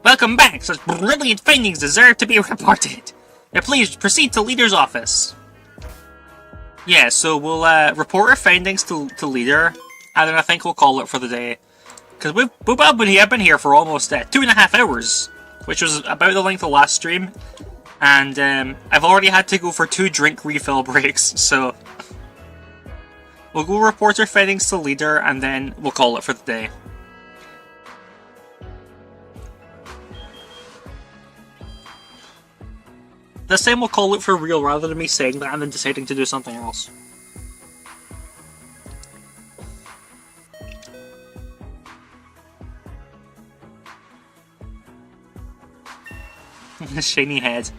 Welcome back. Such brilliant findings deserve to be reported. Now please proceed to Leader's office. Yeah, so we'll report our findings to leader, and then I think we'll call it for the day. Because I've been here for almost 2.5 hours, which was about the length of the last stream, and I've already had to go for 2 drink refill breaks, so we'll go report our findings to leader, and then we'll call it for the day. This time we'll call it for real rather than me saying that and then deciding to do something else. Shiny head.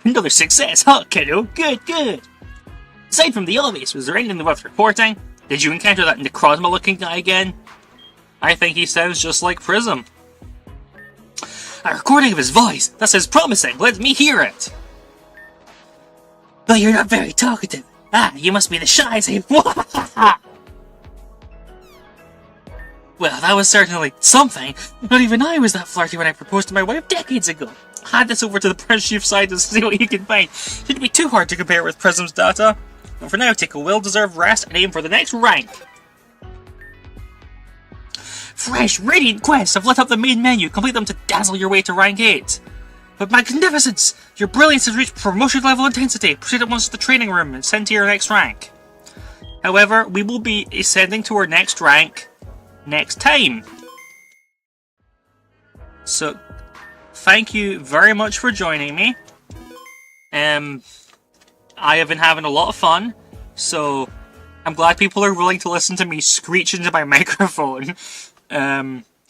Another success, huh, kiddo? Good, good. Aside from the obvious, was there anything worth reporting? Did you encounter that Necrozma-looking guy again? I think he sounds just like Prism. A recording of his voice. That sounds promising. Let me hear it. But you're not very talkative. Ah, you must be the shy type. Well, that was certainly something. Not even I was that flirty when I proposed to my wife decades ago. Hand this over to the press chief side to see what you can find. Shouldn't be too hard to compare with Prism's data. But for now, take a well-deserved rest and aim for the next rank. Fresh, radiant quests have lit up the main menu. Complete them to dazzle your way to rank 8. But magnificence! Your brilliance has reached promotion level intensity. Proceed at once to the training room and send to your next rank. However, we will be ascending to our next rank next time. So, thank you very much for joining me. I have been having a lot of fun, so I'm glad people are willing to listen to me screech into my microphone.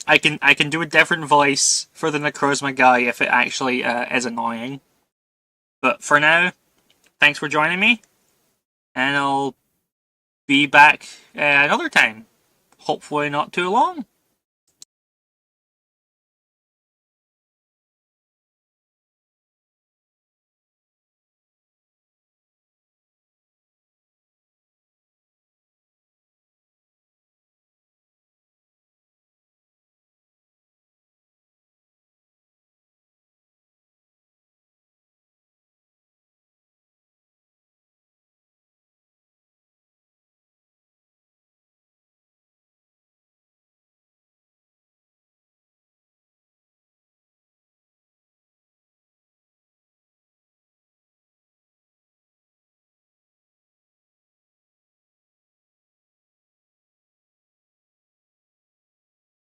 I can do a different voice for the Necrozma guy if it actually is annoying. But for now, thanks for joining me, and I'll be back another time. Hopefully not too long.